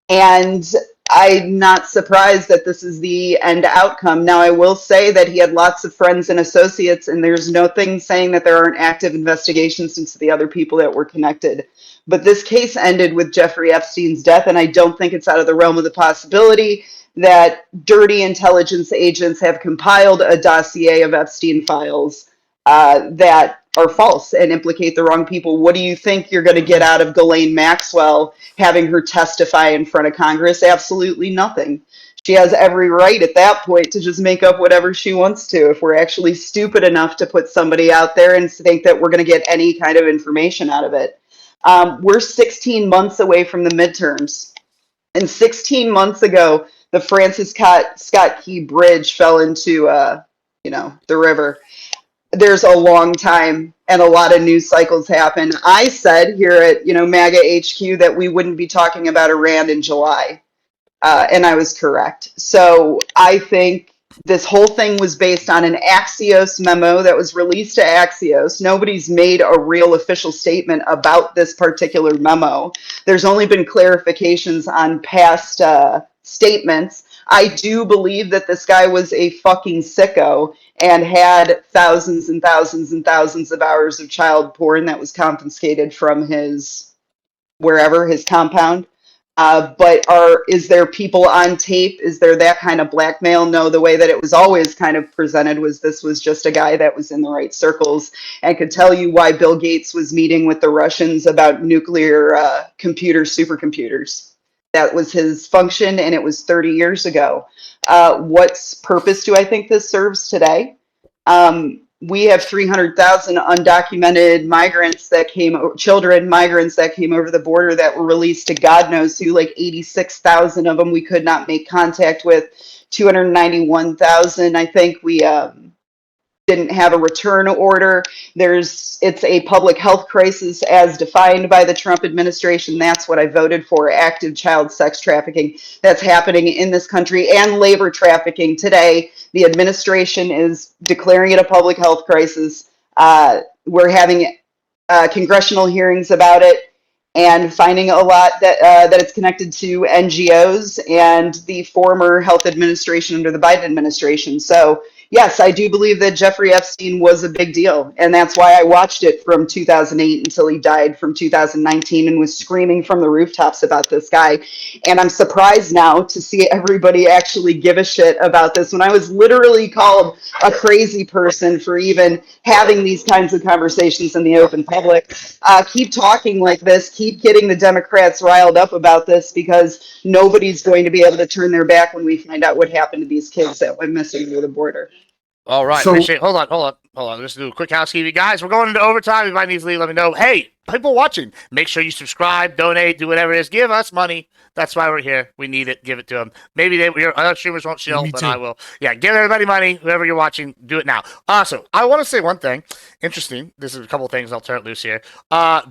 And I'm not surprised that this is the end outcome. Now, I will say that he had lots of friends and associates, and there's nothing saying that there aren't active investigations into the other people that were connected. But this case ended with Jeffrey Epstein's death, and I don't think it's out of the realm of the possibility that dirty intelligence agents have compiled a dossier of Epstein files that are false and implicate the wrong people. What do you think you're going to get out of Ghislaine Maxwell having her testify in front of Congress? Absolutely nothing. She has every right at that point to just make up whatever she wants to, if we're actually stupid enough to put somebody out there and think that we're going to get any kind of information out of it. We're 16 months away from the midterms. And 16 months ago, the Francis Scott Key Bridge fell into, the river. There's a long time and a lot of news cycles happen. I said here at, MAGA HQ that we wouldn't be talking about Iran in July. And I was correct. So I think this whole thing was based on an Axios memo that was released to Axios. Nobody's made a real official statement about this particular memo. There's only been clarifications on past statements. I do believe that this guy was a fucking sicko and had thousands and thousands and thousands of hours of child porn that was confiscated from his compound. But is there people on tape? Is there that kind of blackmail? No, the way that it was always kind of presented was this was just a guy that was in the right circles and could tell you why Bill Gates was meeting with the Russians about nuclear supercomputers. That was his function, and it was 30 years ago. What purpose do I think this serves today? We have 300,000 undocumented migrants that children migrants that came over the border that were released to God knows who. Like 86,000 of them we could not make contact with. 291,000, I think we didn't have a return order. It's a public health crisis as defined by the Trump administration. That's what I voted for, active child sex trafficking that's happening in this country, and labor trafficking today. The administration is declaring it a public health crisis. We're having congressional hearings about it and finding a lot that it's connected to NGOs and the former health administration under the Biden administration. So yes, I do believe that Jeffrey Epstein was a big deal. And that's why I watched it from 2008 until he died from 2019 and was screaming from the rooftops about this guy. And I'm surprised now to see everybody actually give a shit about this when I was literally called a crazy person for even having these kinds of conversations in the open public. Keep talking like this. Keep getting the Democrats riled up about this, because nobody's going to be able to turn their back when we find out what happened to these kids that went missing near the border. All right. So- Hold on. Let's do a quick housekeeping. Guys, we're going into overtime. If I need to leave, let me know. Hey, people watching, make sure you subscribe, donate, do whatever it is. Give us money. That's why we're here. We need it. Give it to them. Maybe your other streamers won't shill, but I will. Yeah, give everybody money. Whoever you're watching, do it now. So I want to say one thing. Interesting. This is a couple things. I'll turn it loose here.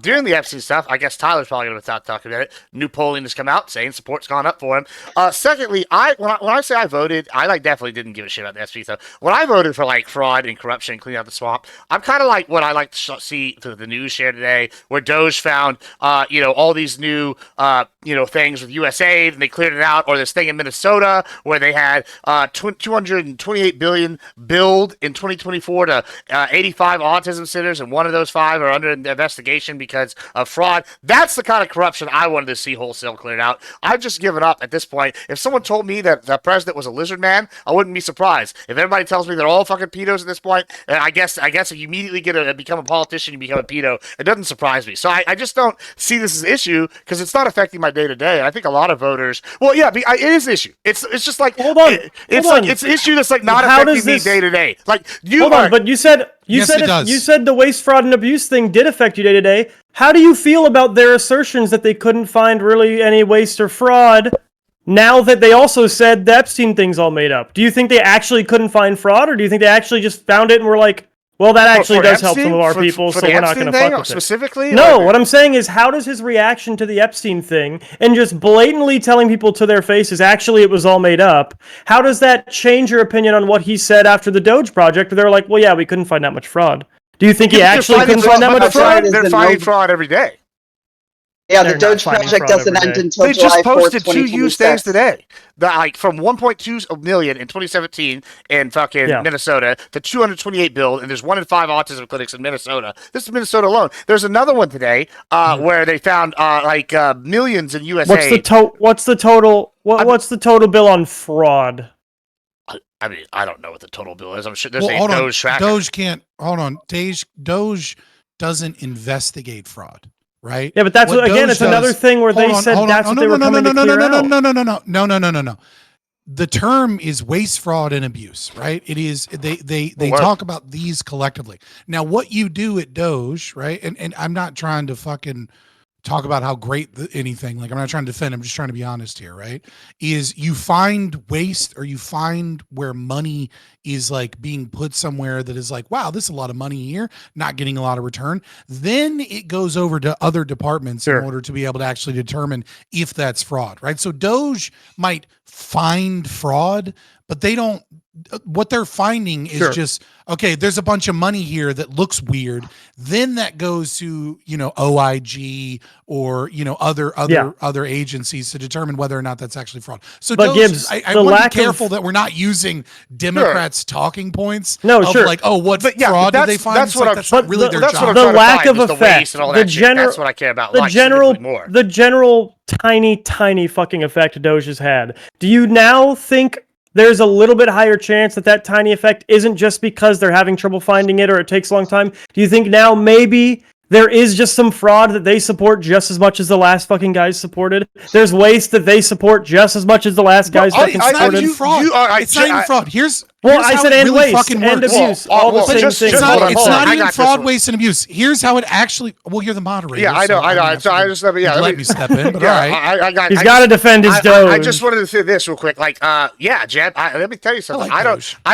During the Epstein stuff, I guess Tyler's probably going to start talking about it. New polling has come out saying support's gone up for him. Secondly, when I say I voted, I definitely didn't give a shit about the Epstein stuff. When I voted for fraud and corruption, clean out the swamp, I'm kind of like what I like to see through the news share today, where Doge found all these new things with USAID, and they cleared it out, or this thing in Minnesota where they had 228 billion billed in 2024 to 85 autism centers, and one of those 5 are under investigation because of fraud. That's the kind of corruption I wanted to see wholesale cleared out. I've just given up at this point. If someone told me that the president was a lizard man, I wouldn't be surprised. If everybody tells me they're all fucking pedos at this point, I guess if you immediately become a politician, you become a pedo, it doesn't surprise me. So I just don't see this as an issue, because it's not affecting my day to day. I think a lot of voters, it is an issue. It's just like, it's an issue that's not affecting me day to day. Like but you said you said the waste, fraud, and abuse thing did affect you day to day. How do you feel about their assertions that they couldn't find really any waste or fraud, now that they also said the Epstein thing's all made up? Do you think they actually couldn't find fraud, or do you think they actually just found it and were like, well, that actually does help some of our people, so we're not going to fuck with it? Specifically? No, what I'm saying is, how does his reaction to the Epstein thing, and just blatantly telling people to their faces, actually, it was all made up, how does that change your opinion on what he said after the Doge project, where they're like, well, yeah, we couldn't find that much fraud? Do you think he actually couldn't find that much fraud? They're finding fraud every day. Yeah, the Doge project doesn't end until they July 4th, 2026. They just posted 2 used things today. From 1.2 million in 2017 in fucking Minnesota to 228 billed, and there's 1 in 5 autism clinics in Minnesota. This is Minnesota alone. There's another one today where they found millions in USA. What's the total bill on fraud? I mean, I don't know what the total bill is. I'm sure there's a Doge tracker. Doge can't. Hold on. Doge doesn't investigate fraud. Right? Yeah, but that's what again. It's another thing where they said that's what they were coming to clear out. No. The term is waste, fraud, and abuse. Right? It is. They talk about these collectively. Now, what you do at Doge, right? And I'm not trying to fucking talk about how great anything. Like, I'm not trying to defend. I'm just trying to be honest here. Right? Is you find waste, or you find where money is being put somewhere that is wow, this is a lot of money here, not getting a lot of return. Then it goes over to other departments in order to be able to actually determine if that's fraud, right? So Doge might find fraud, but they don't. What they're finding is just, okay, there's a bunch of money here that looks weird. Then that goes to, OIG or, other agencies to determine whether or not that's actually fraud. So but Gibbs, I want to be careful that we're not using Democrats' talking points. No, of what fraud did they find? That's what that's not really their job. The lack of effect. That's what I care about. The general tiny fucking effect Doge has had. Do you now think there's a little bit higher chance that tiny effect isn't just because they're having trouble finding it or it takes a long time? Do you think now maybe There is just some fraud that they support just as much as the last fucking guys supported. There's waste that they support just as much as the last guys fucking supported. It's not even fraud. Here's I how said it and really waste fucking and works. abuse. All the same thing. It's not even got fraud, this waste, and abuse. Here's how it actually. Well, you're the moderator. Yeah, I know. So I just let me step in. But all right, he's got to defend his dough. I just wanted to say this real quick. Like, Jeb, let me tell you something. I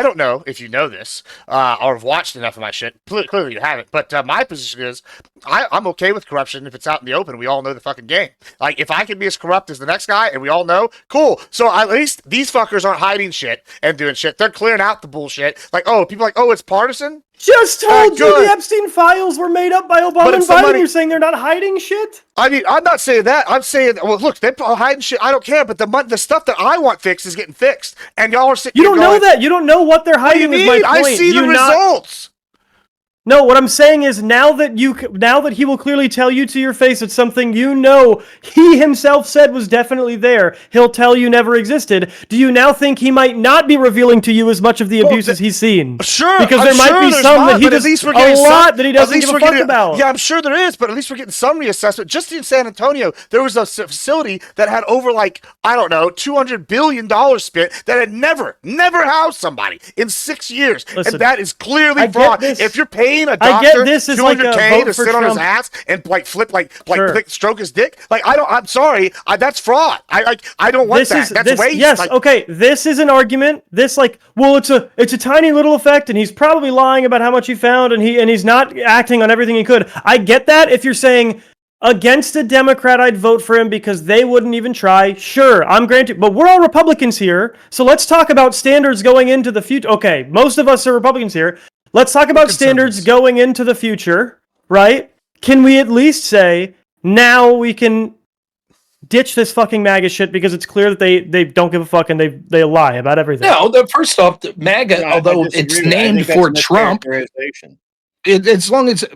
don't know if you know this or have watched enough of my shit. Clearly, you haven't. But my position is, I'm okay with corruption if it's out in the open. We all know the fucking game. Like, if I can be as corrupt as the next guy, and we all know, cool. So at least these fuckers aren't hiding shit and doing shit. They're clearing out the bullshit. Like, people are like, it's partisan. Just told you the Epstein files were made up by Obama and Biden. You're saying they're not hiding shit? I mean, I'm not saying that. I'm saying, well, look, they're hiding shit. I don't care, but the stuff that I want fixed is getting fixed, and y'all are sitting. You don't know that. You don't know what they're hiding. Is my point. I see the results. No, what I'm saying is now that he will clearly tell you to your face it's something you know he himself said was definitely there, he'll tell you never existed. Do you now think he might not be revealing to you as much of the abuses he's seen? Sure, because there might be some that he just that he doesn't give a fuck about. Yeah, I'm sure there is, but at least we're getting some reassessment. Just in San Antonio, there was a facility that had over $200 billion spent that had never housed somebody in 6 years. Listen, and that is clearly fraud. If you're paying a doctor I get this is like $200K to sit on his ass and stroke his dick, I'm sorry, that's fraud. I don't want that. That's waste. Yes, okay. This is an argument. It's a tiny little effect, and he's probably lying about how much he found, and he's not acting on everything he could. I get that. If you're saying against a Democrat, I'd vote for him because they wouldn't even try. Sure, I'm granted, but we're all Republicans here, so let's talk about standards going into the future. Okay, most of us are Republicans here. Let's talk about standards going into the future, right? Can we at least say, now we can ditch this fucking MAGA shit because it's clear that they don't give a fuck and they lie about everything? No, first off, the MAGA, although it's named for Trump, as long as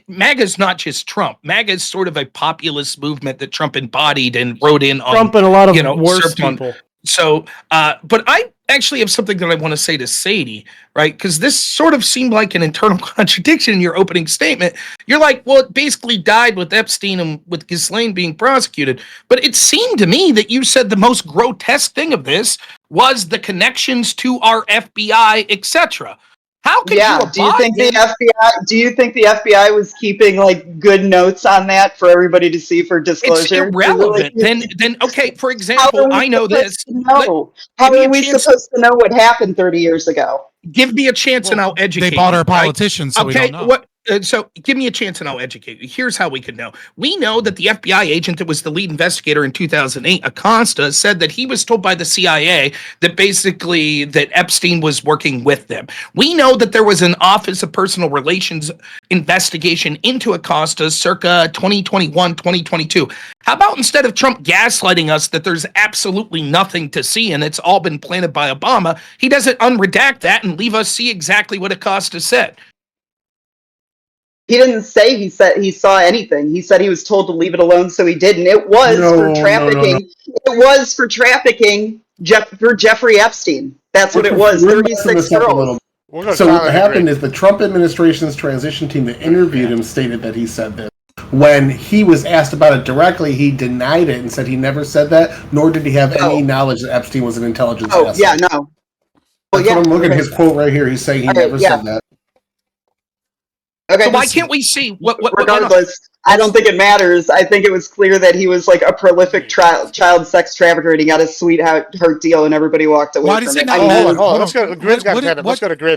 MAGA is not just Trump. MAGA is sort of a populist movement that Trump embodied and wrote in on. Trump and a lot of worse people. So, but I actually have something that I want to say to Sadie, right? Because this sort of seemed like an internal contradiction in your opening statement. You're like, well, it basically died with Epstein and with Ghislaine being prosecuted. But it seemed to me that you said the most grotesque thing of this was the connections to our FBI, etc. How could you? Do you think the FBI was keeping good notes on that for everybody to see for disclosure? It's irrelevant. Then okay. For example, I know this. How are we supposed to know what happened 30 years ago? Give me a chance and I'll educate. They bought our politicians, so we don't know. So give me a chance and I'll educate you. Here's how we could know. We know that the FBI agent that was the lead investigator in 2008, Acosta, said that he was told by the CIA that basically that Epstein was working with them. We know that there was an Office of Personal Relations investigation into Acosta circa 2021, 2022. How about instead of Trump gaslighting us that there's absolutely nothing to see and it's all been planted by Obama, he doesn't unredact that and leave us see exactly what Acosta said. He didn't say he saw anything. He said he was told to leave it alone, so he didn't. It was for trafficking. No. It was for trafficking for Jeffrey Epstein. That's what it was. 36 girls. So what happened is the Trump administration's transition team that interviewed him stated that he said this. When he was asked about it directly, he denied it and said he never said that, nor did he have any knowledge that Epstein was an intelligence asset. Yeah, no. Well, I'm looking at his quote right here. He's saying he never said that. Okay, so why can't we see what regardless, I don't think it matters. I think it was clear that he was a prolific child sex trafficker and he got a sweetheart deal and everybody walked away from it. Hold on. Let's go to Grid.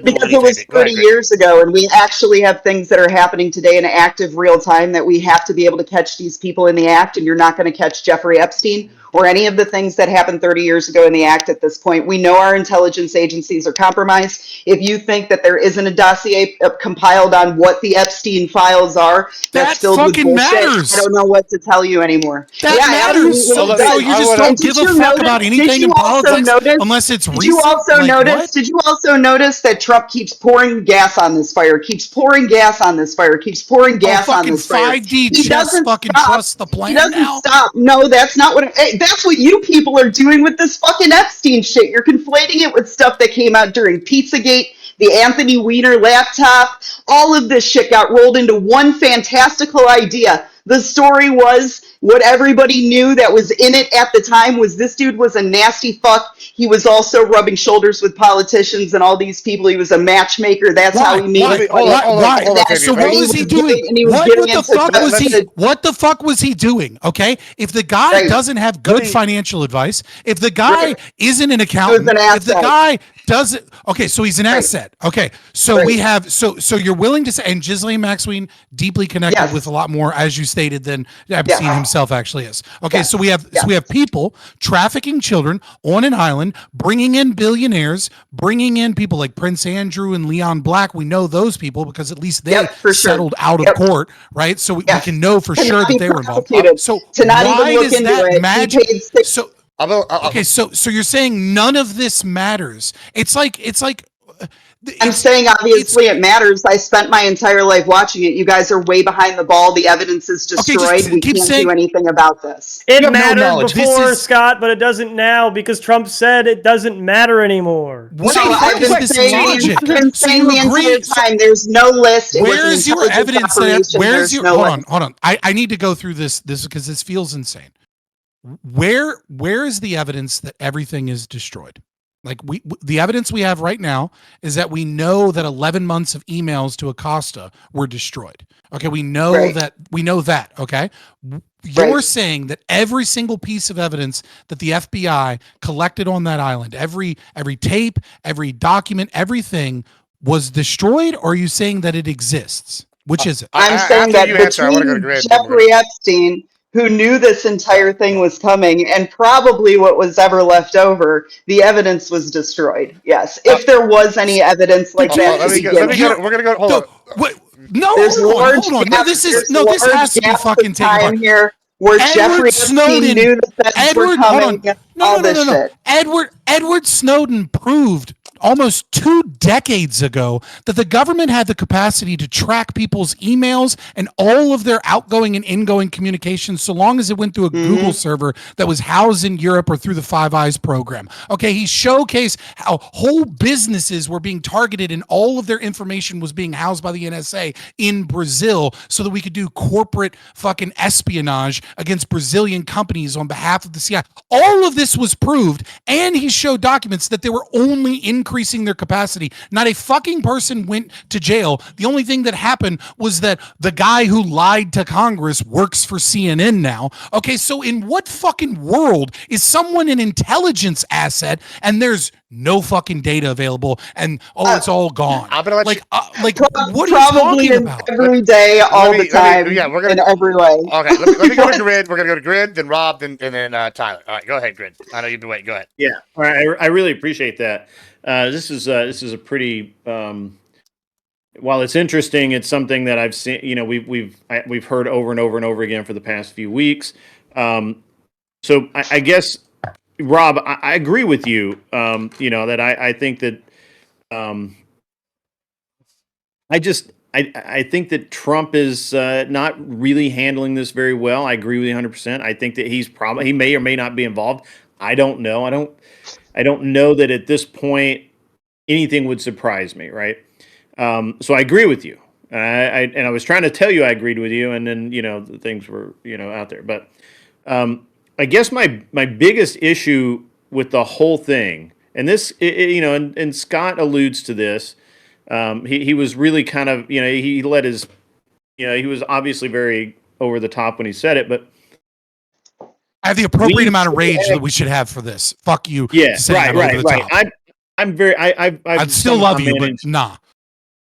Because it was 30 years ago and we actually have things that are happening today in active real time that we have to be able to catch these people in the act, and you're not going to catch Jeffrey Epstein or any of the things that happened 30 years ago in the act at this point. We know our intelligence agencies are compromised. If you think that there isn't a dossier compiled on what the Epstein files are, that's filled with bullshit. Matters. I don't know what to tell you anymore. That matters. So you just don't give a fuck about anything in politics unless it's recent? Did you also notice that Trump keeps pouring gas on this fire, keeps pouring gas on this fire, keeps pouring gas on this fire? 5D just fucking trust the plan now? He doesn't stop. No, that's not what that's what you people are doing with this fucking Epstein shit. You're conflating it with stuff that came out during Pizzagate. the Anthony Weiner laptop, all of this shit got rolled into one fantastical idea. The story was what everybody knew that was in it at the time was this dude was a nasty fuck. He was also rubbing shoulders with politicians and all these people. He was a matchmaker. That's how he made it. Hold on, So what was he doing? What the fuck was he doing? Okay, if the guy doesn't have good financial advice, if the guy isn't an accountant, if the guy doesn't, okay, so he's an asset. Okay, so we have so you're willing to say, and Ghislaine Maxwell deeply connected with a lot more, as you stated, than Epstein himself actually is. Okay, so we have people trafficking children on an island, bringing in billionaires, bringing in people like Prince Andrew and Leon Black. We know those people because at least they settled out of court, right? So we can know for sure that they were involved. So why does that magic? So you're saying none of this matters? It's like. I'm saying obviously it matters. I spent my entire life watching it. You guys are way behind the ball. The evidence is destroyed. We can't do anything about this. It mattered before, Scott, but it doesn't now because Trump said it doesn't matter anymore. I've been saying the entire time there's no list. Where is your evidence? Hold on. I need to go through this because this feels insane. Where is the evidence that everything is destroyed? Like the evidence we have right now is that we know that 11 months of emails to Acosta were destroyed. Okay, we know that. Okay, you're saying that every single piece of evidence that the FBI collected on that island, every tape, every document, everything was destroyed, or are you saying that it exists? Which is it? I'm saying that between Jeffrey Epstein, who knew this entire thing was coming, and probably what was ever left over, the evidence was destroyed. Yes, if there was any evidence like that. We're gonna go. Hold on. Hold on. No, this has to be fucking taken apart. Here where Jeffrey Epstein knew the feds were coming. No. Edward Snowden proved almost 2 decades ago that the government had the capacity to track people's emails and all of their outgoing and ingoing communications so long as it went through a Google server that was housed in Europe or through the Five Eyes program. Okay, he showcased how whole businesses were being targeted and all of their information was being housed by the NSA in Brazil so that we could do corporate fucking espionage against Brazilian companies on behalf of the CIA. All of this was proved, and he showed documents that they were only increasing their capacity. Not a fucking person went to jail. The only thing that happened was that the guy who lied to Congress works for CNN now. Okay, so in what fucking world is someone an intelligence asset and there's no fucking data available and it's all gone? I'm gonna let what are you talking about? Every day, all the time, in every way. Okay, let me go to Grid. We're gonna go to Grid, then Rob, then Tyler. All right, go ahead, Grid. I know you've been waiting. Go ahead. Yeah, all right. I really appreciate that. This is a pretty. While it's interesting, it's something that I've seen. You know, we've heard over and over and over again for the past few weeks. So I guess, Rob, I agree with you. You know that I think that. I think that Trump is not really handling this very well. I agree with you 100%. I think that he may or may not be involved. I don't know. I don't know that at this point anything would surprise me, right? So I agree with you. I was trying to tell you I agreed with you, and then the things were out there. But I guess my biggest issue with the whole thing, and this and Scott alludes to this. He was really kind of he let his he was obviously very over the top when he said it, but. I have the appropriate amount of rage that we should have for this. Fuck you. Yeah, right. I'm very. I'd still love you, but nah.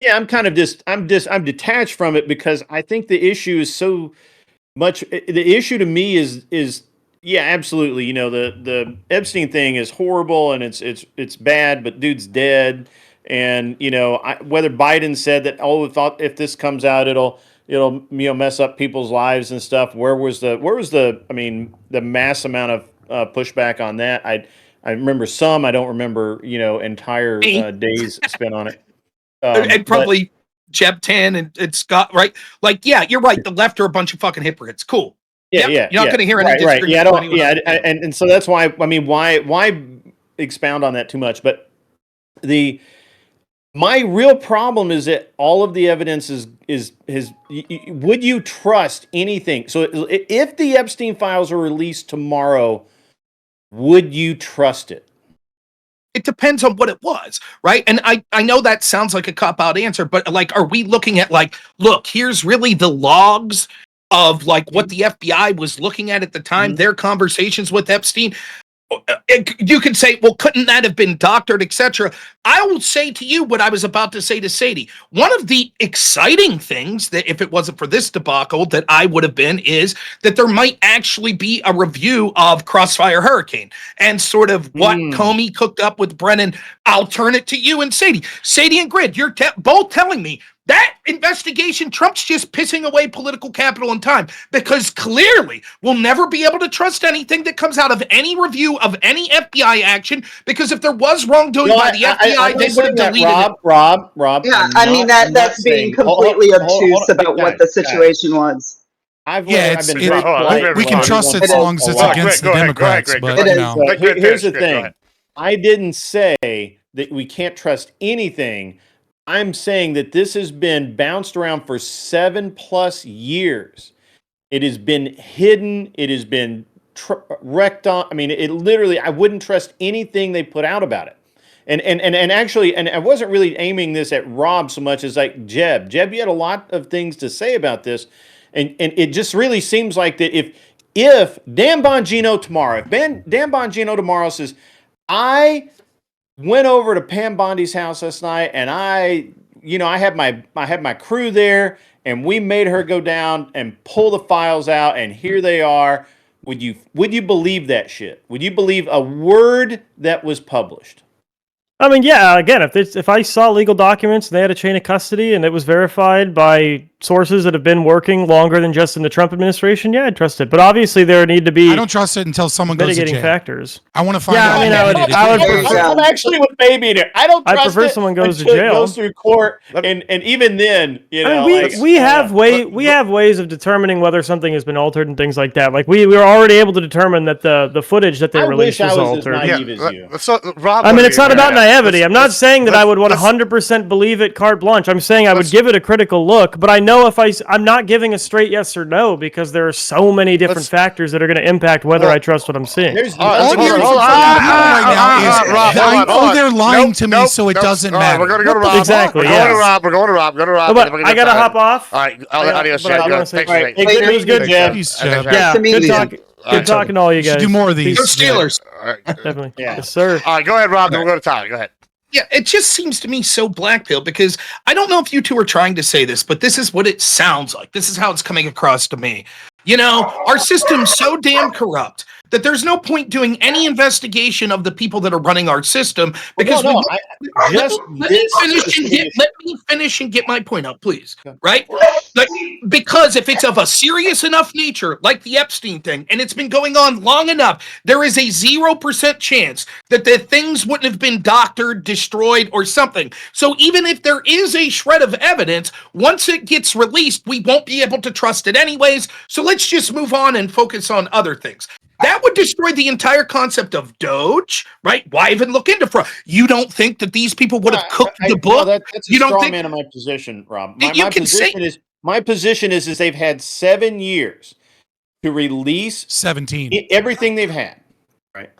Yeah, I'm kind of I'm detached from it because I think the issue is so much. The issue to me is yeah, absolutely. The Epstein thing is horrible and it's bad, but dude's dead. And whether Biden said that if this comes out it'll mess up people's lives and stuff. Where was the mass amount of pushback on that? I remember some. I don't remember entire days spent on it. And probably Jeb Tan and Scott, right? Like, yeah, you're right. The left are a bunch of fucking hypocrites. Cool. Yeah. You're not going to hear any disagreement. Right. Yeah, and so that's why. I mean, why expound on that too much? But My real problem is that all of the evidence is would you trust anything? So if the Epstein files are released tomorrow, would you trust it? It depends on what it was, right? And I know that sounds like a cop-out answer, but like, are we looking at like, look, here's really the logs of like what the FBI was looking at the time, their conversations with Epstein? You can say, well, couldn't that have been doctored, etc. I will say to you what I was about to say to Sadie. One of the exciting things that if it wasn't for this debacle that I would have been is that there might actually be a review of Crossfire Hurricane and sort of what Comey cooked up with Brennan. I'll turn it to you and Sadie. Sadie and Grid, you're both telling me that investigation, Trump's just pissing away political capital and time because clearly we'll never be able to trust anything that comes out of any review of any FBI action because if there was wrongdoing by the FBI, they would have deleted it. Rob. Yeah, I mean, that's being completely obtuse about what the situation was. We can trust it as long as it's against the Democrats. But here's the thing. I didn't say that we can't trust anything. I'm saying that this has been bounced around for 7+ years. It has been hidden. It has been wrecked on. I mean, it literally, I wouldn't trust anything they put out about it. And actually, I wasn't really aiming this at Rob so much as like Jeb. Jeb, you had a lot of things to say about this. And it just really seems like that if Dan Bongino tomorrow, Dan Bongino tomorrow says, I went over to Pam Bondi's house last night, and I had my crew there, and we made her go down and pull the files out, and here they are. Would you believe that shit? Would you believe a word that was published? I mean, yeah. Again, if I saw legal documents and they had a chain of custody and it was verified by sources that have been working longer than just in the Trump administration, yeah, I'd trust it. But obviously, there need to be I don't trust it until someone goes to jail. Mitigating factors. I want to find out. I'm actually with Baby there. I don't trust I prefer someone goes to until jail. It goes through court, and even then, we have ways of determining whether something has been altered and things like that. Like we were already able to determine that the footage that they released was altered. As naive as you. So, Rob, I mean, it's not about naivety. I'm not saying that I would 100% believe it carte blanche. I'm saying I would give it a critical look, but I know if I'm not giving a straight yes or no because there are so many different factors that are going to impact whether I trust what I'm seeing. They're lying to me, so it doesn't matter. We're going to go to Rob. Exactly. We're going to Rob. We're going to Rob. Go to Rob. But I got to hop off. All right. Adios, Jeb. It was good, Jeb. Yeah, good talking to all you guys. Do more of these. Go Steelers. Definitely. Yes, sir. All right, go ahead, Rob. Then we'll go to Tyler. Go ahead. Yeah, it just seems to me so black-pilled because I don't know if you two are trying to say this, but this is what it sounds like. This is how it's coming across to me. You know, our system's so damn corrupt that there's no point doing any investigation of the people that are running our system because let me finish and get my point out, please. Right? Like, because if it's of a serious enough nature, like the Epstein thing, and it's been going on long enough, there is a 0% chance that the things wouldn't have been doctored, destroyed, or something. So even if there is a shred of evidence, once it gets released, we won't be able to trust it anyways. So let's just move on and focus on other things. That would destroy the entire concept of Doge, right? Why even look into fraud? You don't think that these people would have cooked the book? That's a straw man of my position, Rob. My position is they've had 7 years to release 17 everything they've had, right?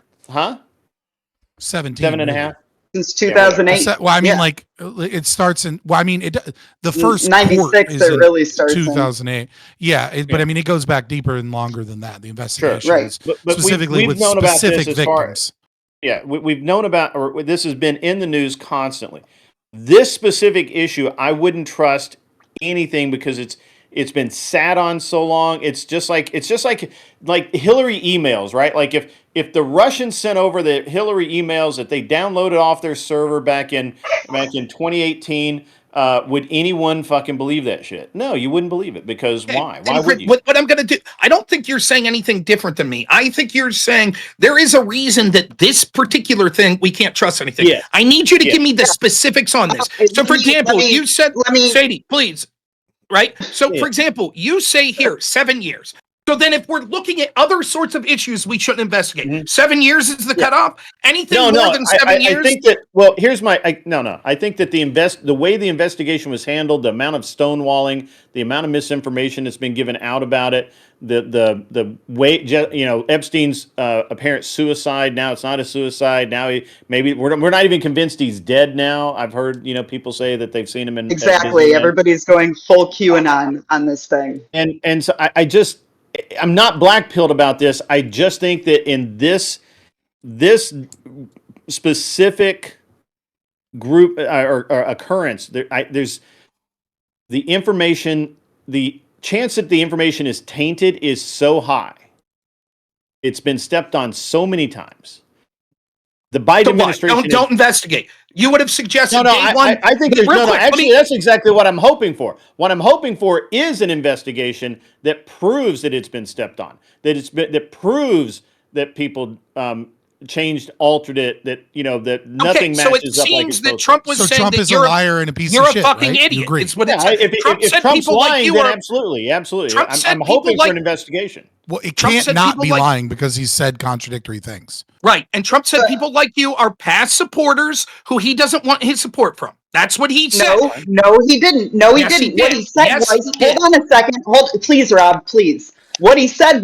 17. 7.5. Since 2008. Well, I mean, like it starts in. Well, I mean, the first 96. It really starts 2008. Yeah, but I mean, it goes back deeper and longer than that. The investigation, sure, right? But specifically we've with known specific about this victims. We've known about, or this has been in the news constantly. This specific issue, I wouldn't trust anything because it's been sat on so long. It's just like Hillary emails, right? Like if the Russians sent over the Hillary emails that they downloaded off their server back in 2018, would anyone fucking believe that shit? No, you wouldn't believe it because why? Why would you? What I'm going to do, I don't think you're saying anything different than me. I think you're saying there is a reason that this particular thing, we can't trust anything. Yeah. I need you to give me the specifics on this. So for example, you said, Sadie, please. Right? So, for example, you say here, 7 years. So then if we're looking at other sorts of issues we shouldn't investigate, 7 years is the cutoff? Anything more than 7 years? I think that, well, here's my, I think that the way the investigation was handled, the amount of stonewalling, the amount of misinformation that's been given out about it, the way, Epstein's apparent suicide, now it's not a suicide, now maybe we're not even convinced he's dead now. I've heard, people say that they've seen him in exactly. Everybody's going full QAnon on this thing. And so I'm not black-pilled about this. I just think that in this specific group or occurrence, there's the information, the chance that the information is tainted is so high. It's been stepped on so many times. The Biden administration don't investigate. You would have suggested I think there's actually that's exactly what I'm hoping for. What I'm hoping for is an investigation that proves that it's been stepped on. That proves that people changed, altered it, that nothing matches up like it's supposed to. So it seems that Trump was saying Trump that is a liar and a piece of shit. You're a fucking idiot. You agree. It's what it said. If Trump's lying, then absolutely. I'm hoping for an investigation. Well, it can't not be lying because he said contradictory things. Right. And Trump said people like you are past supporters who he doesn't want his support from. That's what he said. No, he didn't. No, he didn't. What he said was, hold on a second. Please, Rob, please. What he said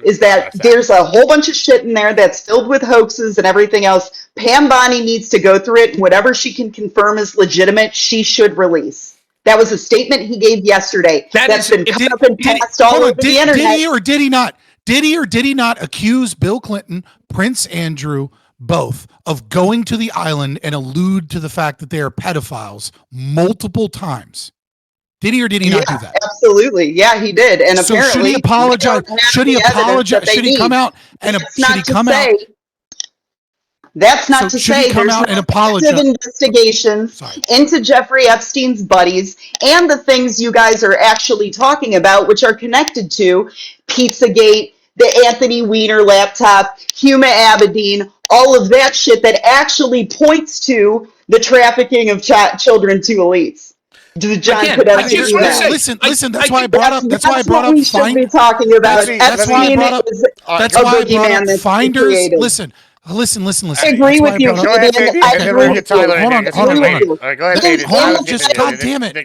is that there's a whole bunch of shit in there that's filled with hoaxes and everything else. Pam Bondi needs to go through it, and whatever she can confirm is legitimate, she should release. That was a statement he gave yesterday. That's been cut up and passed all over the internet. Did he or did he not? Did he or did he not accuse Bill Clinton, Prince Andrew, both of going to the island and allude to the fact that they are pedophiles multiple times? Did he or did he not do that? Absolutely. Yeah, he did. And so apparently, should he apologize? Should he apologize? Should he come out and should he come out? That's not to say come out and apologize. Investigations into Jeffrey Epstein's buddies and the things you guys are actually talking about, which are connected to Pizzagate, the Anthony Weiner laptop, Huma Abedin, all of that shit that actually points to the trafficking of children to elites. Listen. That's why I brought up. That's why I brought up. Talking about. That's why I brought up. That's why I brought up Finders. Listen. I agree with you. Go ahead, Katie. Hold on. Go ahead,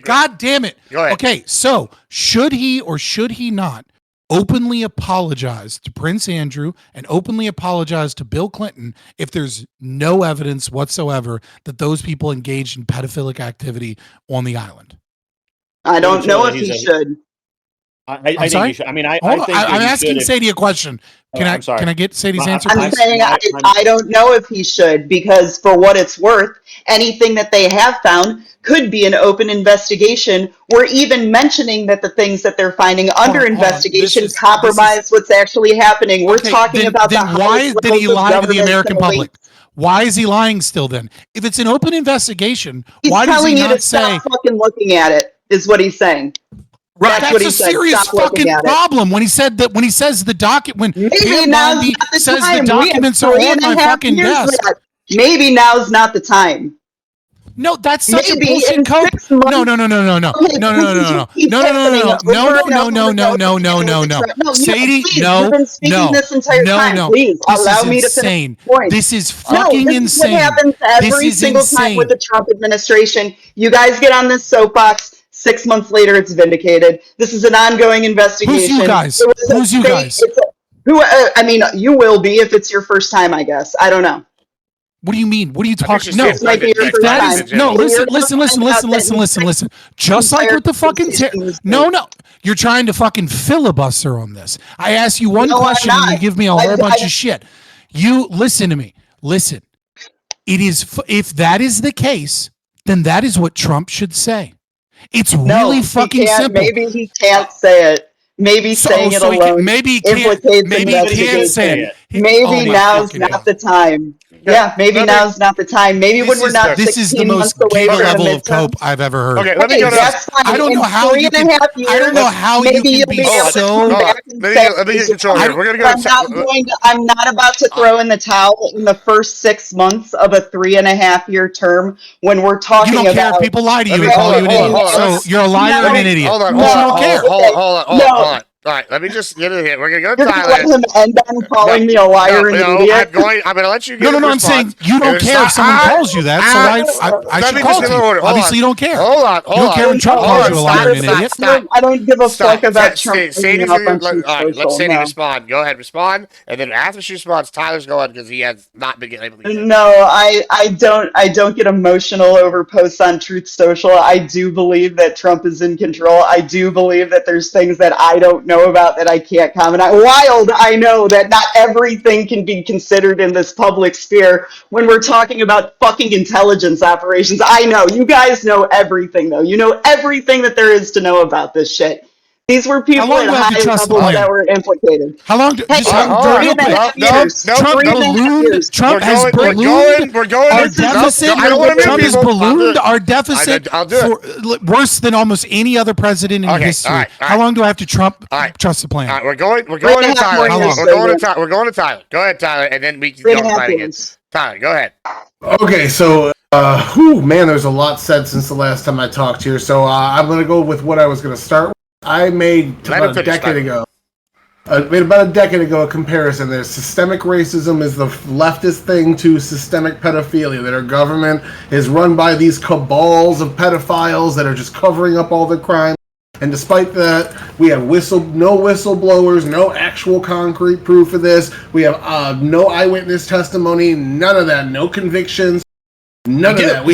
God damn it. Okay, so should he or should he not openly apologize to Prince Andrew and openly apologize to Bill Clinton if there's no evidence whatsoever that those people engaged in pedophilic activity on the island? I don't know if he should. I think he should. I mean, I'm asking Sadie a question. Can I get Sadie's answer? I'm saying I don't know if he should, because for what it's worth, anything that they have found could be an open investigation. We're even mentioning that the things that they're finding under investigation compromise what's actually happening. We're talking about why did he lie to the American public? Why is he lying still then? If it's an open investigation, why does he not say? Stop fucking looking at it, is what he's saying. Right, that's a serious fucking problem. When he said that, when he says the document, when Pam Bondi says the documents are on my fucking desk. Maybe now's not the time. No, that's such a bullshit cope. No. Sadie, no. Please allow me to finish. This is fucking insane. What happens every single time with the Trump administration? You guys get on this soapbox. 6 months later, it's vindicated. This is an ongoing investigation. Who's you guys? I mean, you will be if it's your first time, I guess. I don't know. What do you mean? What are you talking? No, listen. Just like with the fucking no. You're trying to fucking filibuster on this. I ask you one question and you give me a whole bunch of shit. You listen to me. Listen. It is if that is the case, then that is what Trump should say. It's really fucking simple. Maybe he can't say it. Maybe saying it alone. Maybe he can't say it. Maybe now's not the time. Yeah, maybe now's not the time. Maybe when we're not. This is the most gay level of cope I've ever heard. Okay, let me go to. I don't know how you can. I don't know how you can be so. Let me get control here. We're gonna go. I'm not about to throw in the towel in the first 6 months of a 3.5-year term when we're talking about. You don't care if people lie to you and call you an idiot. So you're a liar and an idiot. Hold on. All right, let me just get it here. We're gonna go to You're gonna Tyler. let him end on calling me a liar and an idiot? I'm gonna let you get No, I'm saying you don't care if someone calls you that, so I should call you. Obviously, you don't care. Hold on. You don't care when Trump calls you a liar and an idiot. I don't give a fuck about Trump. Sadie's Up on all right, let Sadie no. respond. Go ahead, respond, and then after she responds, Tyler's going because he has not been able to. No, I don't get emotional over posts on Truth Social. I do believe that Trump is in control. I do believe that there's things that I don't know about that I can't comment on. Wild, I know that not everything can be considered in this public sphere when we're talking about fucking intelligence operations. I know. You guys know everything, though. You know everything that there is to know about this shit. These were people at high level that were implicated. How long? Hey, Trump has ballooned our deficit. Trump has ballooned our deficit worse than almost any other president in history. How long do I have to trust the plan? All right, we're going to Tyler. We're going to Tyler. Go ahead, Tyler, and then we can go again. Tyler, go ahead. Okay, so man, there's a lot said since the last time I talked here. So I'm gonna go with what I was gonna start with. I made about a decade ago a comparison. There's systemic racism is the leftist thing to systemic pedophilia, that our government is run by these cabals of pedophiles that are just covering up all the crime. And despite that, we have no whistleblowers, no actual concrete proof of this. We have no eyewitness testimony, none of that, no convictions, none of that.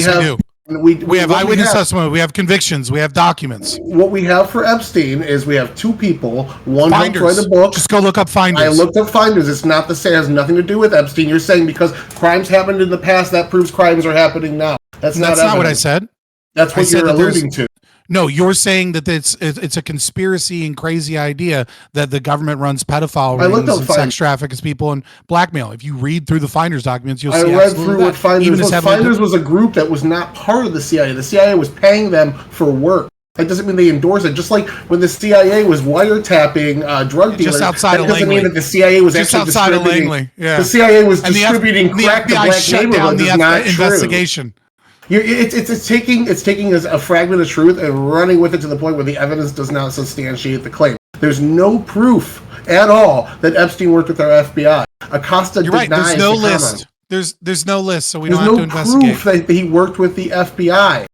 We have eyewitness testimony. We have convictions. We have documents. What we have for Epstein is we have two people. One helped write a book. Just go look up Finders. I looked up Finders. It's not the same. It has nothing to do with Epstein. You're saying because crimes happened in the past, that proves crimes are happening now. That's not what I said. That's what you're alluding to. No, you're saying that it's a conspiracy and crazy idea that the government runs pedophile rings and sex traffics people and blackmail. If you read through the Finders documents, you'll see. I read through what Finders was. Finders was a group that was not part of the CIA. The CIA was paying them for work. That doesn't mean they endorse it. Just like when the CIA was wiretapping drug dealers, just outside that doesn't mean that the CIA was just actually outside of Langley. Yeah. The CIA was distributing crack to black neighborhoods. Is not investigation. True. It's taking a fragment of truth and running with it to the point where the evidence does not substantiate the claim. There's no proof at all that Epstein worked with our FBI. Acosta denies There's no list. There's no list, so we don't have to investigate. There's no proof that he worked with the FBI.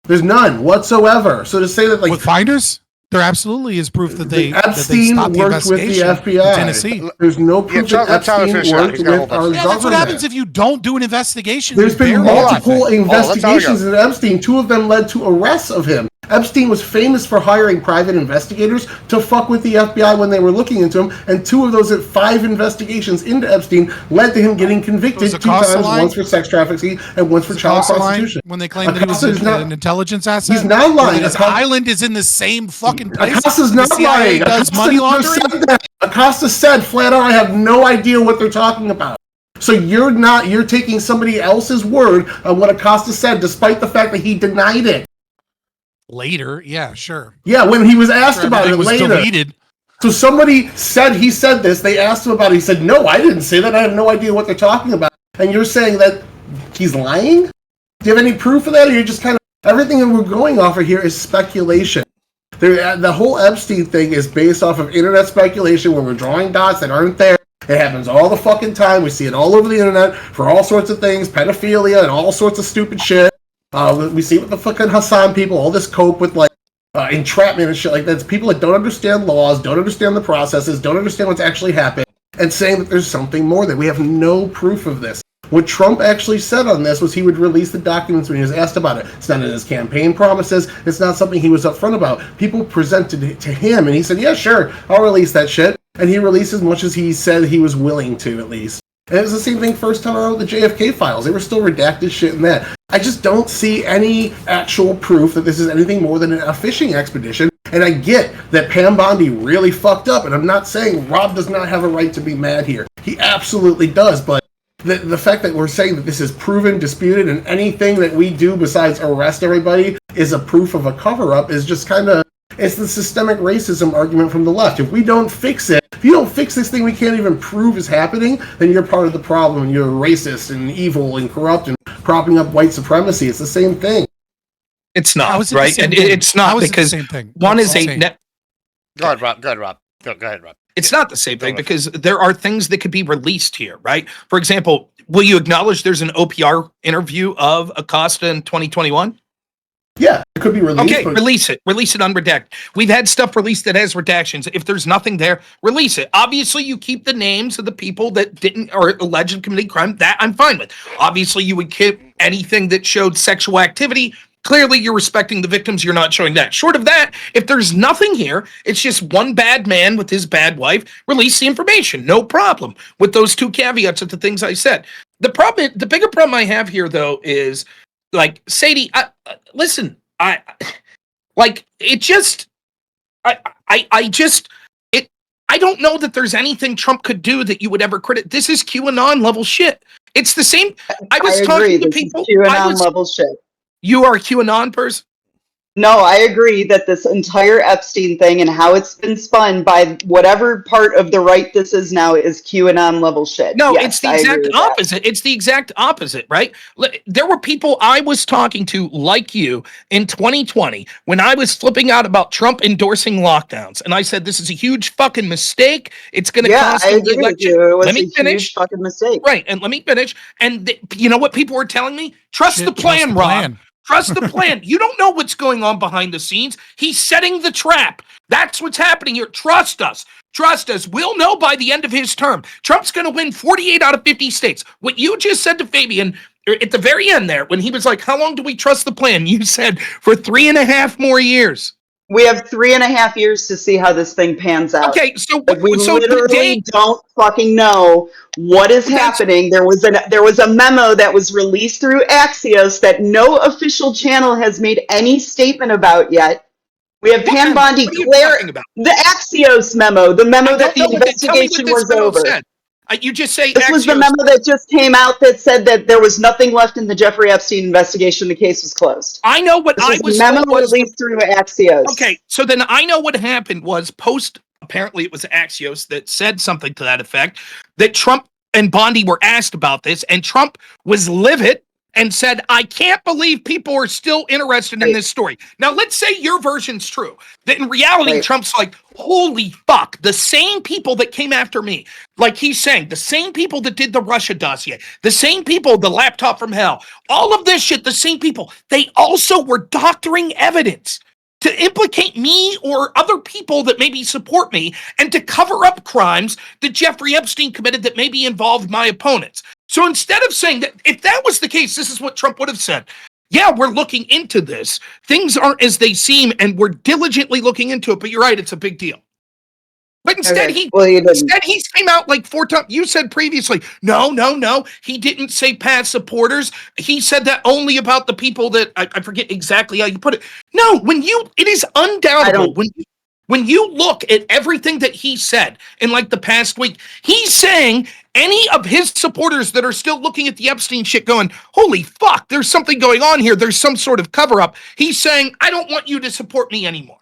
There's none whatsoever. So to say that, with Finders, there absolutely is proof that Epstein worked with the FBI in Tennessee. There's no proof that Epstein worked with our government. That's what happens if you don't do an investigation. There's been multiple investigations into Epstein. Two of them led to arrests of him. Epstein was famous for hiring private investigators to fuck with the FBI when they were looking into him, and two of those 5 investigations into Epstein led to him getting convicted 2 times, once for sex trafficking and once for child prostitution. When they claim that he was an intelligence asset? He's not lying. His island is in the same fucking place. Acosta's not lying. Does money laundering? Acosta said flat out, I have no idea what they're talking about. So you're taking somebody else's word on what Acosta said, despite the fact that he denied it. Later, yeah, sure. Yeah, when he was asked about it later. Deleted. So somebody said he said this. They asked him about it. He said, "No, I didn't say that. I have no idea what they're talking about." And you're saying that he's lying? Do you have any proof of that, or you're just kind of everything that we're going off of here is speculation? The whole Epstein thing is based off of internet speculation, where we're drawing dots that aren't there. It happens all the fucking time. We see it all over the internet for all sorts of things, pedophilia and all sorts of stupid shit. We see with the fucking Hassan people, all this cope with like entrapment and shit like that. It's people that don't understand laws, don't understand the processes, don't understand what's actually happened, and saying that there's something more, that we have no proof of this. What Trump actually said on this was he would release the documents when he was asked about it. It's not in his campaign promises. It's not something he was upfront about. People presented it to him, and he said, yeah, sure, I'll release that shit. And he released as much as he said he was willing to, at least. And it was the same thing first time around with the JFK files. They were still redacted shit in that. I just don't see any actual proof that this is anything more than a fishing expedition. And I get that Pam Bondi really fucked up, and I'm not saying Rob does not have a right to be mad here. He absolutely does, but the fact that we're saying that this is proven, disputed, and anything that we do besides arrest everybody is a proof of a cover-up is just kind of, it's the systemic racism argument from the left. If we don't fix it, if you don't fix this thing we can't even prove is happening, then you're part of the problem, and you're racist and evil and corrupt and propping up white supremacy. It's the same thing. It's not, right? And it's not because one is a net. Go ahead, Rob. Go ahead, Rob. It's not the same thing because there are things that could be released here, right? For example, will you acknowledge there's an OPR interview of Acosta in 2021? Yeah, it could be released. Okay, release it. Release it unredacted. We've had stuff released that has redactions. If there's nothing there, release it. Obviously, you keep the names of the people that didn't or alleged committing crime. That I'm fine with. Obviously, you would keep anything that showed sexual activity. Clearly, you're respecting the victims. You're not showing that. Short of that, if there's nothing here, it's just one bad man with his bad wife. Release the information. No problem. With those two caveats of the things I said. The bigger problem I have here, though, is like Sadie. Listen, I don't know that there's anything Trump could do that you would ever credit. This is QAnon level shit. It's the same. I was talking to people. QAnon level shit. You are a QAnon person? No, I agree that this entire Epstein thing and how it's been spun by whatever part of the right this is now is QAnon level shit. No, yes, it's the exact opposite. It's the exact opposite, right? There were people I was talking to like you in 2020 when I was flipping out about Trump endorsing lockdowns. And I said, this is a huge fucking mistake. It's going to cost the election. Let me finish. Huge fucking mistake. Right. And let me finish. And you know what people were telling me? Trust the plan, Rob. Trust the plan. You don't know what's going on behind the scenes. He's setting the trap. That's what's happening here. Trust us. Trust us. We'll know by the end of his term. Trump's going to win 48 out of 50 states. What you just said to Fabian at the very end there, when he was like, how long do we trust the plan? You said for 3.5 more years. We have 3.5 years to see how this thing pans out. Okay, so we literally don't fucking know what is happening. There was a memo that was released through Axios that no official channel has made any statement about yet. We have Pam Bondi declare the Axios memo, the memo that the investigation was over. You just say this was the memo that just came out that said that there was nothing left in the Jeffrey Epstein investigation. The case was closed. I know what I was memo released through Axios. Okay, so then I know what happened was apparently it was Axios that said something to that effect, that Trump and Bondi were asked about this, and Trump was livid and said, I can't believe people are still interested in this story. Now, let's say your version's true. That in reality, Trump's like, holy fuck, the same people that came after me, like he's saying, the same people that did the Russia dossier, the same people, the laptop from hell, all of this shit, the same people, they also were doctoring evidence to implicate me or other people that maybe support me and to cover up crimes that Jeffrey Epstein committed that maybe involved my opponents. So instead of saying that, if that was the case, this is what Trump would have said. Yeah, we're looking into this. Things aren't as they seem, and we're diligently looking into it. But you're right, it's a big deal. But instead, he came out like 4 times. You said previously, no. He didn't say past supporters. He said that only about the people that I forget exactly how you put it. No, it is undoubtable when you look at everything that he said in like the past week, he's saying any of his supporters that are still looking at the Epstein shit going, holy fuck, there's something going on here. There's some sort of cover up. He's saying, I don't want you to support me anymore.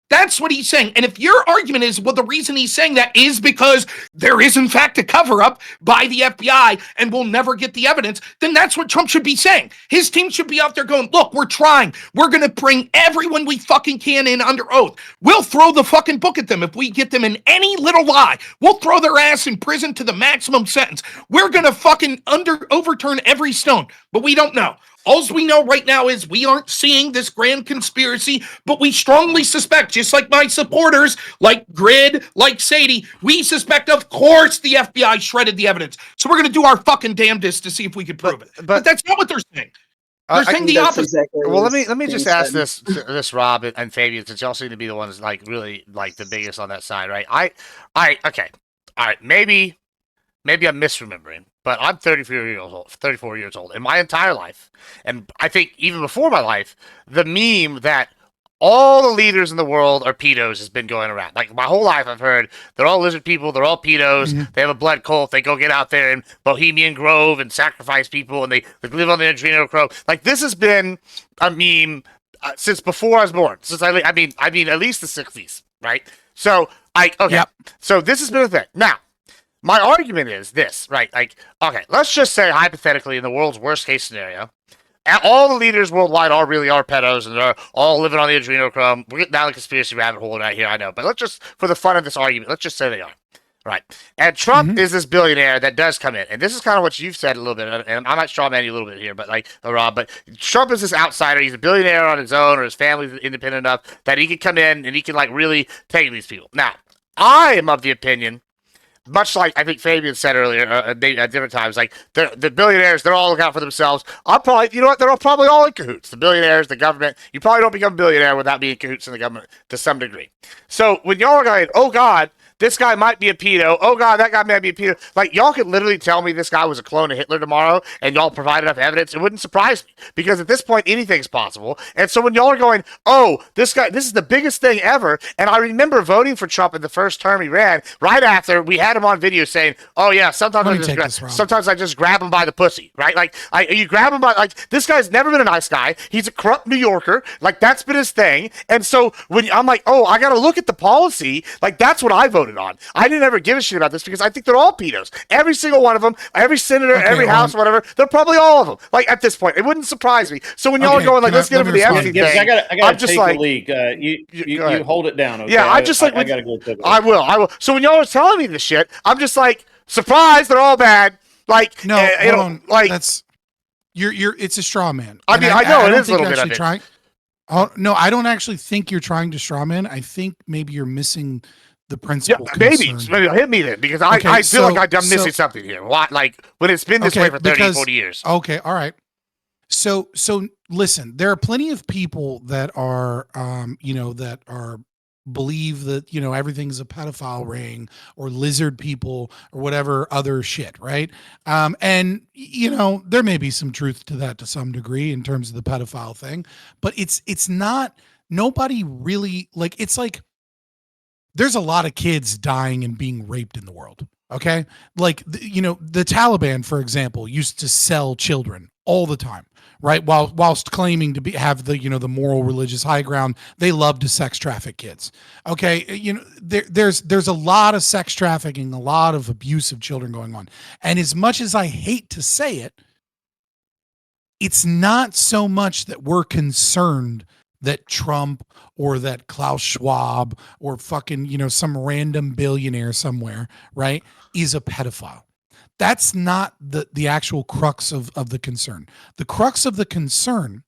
That's what he's saying. And if your argument is, well, the reason he's saying that is because there is, in fact, a cover-up by the FBI and we'll never get the evidence, then that's what Trump should be saying. His team should be out there going, look, we're trying. We're going to bring everyone we fucking can in under oath. We'll throw the fucking book at them if we get them in any little lie. We'll throw their ass in prison to the maximum sentence. We're going to fucking overturn every stone. But we don't know. All we know right now is we aren't seeing this grand conspiracy, but we strongly suspect, just like my supporters, like Grid, like Sadie, we suspect, of course, the FBI shredded the evidence. So we're going to do our fucking damnedest to see if we can prove it. But that's not what they're saying. They're saying the opposite. Exactly well, let me just ask this Rob and Fabian, since y'all seem to be the ones like really like the biggest on that side, right? Okay. All right, maybe I'm misremembering, but I'm 34 years old. In my entire life, and I think even before my life, the meme that all the leaders in the world are pedos has been going around. Like my whole life, I've heard they're all lizard people, they're all pedos, They have a blood cult, they go get out there in Bohemian Grove and sacrifice people, and they live on the adrenochrome. Like this has been a meme since before I was born. Since I mean at least the 60s, right? So So this has been a thing. Now, my argument is this, right? Like, okay, let's just say hypothetically in the world's worst case scenario, all the leaders worldwide really are pedos, and they're all living on the adrenochrome. We're getting down the conspiracy rabbit hole right here, I know. But let's just, for the fun of this argument, let's just say they are. Right. And Trump is this billionaire that does come in. And this is kind of what you've said a little bit. And I might straw man you a little bit here, but Rob, but Trump is this outsider. He's a billionaire on his own, or his family's independent enough that he can come in and he can really take these people. Now, I am of the opinion, much like I think Fabian said earlier at different times, like the billionaires, they're all looking out for themselves. I'm probably, they're probably all in cahoots. The billionaires, the government. You probably don't become a billionaire without being in cahoots in the government to some degree. So when y'all are going, oh God, this guy might be a pedo. Oh God, that guy might be a pedo. Like, y'all could literally tell me this guy was a clone of Hitler tomorrow, and y'all provide enough evidence, it wouldn't surprise me, because at this point anything's possible. And so when y'all are going, oh, this guy, this is the biggest thing ever, and I remember voting for Trump in the first term he ran, right after we had him on video saying, oh yeah, sometimes I just grab him by the pussy, right? Like, you grab him by, like, this guy's never been a nice guy. He's a corrupt New Yorker. Like, that's been his thing. And so when I'm like, oh, I got to look at the policy, like, that's what I voted on. I didn't ever give a shit about this because I think they're all pedos. Every single one of them, every senator, every house, whatever, they're probably all of them. Like, at this point, it wouldn't surprise me. So when y'all are going, like, let's get over the Epstein thing, I'm just like, you hold it down. Okay? Yeah, I'm just like, I gotta go. I will. So when y'all are telling me this shit, I'm just like, surprise, they're all bad. Like, no, hold on. Like, that's you're. It's a straw man. I mean, I know it is a little bit of it. Trying. Oh no, I don't actually think you're trying to straw man. I think maybe you're missing the principal. Yeah, maybe hit me then, because I feel like I'm missing something here. Why? Like, when it's been this way for 30, 40 years. Okay, all right. So listen, there are plenty of people that are, that are believe that everything's a pedophile ring or lizard people or whatever other shit, right? And there may be some truth to that to some degree in terms of the pedophile thing, but it's not. Nobody really it's like. There's a lot of kids dying and being raped in the world. Okay. Like, the Taliban, for example, used to sell children all the time, right? Whilst claiming to have the moral religious high ground, they love to sex traffic kids. Okay. There's a lot of sex trafficking, a lot of abuse of children going on. And as much as I hate to say it, it's not so much that we're concerned that Trump or that Klaus Schwab or fucking, some random billionaire somewhere, right, is a pedophile. That's not the actual crux of the concern. The crux of the concern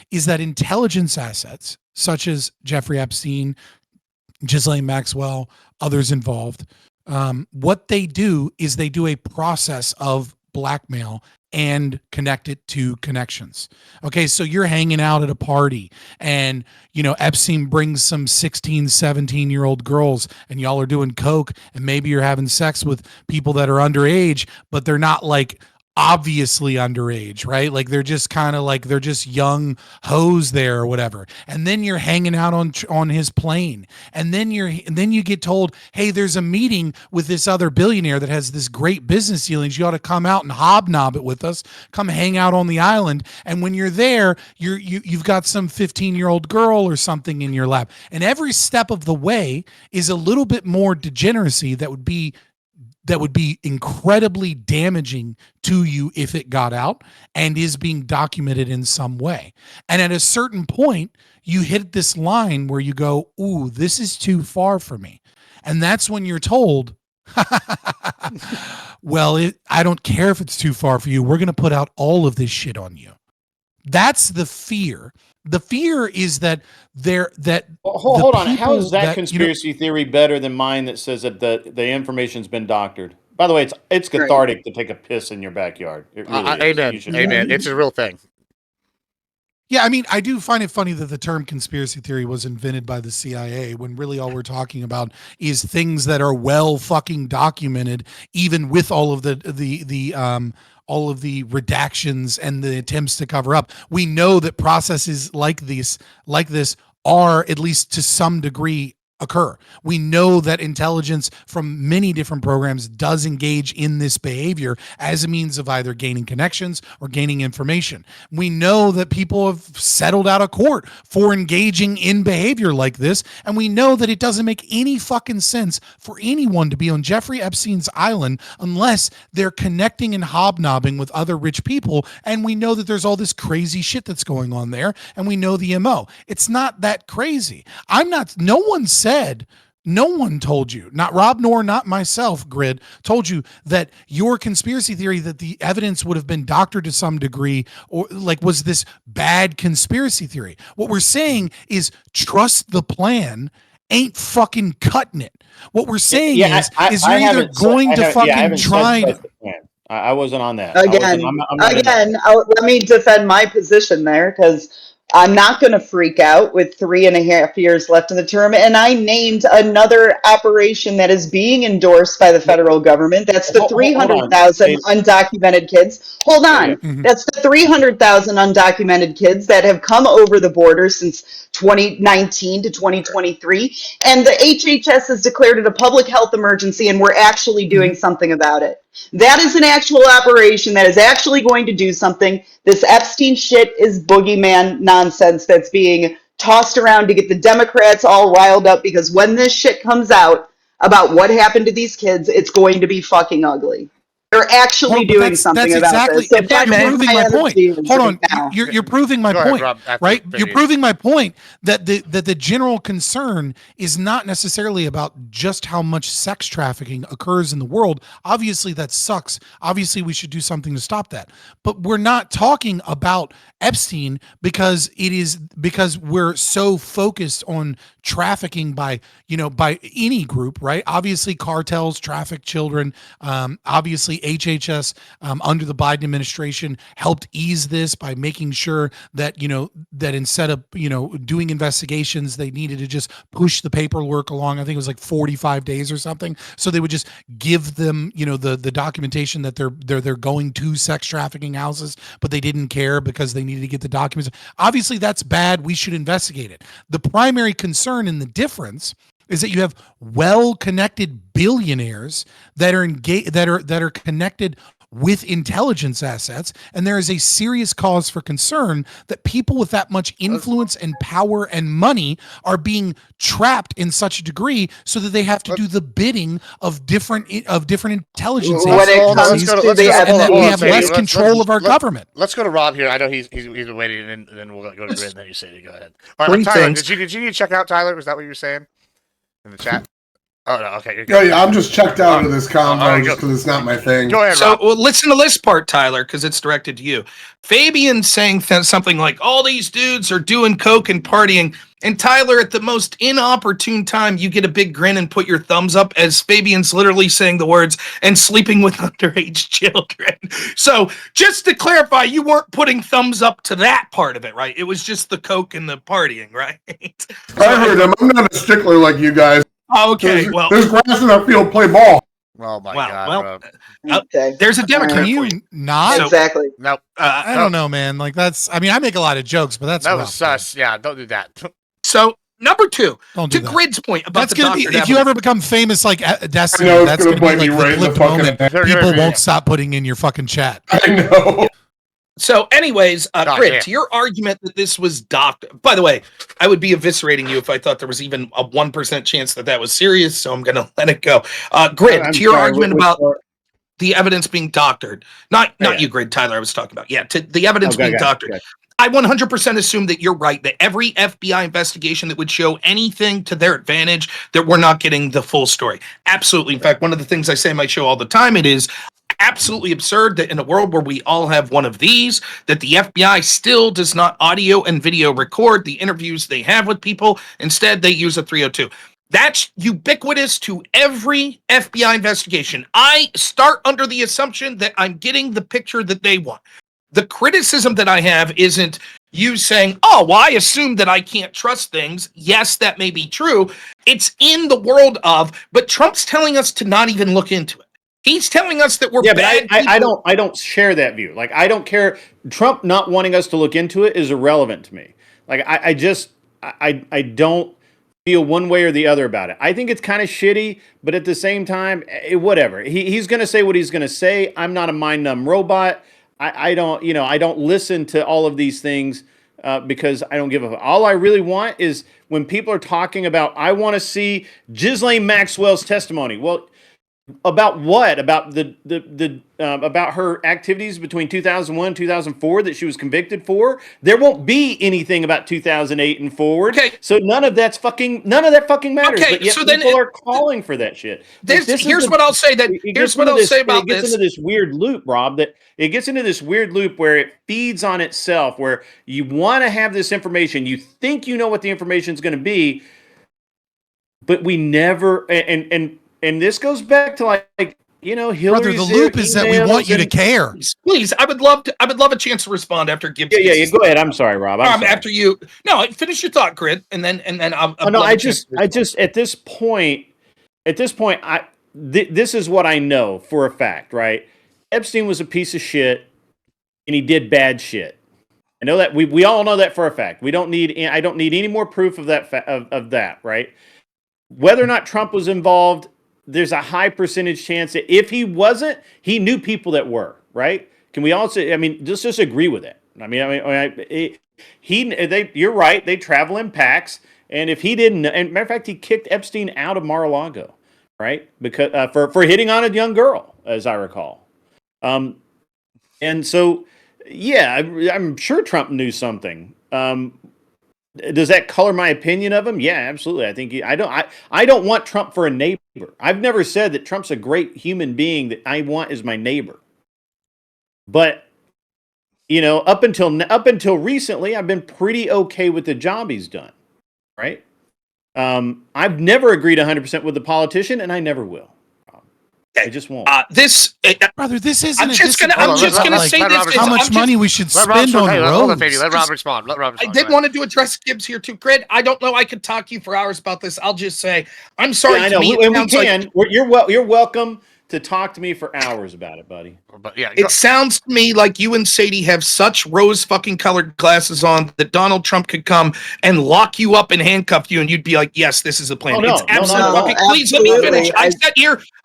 is that intelligence assets, such as Jeffrey Epstein, Ghislaine Maxwell, others involved, what they do is they do a process of blackmail and connect it to connections. Okay, so you're hanging out at a party and, Epstein brings some 16, 17-year-old girls and y'all are doing coke and maybe you're having sex with people that are underage, but they're not like obviously underage, right? Like they're just kind of like they're just young hoes there or whatever. And then you're hanging out on his plane, and then you get told, hey, there's a meeting with this other billionaire that has this great business dealings. You ought to come out and hobnob it with us. Come hang out on the island. And when you're there, you've got some 15-year-old girl or something in your lap. And every step of the way is a little bit more degeneracy that would be incredibly damaging to you if it got out and is being documented in some way. And at a certain point, you hit this line where you go, ooh, this is too far for me. And that's when you're told, well, I don't care if it's too far for you. We're going to put out all of this shit on you. That's the fear. The fear is that hold on. How is that conspiracy theory better than mine that says that the information's been doctored? By the way, it's cathartic to take a piss in your backyard. It really is. Amen. It's a real thing. Yeah, I mean, I do find it funny that the term conspiracy theory was invented by the CIA when really all we're talking about is things that are well fucking documented, even with all of all of the redactions and the attempts to cover up. We know that processes like this are, at least to some degree, occur. We know that intelligence from many different programs does engage in this behavior as a means of either gaining connections or gaining information. We know that people have settled out of court for engaging in behavior like this, and we know that it doesn't make any fucking sense for anyone to be on Jeffrey Epstein's island unless they're connecting and hobnobbing with other rich people, and we know that there's all this crazy shit that's going on there, and we know the MO. It's not that crazy. No one told you, not Rob nor not myself, Grid, told you that your conspiracy theory that the evidence would have been doctored to some degree or like was this bad conspiracy theory. What we're saying is trust the plan ain't fucking cutting it. What we're saying is you're either going to fucking try. I wasn't on that. Again, let me defend my position there because I'm not going to freak out with 3.5 years left in the term. And I named another operation that is being endorsed by the federal government. That's the 300,000 undocumented kids. Hold on. Mm-hmm. That's the 300,000 undocumented kids that have come over the border since 2019 to 2023. And the HHS has declared it a public health emergency, and we're actually doing something about it. That is an actual operation that is actually going to do something. This Epstein shit is boogeyman nonsense that's being tossed around to get the Democrats all riled up, because when this shit comes out about what happened to these kids, it's going to be fucking ugly. They're actually doing something about this. So that's proving my point. Hold on, you're proving my point, right? You're proving my point that the general concern is not necessarily about just how much sex trafficking occurs in the world. Obviously, that sucks. Obviously, we should do something to stop that. But we're not talking about Epstein because we're so focused on trafficking by any group, right? Obviously, cartels traffic children. Obviously, HHS under the Biden administration helped ease this by making sure that that instead of doing investigations, they needed to just push the paperwork along. I think it was like 45 days or something. So they would just give them the documentation that they're going to sex trafficking houses, but they didn't care because they needed to get the documents. Obviously, that's bad. We should investigate it. The primary concern in the difference is that you have well-connected billionaires that are that are connected with intelligence assets, and there is a serious cause for concern that people with that much influence and power and money are being trapped in such a degree so that they have to do the bidding of different intelligence agencies, and that we have less control of our government. Let's go to Rob here. I know he's been waiting, and then we'll go to Grid, and then you say to go ahead. All right, Tyler, did you check out Tyler? Was that what you were saying in the chat? Oh, no, okay. You're good. Yeah, I'm just checked out of this convo just because it's not my thing. Go ahead, Rob. So listen to this part, Tyler, because it's directed to you. Fabian saying something like, all these dudes are doing coke and partying. And Tyler, at the most inopportune time, you get a big grin and put your thumbs up as Fabian's literally saying the words, and sleeping with underage children. So just to clarify, you weren't putting thumbs up to that part of it, right? It was just the coke and the partying, right? I heard him. I'm not a stickler like you guys. Okay, there's grass in our field, play ball. Oh my God! There's a Democrat. Can you not? Exactly. No, I don't know, man. Like I make a lot of jokes, but that was sus. Yeah, don't do that. So number two, don't do to that. Grid's point about that's gonna be if you ever become famous like Destiny. That's gonna be like right the moment. People won't stop putting in your fucking chat. I know. So anyways, Grid, to your argument that this was doctored. By the way, I would be eviscerating you if I thought there was even a 1% chance that was serious, so I'm going to let it go. Grid, to your argument about the evidence being doctored. Not you, Grid, Tyler, I was talking about. Yeah, to the evidence being doctored. Okay. I 100% assume that you're right, that every FBI investigation that would show anything to their advantage, that we're not getting the full story. Absolutely. In fact, one of the things I say in my show all the time, it is absolutely absurd that in a world where we all have one of these, that the FBI still does not audio and video record the interviews they have with people. Instead, they use a 302. That's ubiquitous to every FBI investigation. I start under the assumption that I'm getting the picture that they want. The criticism that I have isn't you saying, oh, well, I assume that I can't trust things. Yes, that may be true. It's in the world of, but Trump's telling us to not even look into it. He's telling us that we're bad. But I don't share that view. Like, I don't care. Trump not wanting us to look into it is irrelevant to me. Like, I don't feel one way or the other about it. I think it's kind of shitty, but at the same time, whatever. He's going to say what he's going to say. I'm not a mind-numb robot. I don't listen to all of these things because I don't give a. All I really want is when people are talking about, I want to see Ghislaine Maxwell's testimony. Well, about what? About about her activities between 2001 and 2004 that she was convicted for? There won't be anything about 2008 and forward. Okay. So none of that fucking matters. Okay, But yet so then people are calling for that shit. Here's what I'll say about It gets into this weird loop, Rob, where it feeds on itself, where you want to have this information, you think you know what the information is going to be, but we never and this goes back to like Hillary's Brother, the loop is that we want you to care. Please, I would love a chance to respond after Gibbs. Yeah. Go ahead. I'm sorry, Rob. After you, no, finish your thought, Grit, and then I'll. I just at this point, this is what I know for a fact, right? Epstein was a piece of shit, and he did bad shit. I know that we all know that for a fact. I don't need any more proof of that of that, right? Whether or not Trump was involved, there's a high percentage chance that if he wasn't, he knew people that were, right? Can we all say, just agree with it? You're right. They travel in packs. And if he didn't, and matter of fact, he kicked Epstein out of Mar-a-Lago, right? Because, for hitting on a young girl, as I recall. And so, yeah, I'm sure Trump knew something. Does that color my opinion of him? Yeah, absolutely. I think I don't want Trump for a neighbor. I've never said that Trump's a great human being that I want as my neighbor. But up until recently, I've been pretty okay with the job he's done. Right? I've never agreed 100% with the politician, and I never will. I just won't. Brother, this isn't. I'm just gonna say this. How much money we should spend on roads? Let Rob respond. I did want to address Gibbs here too, Grid. I don't know. I could talk to you for hours about this. I'll just say I'm sorry. Yeah, I know. We can. You're welcome to talk to me for hours about it, buddy. But yeah, it sounds to me like you and Sadie have such rose fucking colored glasses on that Donald Trump could come and lock you up and handcuff you, and you'd be like, "Yes, this is the plan." Oh, it's absolutely. Please let me finish.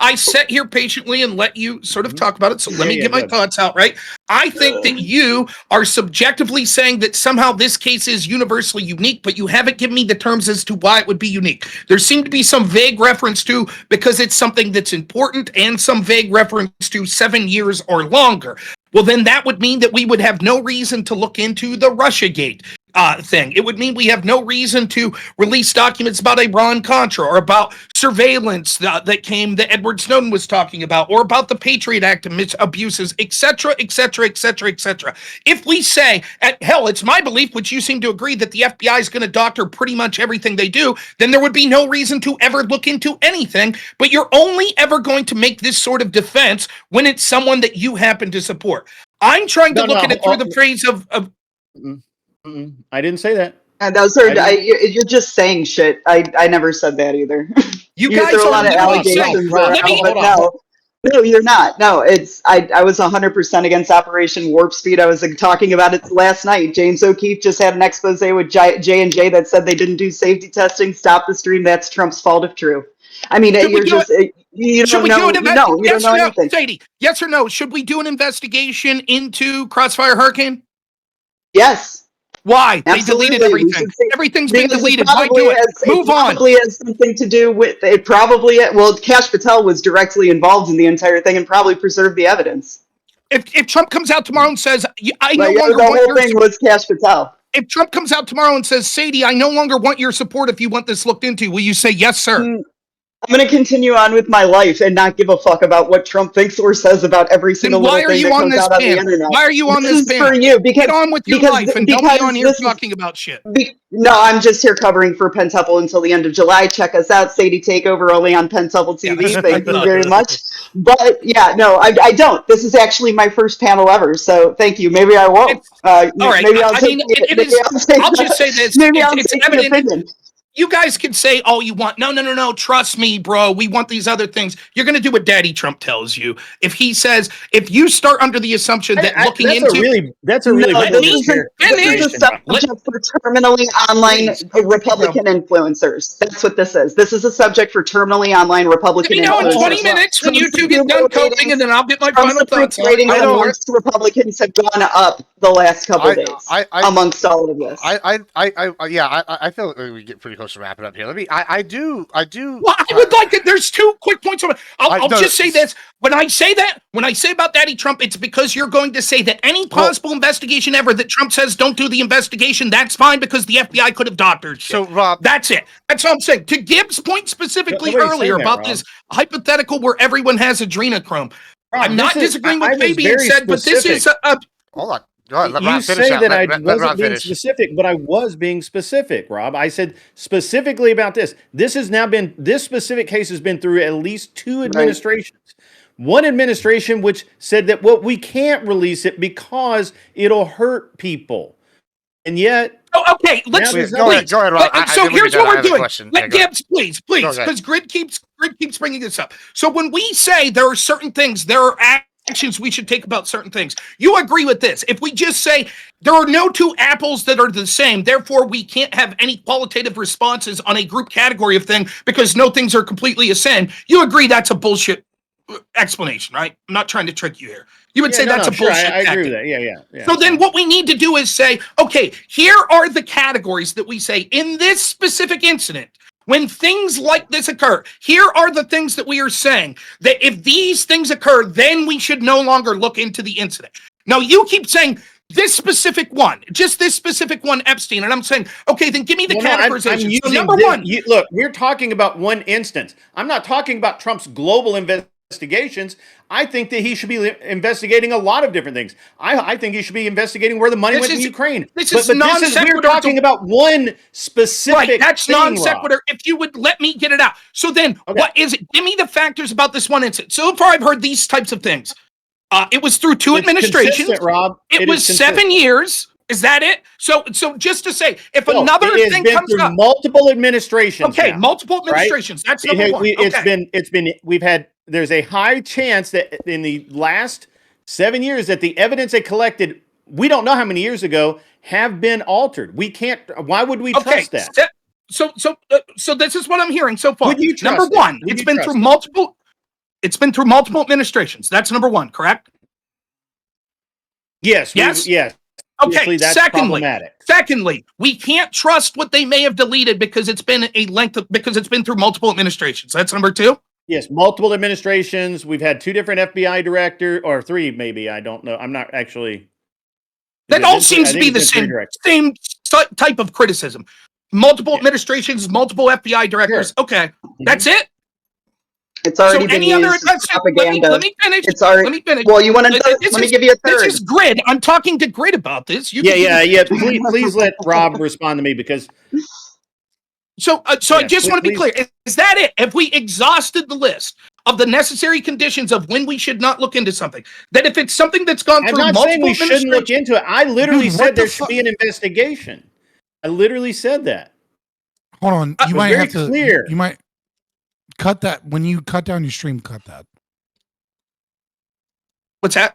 I sat here patiently and let you sort of talk about it. So let me get my thoughts out. Right. I think that you are subjectively saying that somehow this case is universally unique, but you haven't given me the terms as to why it would be unique. There seemed to be some vague reference to because it's something that's important, and some vague reference to 7 years or longer. Well, then that would mean that we would have no reason to look into the Russiagate thing. It would mean we have no reason to release documents about Iran-Contra or about surveillance that Edward Snowden was talking about, or about the Patriot Act abuses, etc., etc., etc., etc. If we say, hell, it's my belief, which you seem to agree, that the FBI is going to doctor pretty much everything they do, then there would be no reason to ever look into anything, but you're only ever going to make this sort of defense when it's someone that you happen to support. I'm trying to look at it through the phrase of I didn't say that. And those are you're just saying shit. I never said that either. You guys throw a are lot of allegations around, no, you're not. No, I was 100% against Operation Warp Speed. I was talking about it last night. James O'Keefe just had an expose with J&J that said they didn't do safety testing. Stop the stream. That's Trump's fault if true. I mean, you don't know anything. Sadie, yes or no? Should we do an investigation into Crossfire Hurricane? Yes. Why? Absolutely. They deleted everything. Everything's been deleted. Why do it? Move on. It probably has something to do with it. Well, Kash Patel was directly involved in the entire thing and probably preserved the evidence. If Trump comes out tomorrow and says, "I no longer the want whole thing was Kash Patel." If Trump comes out tomorrow and says, "Sadie, I no longer want your support if you want this looked into," will you say yes, sir? I'm going to continue on with my life and not give a fuck about what Trump thinks or says about every single little thing that comes out on the internet. Why are you on this panel? For you, because, get on with your life and don't be on here talking about shit. No, I'm just here covering for Pentuple until the end of July. Check us out, Sadie Takeover, only on Pentuple TV. Yeah, Thank you very much. But yeah, no, I don't. This is actually my first panel ever, so thank you. Maybe I won't. All right. Maybe I'll I'll just say this. Maybe I'll take the opinion. you guys can say all you want. No. Trust me, bro. We want these other things. You're going to do what Daddy Trump tells you. If he says, if you start under the assumption that looking that's into a really No, this is a subject for terminally online Republican influencers. That's what this is. This is a subject for terminally online Republican let me know in influencers. 20 minutes when you two get done coping, and then I'll get my Trump's final thoughts. ratings amongst Republicans have gone up the last couple of days amongst all of this. I feel like we get pretty close to wrapping up here. I do. Well, I would like it. There's 2 quick points. I'll just say this. When I say about Daddy Trump, it's because you're going to say that any possible investigation ever that Trump says don't do the investigation, that's fine because the FBI could have doctored. So, Rob, that's it. That's all I'm saying. To Gibbs' point specifically earlier about this hypothetical where everyone has adrenochrome, Rob, I'm not disagreeing with Fabian said, but this is a hold on. You say that I wasn't being specific, but I was being specific, Rob. I said specifically about this. This specific case has been through at least 2 administrations. Right. One administration which said that we can't release it because it'll hurt people. And yet... okay, let's... Go ahead, Rob. So here's what we're doing. Let Gibbs, please, because Grid keeps bringing this up. So when we say there are certain things, there are actions we should take about certain things. You agree with this? If we just say there are no 2 apples that are the same, therefore we can't have any qualitative responses on a group category of thing because no things are completely the same. You agree that's a bullshit explanation, right? I'm not trying to trick you here. You would say that's a bullshit. I agree with that. Yeah. So then what we need to do is say, okay, here are the categories that we say in this specific incident. When things like this occur, here are the things that we are saying that if these things occur, then we should no longer look into the incident. Now, you keep saying this specific one, just this specific one, Epstein, and I'm saying, okay, then give me the categorization. So number one. Look, we're talking about one instance. I'm not talking about Trump's global investigations. I think that he should be investigating a lot of different things. I think he should be investigating where the money went in Ukraine. This is non sequitur. We're talking about one specific thing. That's non sequitur. If you would let me get it out. So then, what is it? Give me the factors about this one incident. So far, I've heard these types of things. It was through 2 administrations. Rob. It was 7 years. Is that it? So just to say, if another thing comes up, multiple administrations. Okay, multiple administrations. Right? That's number one. We've had. There's a high chance that in the last 7 years that the evidence they collected, we don't know how many years ago, have been altered. We can't. Why would we trust that? So this is what I'm hearing so far. Number one, it's been through multiple administrations. That's number one, correct? Yes. Yes. Okay. Secondly, we can't trust what they may have deleted because it's been through multiple administrations. That's number 2. Yes, multiple administrations. We've had 2 different FBI directors, or 3 maybe. I don't know. I'm not actually. That all seems to be the same type of criticism. Multiple administrations, multiple FBI directors. Sure. Okay, that's it. It's already been used as propaganda. Let me finish. Let me finish. Well, you want to? Let me give you a third. This is Grid. I'm talking to Grid about this. Please let Rob respond to me because. So I just want to be clear. Is that it? Have we exhausted the list of the necessary conditions of when we should not look into something? That if it's something that's gone through multiple administrations... I'm not saying we shouldn't look into it. I literally said there should be an investigation. I literally said that. Hold on. You might have to... You might cut that. When you cut down your stream, cut that. What's that?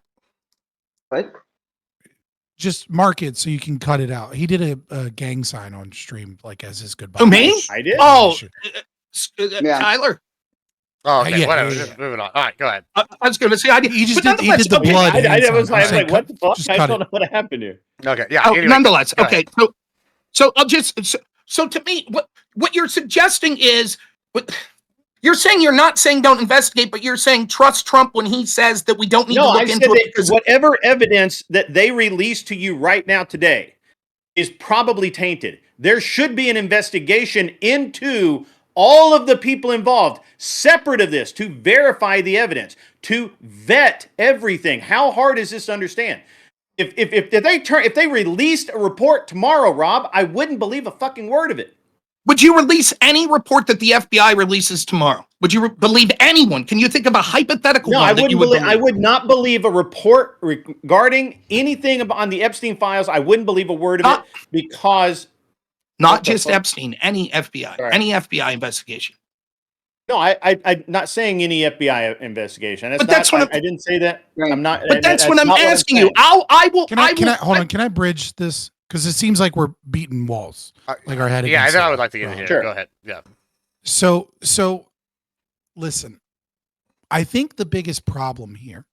What? Just mark it so you can cut it out. He did a gang sign on stream, like as his goodbye. Oh, me? I did. Oh, Tyler. Oh, okay. Whatever. Just moving on. All right, go ahead. I was going to say, he did the blood. I was like, what the fuck? I don't know what happened here. Okay, yeah. Anyway, nonetheless, okay. So I'll just so to me, what you're suggesting is you're saying you're not saying don't investigate, but you're saying trust Trump when he says that we don't need to look into it. Because whatever evidence that they release to you right now today is probably tainted. There should be an investigation into all of the people involved, separate of this, to verify the evidence, to vet everything. How hard is this to understand? If they released a report tomorrow, Rob, I wouldn't believe a fucking word of it. Would you release any report that the FBI releases tomorrow? Would you believe anyone? Can you think of a hypothetical one that you would believe? I would not believe a report regarding anything on the Epstein files. I wouldn't believe a word of it because Not just Epstein, any FBI, Right. any FBI investigation. No, I'm not saying any FBI investigation. But that's what I didn't say that. Right. I'm not. But that's what I'm not asking saying. you. I will. Can I hold on? Can I bridge this? Because it seems like we're beating walls, like our head. Yeah, I against know. I the would wall. like to get in here. Sure. Go ahead. Yeah. So listen, I think the biggest problem here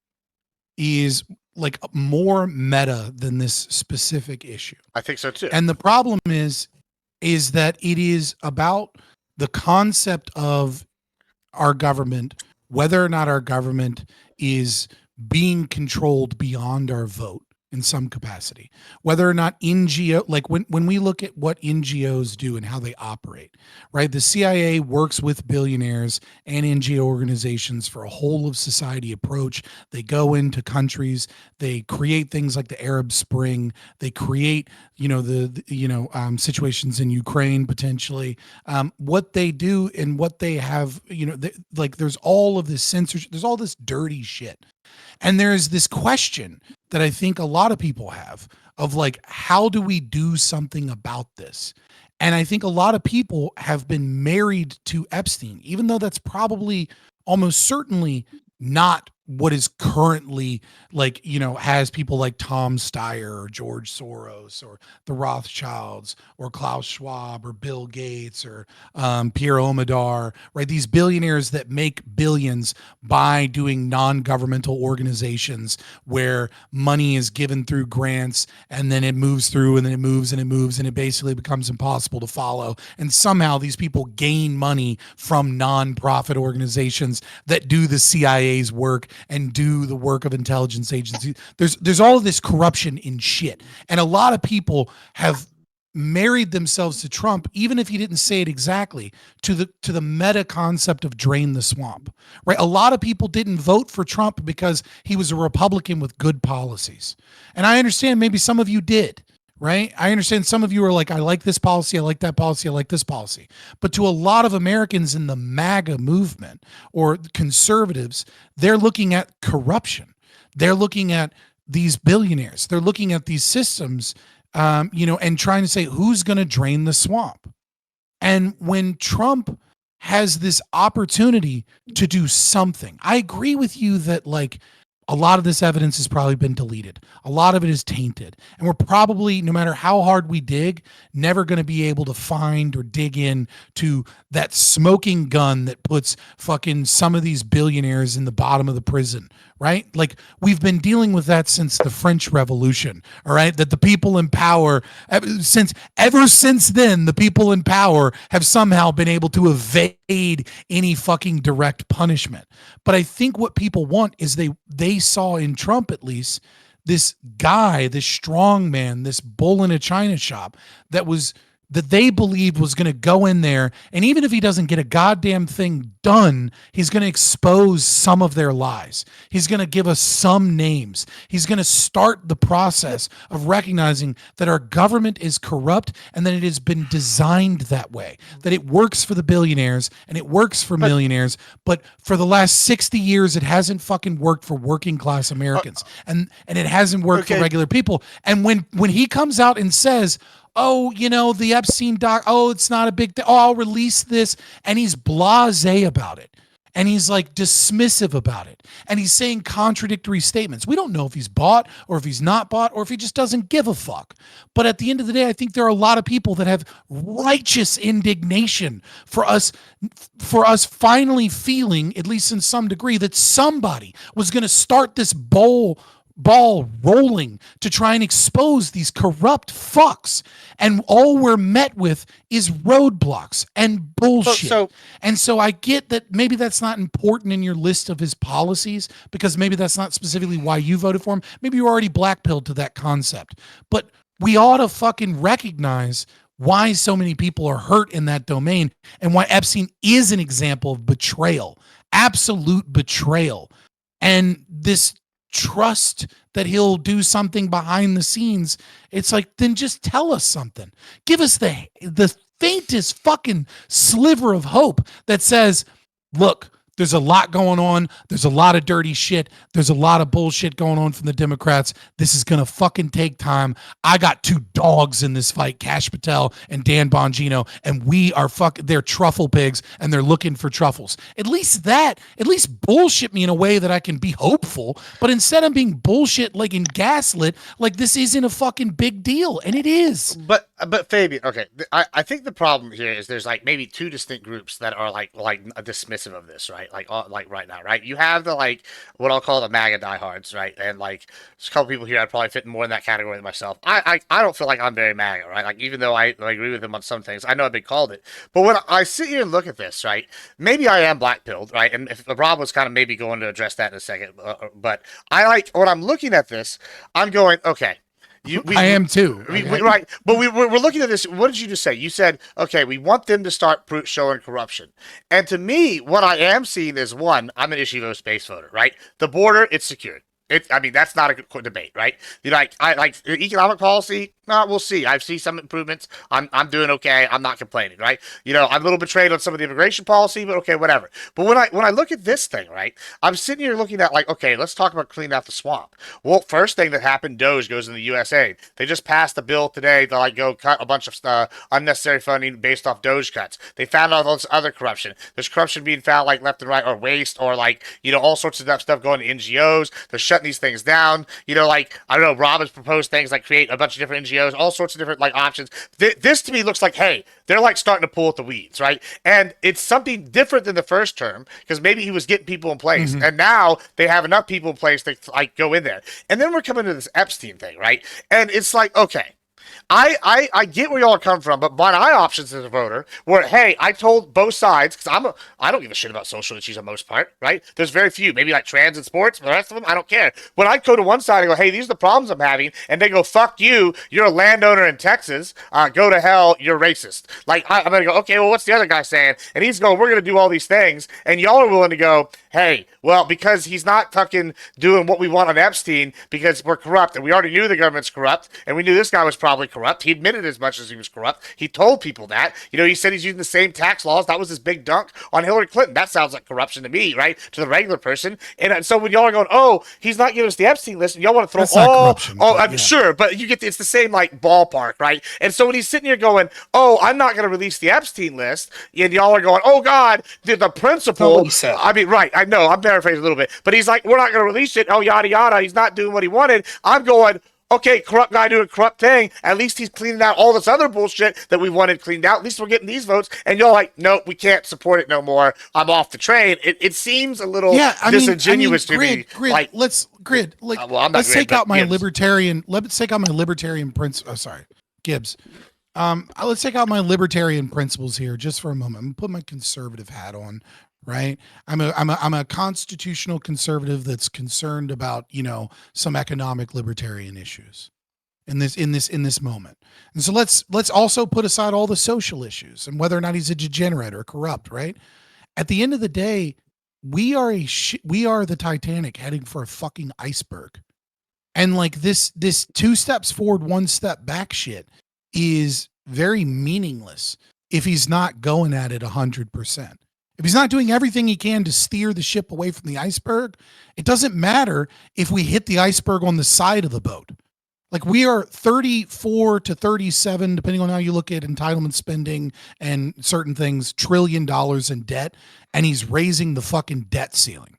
is like more meta than this specific issue. I think so too. And the problem is that it is about the concept of our government, whether or not our government is being controlled beyond our vote in some capacity, whether or not NGO, like when we look at what NGOs do and how they operate, right? The CIA works with billionaires and NGO organizations for a whole of society approach. They go into countries, they create things like the Arab Spring, they create, situations in Ukraine potentially. What they do and what they have, there's all of this censorship, there's all this dirty shit. And there's this question that I think a lot of people have of like, how do we do something about this? And I think a lot of people have been married to Epstein, even though that's probably almost certainly not what is currently has people like Tom Steyer or George Soros or the Rothschilds or Klaus Schwab or Bill Gates or Pierre Omidyar, right? These billionaires that make billions by doing non-governmental organizations where money is given through grants and then it moves through and then it moves and it moves and it basically becomes impossible to follow. And somehow these people gain money from non-profit organizations that do the CIA's work and do the work of intelligence agencies. There's all of this corruption in shit. And a lot of people have married themselves to Trump, even if he didn't say it exactly, to the meta concept of drain the swamp, right? A lot of people didn't vote for Trump because he was a Republican with good policies. And I understand maybe some of you did, right? I understand some of you are like, I like this policy, I like that policy, I like this policy. But to a lot of Americans in the MAGA movement or conservatives, they're looking at corruption. They're looking at these billionaires. They're looking at these systems, and trying to say, who's going to drain the swamp? And when Trump has this opportunity to do something, I agree with you that like, a lot of this evidence has probably been deleted. A lot of it is tainted. And we're probably, no matter how hard we dig, never going to be able to find or dig in to that smoking gun that puts fucking some of these billionaires in the bottom of the prison, right? Like we've been dealing with that since the French Revolution, all right? That the people in power, ever since then, the people in power have somehow been able to evade any fucking direct punishment. But I think what people want is they saw in Trump, at least, this guy, this strong man, this bull in a china shop that they believed was going to go in there. And even if he doesn't get a goddamn thing done, he's going to expose some of their lies. He's going to give us some names. He's going to start the process of recognizing that our government is corrupt and that it has been designed that way, that it works for the billionaires and it works for millionaires. But for the last 60 years, it hasn't fucking worked for working class Americans. And it hasn't worked for regular people. And when he comes out and says, oh, the Epstein it's not a big thing. Oh, I'll release this. And he's blasé about it. And he's like dismissive about it. And he's saying contradictory statements. We don't know if he's bought or if he's not bought or if he just doesn't give a fuck. But at the end of the day, I think there are a lot of people that have righteous indignation for us finally feeling, at least in some degree, that somebody was going to start this ball rolling to try and expose these corrupt fucks, and all we're met with is roadblocks and bullshit. And so I get that maybe that's not important in your list of his policies because maybe that's not specifically why you voted for him. Maybe you're already blackpilled to that concept, but we ought to fucking recognize why so many people are hurt in that domain and why Epstein is an example of betrayal, absolute betrayal. And this trust that he'll do something behind the scenes, it's like, then just tell us something. Give us the faintest fucking sliver of hope that says, look, There's a lot going on. There's a lot of dirty shit. There's a lot of bullshit going on from the Democrats. This is going to fucking take time. I got two dogs in this fight, Kash Patel and Dan Bongino, and they're truffle pigs and they're looking for truffles. At least bullshit me in a way that I can be hopeful. But instead of being bullshit like in gaslit, like this isn't a fucking big deal. And it is. But Fabian, okay, I think the problem here is there's like maybe two distinct groups that are like dismissive of this, right? Like right now, right? You have the like what I'll call the MAGA diehards, right? And like there's a couple people here I'd probably fit more in that category than myself. I don't feel like I'm very MAGA, right? Like even though I agree with him on some things, I know I've been called it. But when I sit here and look at this, right? Maybe I am black pilled, right? And if Rob was kind of maybe going to address that in a second, but I like when I'm looking at this, I'm going, okay. I am too. Right. But we're looking at this. What did you just say? You said, okay, we want them to start showing corruption. And to me, what I am seeing is one, I'm an issue of space voter, right? The border, it's secured. I mean, that's not a good debate, right? I like economic policy. We'll see. I see some improvements. I'm doing okay. I'm not complaining, right? I'm a little betrayed on some of the immigration policy, but okay, whatever. But when I look at this thing, right, I'm sitting here looking at like, okay, let's talk about cleaning out the swamp. Well, first thing that happened, Doge goes in the USA. They just passed a bill today to like go cut a bunch of unnecessary funding based off Doge cuts. They found out all this other corruption. There's corruption being found like left and right, or waste, or like all sorts of stuff going to NGOs. They're shutting these things down. Like I don't know. Rob has proposed things like create a bunch of different NGOs. All sorts of different like options. This to me looks like, hey, they're like starting to pull at the weeds, right? And it's something different than the first term because maybe he was getting people in place, and now they have enough people in place to like go in there. And then we're coming to this Epstein thing, right? And it's like, okay. I get where y'all are coming from, but my options as a voter were, hey, I told both sides, because I don't give a shit about social issues on most part, right? There's very few, maybe like trans and sports, but the rest of them, I don't care. When I go to one side and go, hey, these are the problems I'm having, and they go, fuck you, you're a landowner in Texas, go to hell, you're racist. Like, I'm going to go, okay, well, what's the other guy saying? And he's going, we're going to do all these things, and y'all are willing to go, hey, well, because he's not fucking doing what we want on Epstein because we're corrupt, and we already knew the government's corrupt, and we knew this guy was probably corrupt. He admitted as much as he was corrupt. He told people that. He said he's using the same tax laws. That was his big dunk on Hillary Clinton. That sounds like corruption to me, right? To the regular person. And so when y'all are going, oh, he's not giving us the Epstein list, and y'all want to throw I'm sure, but it's the same like ballpark, right? And so when he's sitting here going, oh, I'm not going to release the Epstein list, and y'all are going, oh God, the principal. I mean, right? I know I'm paraphrasing a little bit, but he's like, we're not going to release it. Oh, yada yada. He's not doing what he wanted. I'm going, okay, corrupt guy doing a corrupt thing. At least he's cleaning out all this other bullshit that we wanted cleaned out. At least we're getting these votes. And you're like, no, we can't support it no more. I'm off the train. It seems a little disingenuous to me. Let's take out my libertarian principle. Sorry, Gibbs. Let's take out my libertarian principles here just for a moment. I'm gonna put my conservative hat on. Right. I'm a constitutional conservative that's concerned about, some economic libertarian issues in this moment. And so let's also put aside all the social issues and whether or not he's a degenerate or corrupt. Right. At the end of the day, we are the Titanic heading for a fucking iceberg. And like this 2 steps forward, 1 step back shit is very meaningless if he's not going at it 100%. If he's not doing everything he can to steer the ship away from the iceberg, it doesn't matter if we hit the iceberg on the side of the boat. Like we are 34 to 37, depending on how you look at entitlement spending and certain things, $1 trillion in debt, and he's raising the fucking debt ceiling.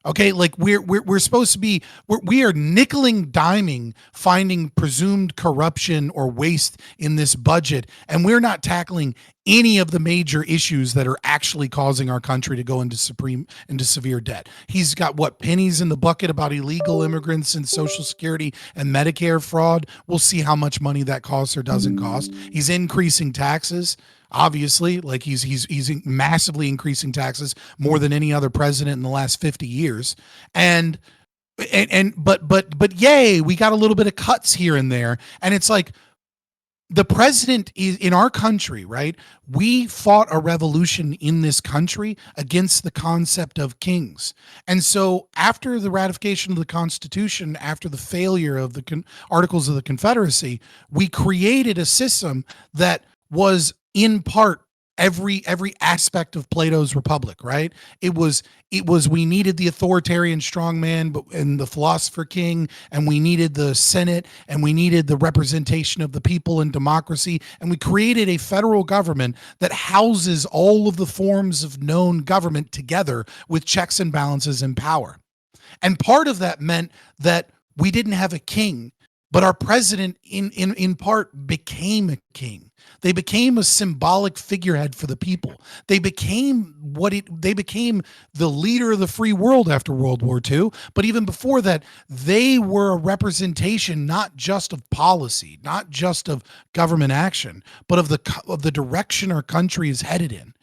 Okay, like we're supposed to be, we are nickeling, diming, finding presumed corruption or waste in this budget, and we're not tackling any of the major issues that are actually causing our country to go into severe debt. He's got pennies in the bucket about illegal immigrants and Social Security and Medicare fraud. We'll see how much money that costs or doesn't cost. He's increasing taxes. Obviously, like he's massively increasing taxes more than any other president in the last 50 years. But yay, we got a little bit of cuts here and there. And it's like the president is in our country, right? We fought a revolution in this country against the concept of kings. And so after the ratification of the Constitution, after the failure of the Articles of the Confederacy, we created a system that was in part every aspect of Plato's Republic, right? It was we needed the authoritarian strongman and the philosopher king, and we needed the Senate, and we needed the representation of the people in democracy, and we created a federal government that houses all of the forms of known government together with checks and balances and power. And part of that meant that we didn't have a king, but our president in part became a king. They became a symbolic figurehead for the people. They became the leader of the free world after World War II. But even before that, they were a representation not just of policy, not just of government action, but of the direction our country is headed in.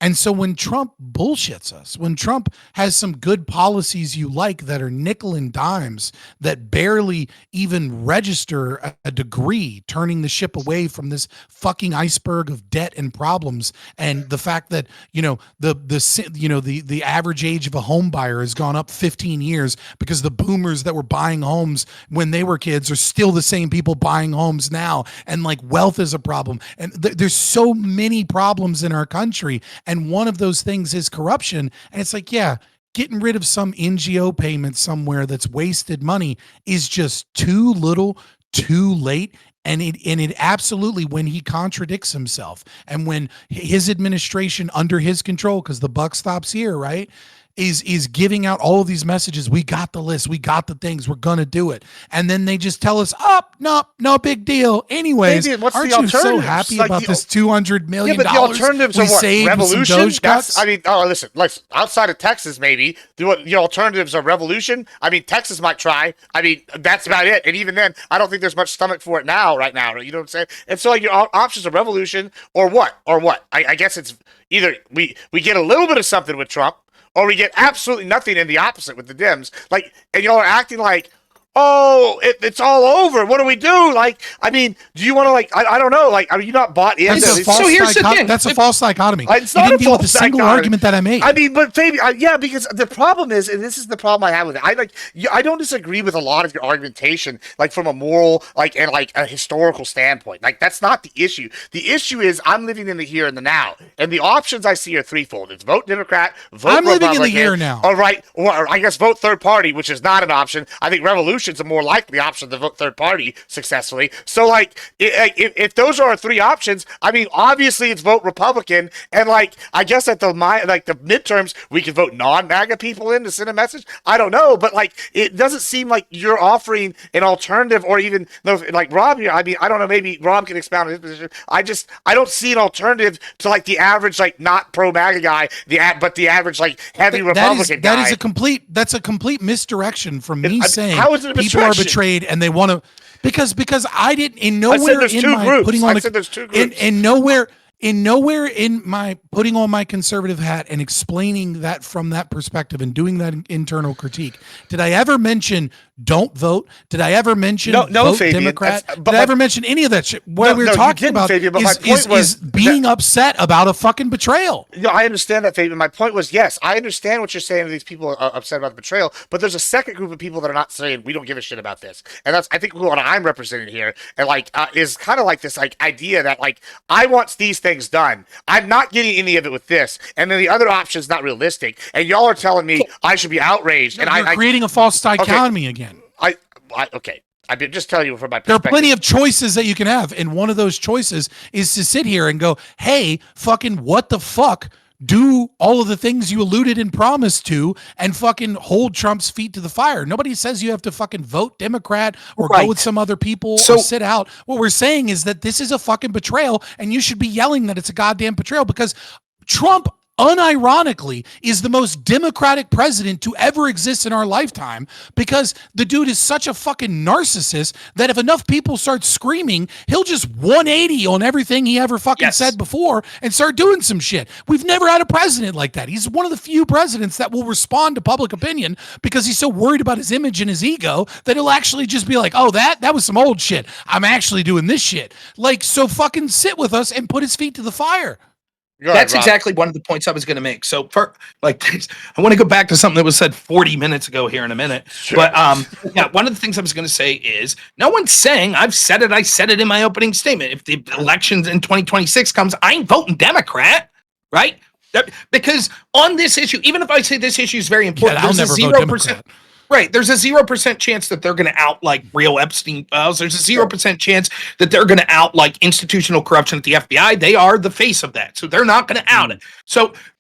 And so when Trump bullshits us, when Trump has some good policies you like that are nickel and dimes that barely even register a degree, turning the ship away from this fucking iceberg of debt and problems, and the fact that the average age of a home buyer has gone up 15 years because the boomers that were buying homes when they were kids are still the same people buying homes now, and like wealth is a problem, and there's so many problems in our country. And one of those things is corruption. And it's like, yeah, getting rid of some NGO payment somewhere that's wasted money is just too little, too late. And it absolutely, when he contradicts himself and when his administration under his control, because the buck stops here, right, is giving out all of these messages. We got the list. We got the things. We're going to do it. And then they just tell us, no big deal. Anyways, aren't you so happy about this $200 million? Yeah, but the alternatives are what? Revolution? Listen, outside of Texas, maybe, the alternatives are revolution. I mean, Texas might try. I mean, that's about it. And even then, I don't think there's much stomach for it right now. You know what I'm saying? And so your options are revolution or what? I guess it's either we get a little bit of something with Trump, or we get absolutely nothing in the opposite with the Dems. And y'all are acting like, it's all over. What do we do? Do you want to I don't know. Are you not bought in? So here's the thing. That's a false dichotomy. It's not you didn't deal with a single argument that I made. I mean, but maybe, because the problem is, and this is the problem I have with it. I don't disagree with a lot of your argumentation, from a moral, and a historical standpoint. That's not the issue. The issue is I'm living in the here and the now, and the options I see are threefold. It's vote Democrat, vote Republican. I'm living in the here now. All right, or I guess vote third party, which is not an option. I think revolution is a more likely option to vote third party successfully. So, if those are our three options, I mean, obviously it's vote Republican, and I guess at the midterms we can vote non-MAGA people in to send a message. I don't know, but it doesn't seem like you're offering an alternative, or even Rob here. I mean, I don't know. Maybe Rob can expound on his position. I don't see an alternative to the average not pro-MAGA guy, but the average heavy Republican guy. That's a complete misdirection from me saying how is it a people are betrayed and they want to because I didn't in nowhere in my putting on nowhere in my putting on my conservative hat and explaining that from that perspective and doing that internal critique, did I ever mention don't vote? Did I ever mention vote Fabian, Democrat? Did I ever mention any of that shit? What we were talking about Fabian, is being upset about a fucking betrayal. No, I understand that, Fabian. My point was, yes, I understand what you're saying. These people are upset about the betrayal, but there's a second group of people that are not saying we don't give a shit about this, and that's I think what I'm representing here, and is kind of this idea that I want these things done. I'm not getting any of it with this, and then the other option is not realistic, and y'all are telling me I should be outraged, and you're creating a false dichotomy again. Okay. I'm just telling you from my perspective. There are plenty of choices that you can have, and one of those choices is to sit here and go, hey, fucking what the fuck? Do all of the things you alluded and promised to and fucking hold Trump's feet to the fire. Nobody says you have to fucking vote Democrat or go with some other people or sit out. What we're saying is that this is a fucking betrayal, and you should be yelling that it's a goddamn betrayal because Trump unironically is the most democratic president to ever exist in our lifetime because the dude is such a fucking narcissist that if enough people start screaming, he'll just 180 on everything he ever fucking said before and start doing some shit. We've never had a president like that. He's one of the few presidents that will respond to public opinion because he's so worried about his image and his ego that he'll actually just be like, oh, that was some old shit. I'm actually doing this shit. So fucking sit with us and put his feet to the fire. That's exactly one of the points I was going to make. So, I want to go back to something that was said 40 minutes ago here in a minute. Sure. But yeah, one of the things I was going to say is no one's saying, I've said it. I said it in my opening statement. If the elections in 2026 comes, I ain't voting Democrat, right? Because on this issue, even if I say this issue is very important, I'll never vote Democrat. Right. There's a 0% chance that they're going to out like real Epstein files. There's a 0% chance that they're going to out like institutional corruption at the FBI. They are the face of that. So they're not going to out it.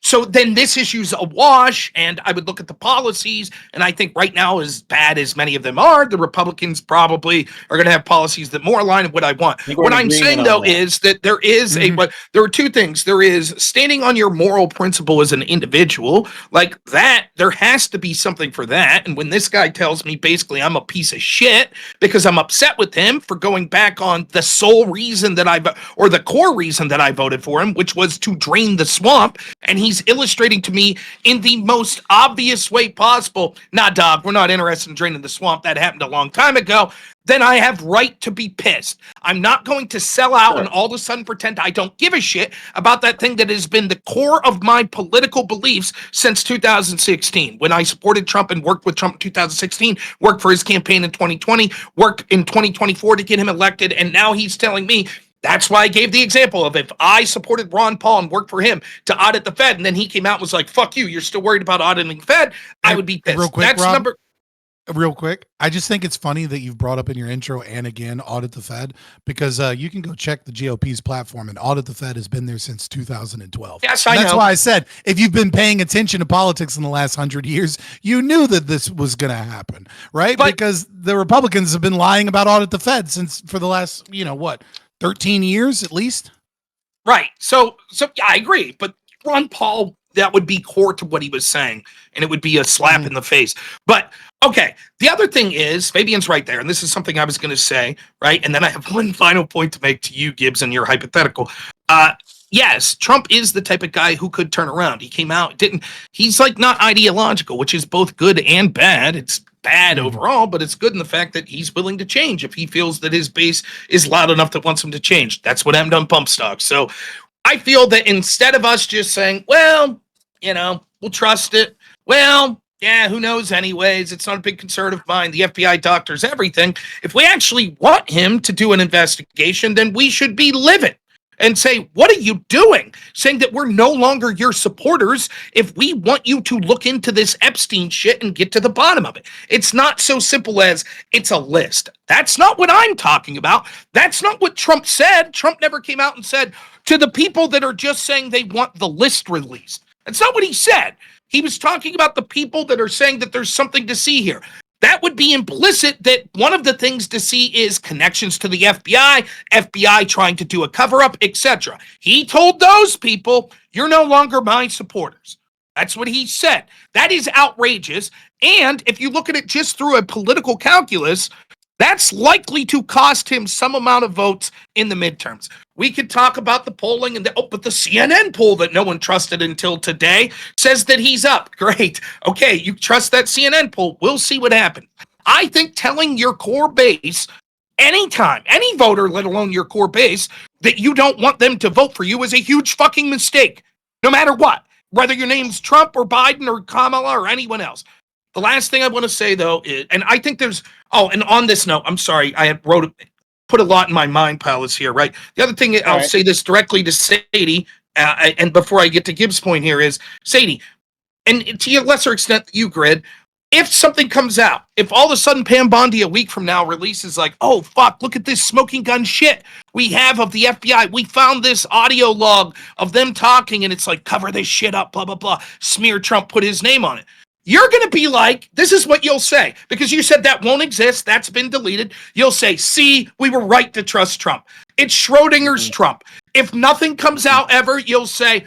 So then this issue's a wash, and I would look at the policies, and I think right now, as bad as many of them are, the Republicans probably are going to have policies that more align with what I want. What I'm saying, though, is that there is there are two things. There is standing on your moral principle as an individual, like that, there has to be something for that. And when this guy tells me basically I'm a piece of shit because I'm upset with him for going back on the sole reason that or the core reason that I voted for him, which was to drain the swamp, and he's illustrating to me in the most obvious way possible, nah, dog, we're not interested in draining the swamp. That happened a long time ago. Then I have right to be pissed. I'm not going to sell out and all of a sudden pretend I don't give a shit about that thing that has been the core of my political beliefs since 2016. When I supported Trump and worked with Trump in 2016, worked for his campaign in 2020, worked in 2024 to get him elected, and now he's telling me. That's why I gave the example of if I supported Ron Paul and worked for him to audit the Fed, and then he came out and was like, fuck you, you're still worried about auditing the Fed, I would be pissed. Real quick, Rob, real quick, I just think it's funny that you've brought up in your intro and again, audit the Fed, because you can go check the GOP's platform, and audit the Fed has been there since 2012. Yes, I know. That's why I said, if you've been paying attention to politics in the last 100 years, you knew that this was going to happen, right? Because the Republicans have been lying about audit the Fed for the last, 13 years at least. Right. So yeah, I agree. But Ron Paul, that would be core to what he was saying, and it would be a slap in the face. But okay, the other thing is, Fabian's right there, and this is something I was going to say, right? And then I have one final point to make to you, Gibbs, and your hypothetical. Yes, Trump is the type of guy who could turn around. He came out, he's like not ideological, which is both good and bad. It's bad overall, but it's good in the fact that he's willing to change if he feels that his base is loud enough that wants him to change. That's what happened on Pump Stock. So I feel that instead of us just saying, well, we'll trust it. Well, yeah, who knows anyways? It's not a big concern of mine. The FBI doctors everything. If we actually want him to do an investigation, then we should be livid and say, what are you doing? Saying that we're no longer your supporters if we want you to look into this Epstein shit and get to the bottom of it. It's not so simple as it's a list. That's not what I'm talking about. That's not what Trump said. Trump never came out and said to the people that are just saying they want the list released. That's not what he said. He was talking about the people that are saying that there's something to see here. That would be implicit that one of the things to see is connections to the FBI trying to do a cover-up, etc. He told those people, you're no longer my supporters. That's what he said. That is outrageous. And if you look at it just through a political calculus, that's likely to cost him some amount of votes in the midterms. We could talk about the polling but the CNN poll that no one trusted until today says that he's up. Great. Okay, you trust that CNN poll. We'll see what happens. I think telling your core base anytime, any voter, let alone your core base, that you don't want them to vote for you is a huge fucking mistake, no matter what, whether your name's Trump or Biden or Kamala or anyone else. The last thing I want to say, though, is, and I think there's, and on this note, I'm sorry, I had put a lot in my mind palace here, right? The other thing, I'll say this directly to Sadie, and before I get to Gibbs' point here is, Sadie, and to a lesser extent, you, Grid, if something comes out, if all of a sudden Pam Bondi a week from now releases like, oh, fuck, look at this smoking gun shit we have of the FBI. We found this audio log of them talking, and it's like, cover this shit up, blah, blah, blah. Smear Trump, put his name on it. You're going to be like, this is what you'll say, because you said that won't exist. That's been deleted. You'll say, see, we were right to trust Trump. It's Schrodinger's Trump. If nothing comes out ever, you'll say,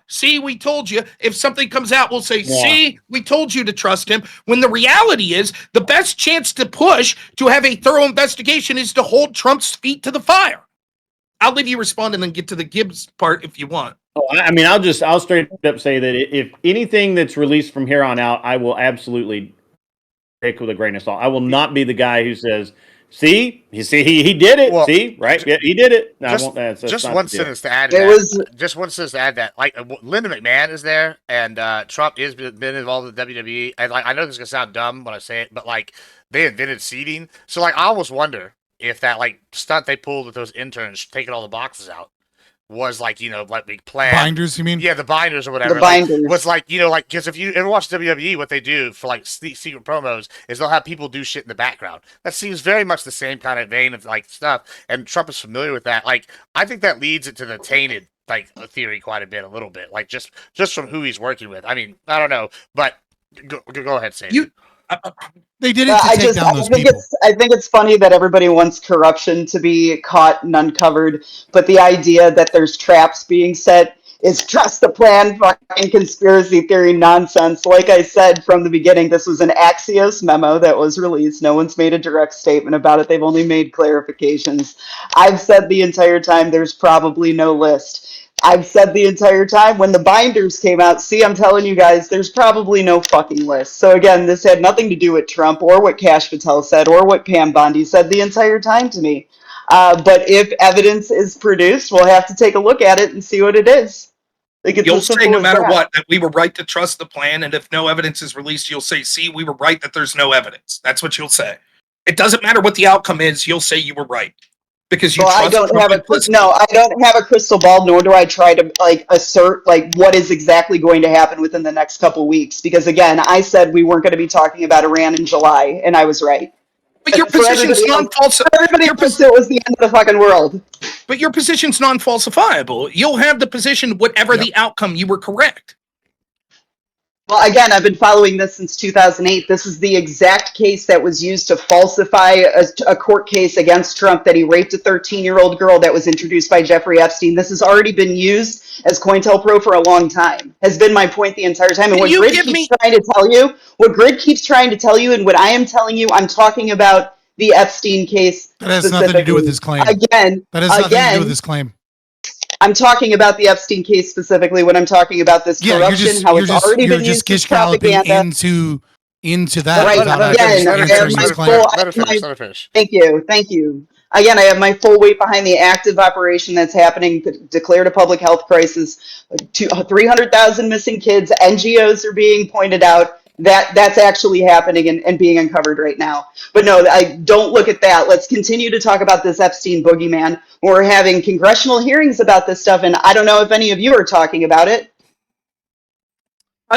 see, we told you. If something comes out, we'll say, see, we told you to trust him. When the reality is the best chance to push to have a thorough investigation is to hold Trump's feet to the fire. I'll leave you respond and then get to the Gibbs part if you want. Oh, I mean, I'll straight up say that if anything that's released from here on out, I will absolutely take with a grain of salt. I will not be the guy who says, See, you see, he did it. Well, see, right? Yeah, he did it. No, just I won't, that's just not one the deal. sentence to add to It that. was Just one sentence to add that. Like Linda McMahon is there, and Trump has been involved with WWE. And like I know this is gonna sound dumb when I say it, but like they invented seating, so like I almost wonder if that like stunt they pulled with those interns taking all the boxes out was like like big plan. Binders, you mean? Yeah, the binders or whatever. the binders. Like, was like like because if you ever watch WWE, what they do for like secret promos is they'll have people do shit in the background. That seems very much the same kind of vein of like stuff, and Trump is familiar with that. Like, I think that leads it to the tainted like theory quite a bit, a little bit, like just from who he's working with. I mean, I don't know, but go ahead, Sadie. They did it to take down those people. I think it's funny that everybody wants corruption to be caught and uncovered, but the idea that there's traps being set is trust the plan fucking conspiracy theory nonsense. Like I said from the beginning, this was an Axios memo that was released. No one's made a direct statement about it. They've only made clarifications. I've said the entire time there's probably no list. I've said the entire time when the binders came out, see, I'm telling you guys, there's probably no fucking list. So again, this had nothing to do with Trump or what Kash Patel said or what Pam Bondi said the entire time to me. But if evidence is produced, we'll have to take a look at it and see what it is. Like, you'll say no matter what that we were right to trust the plan, and if no evidence is released, you'll say, see, we were right that there's no evidence. That's what you'll say. It doesn't matter what the outcome is, you'll say you were right. Because you I don't have I don't have a crystal ball, nor do I try to like assert like what is exactly going to happen within the next couple weeks. Because again, I said we weren't going to be talking about Iran in July, and I was right. But your position's non-falsifiable. Everybody else, it was the end of the fucking world. But your position's non-falsifiable. You'll have the position whatever the outcome, you were correct. Well, again, I've been following this since 2008. This is the exact case that was used to falsify a court case against Trump that he raped a 13-year-old girl that was introduced by Jeffrey Epstein. This has already been used as COINTELPRO for a long time, has been my point the entire time. And what Grid keeps trying to tell you, and what I am telling you, I'm talking about the Epstein case. That has nothing to do with his claim. Again, that has nothing to do with his claim. I'm talking about the Epstein case specifically when I'm talking about this corruption, how it's already been used as propaganda. into that. Right, again, Let her finish. Thank you. Again, I have my full weight behind the active operation that's happening, declared a public health crisis, 300,000 missing kids, NGOs are being pointed out. That's actually happening and being uncovered right now. But no, I don't look at that. Let's continue to talk about this Epstein boogeyman. We're having congressional hearings about this stuff, and I don't know if any of you are talking about it.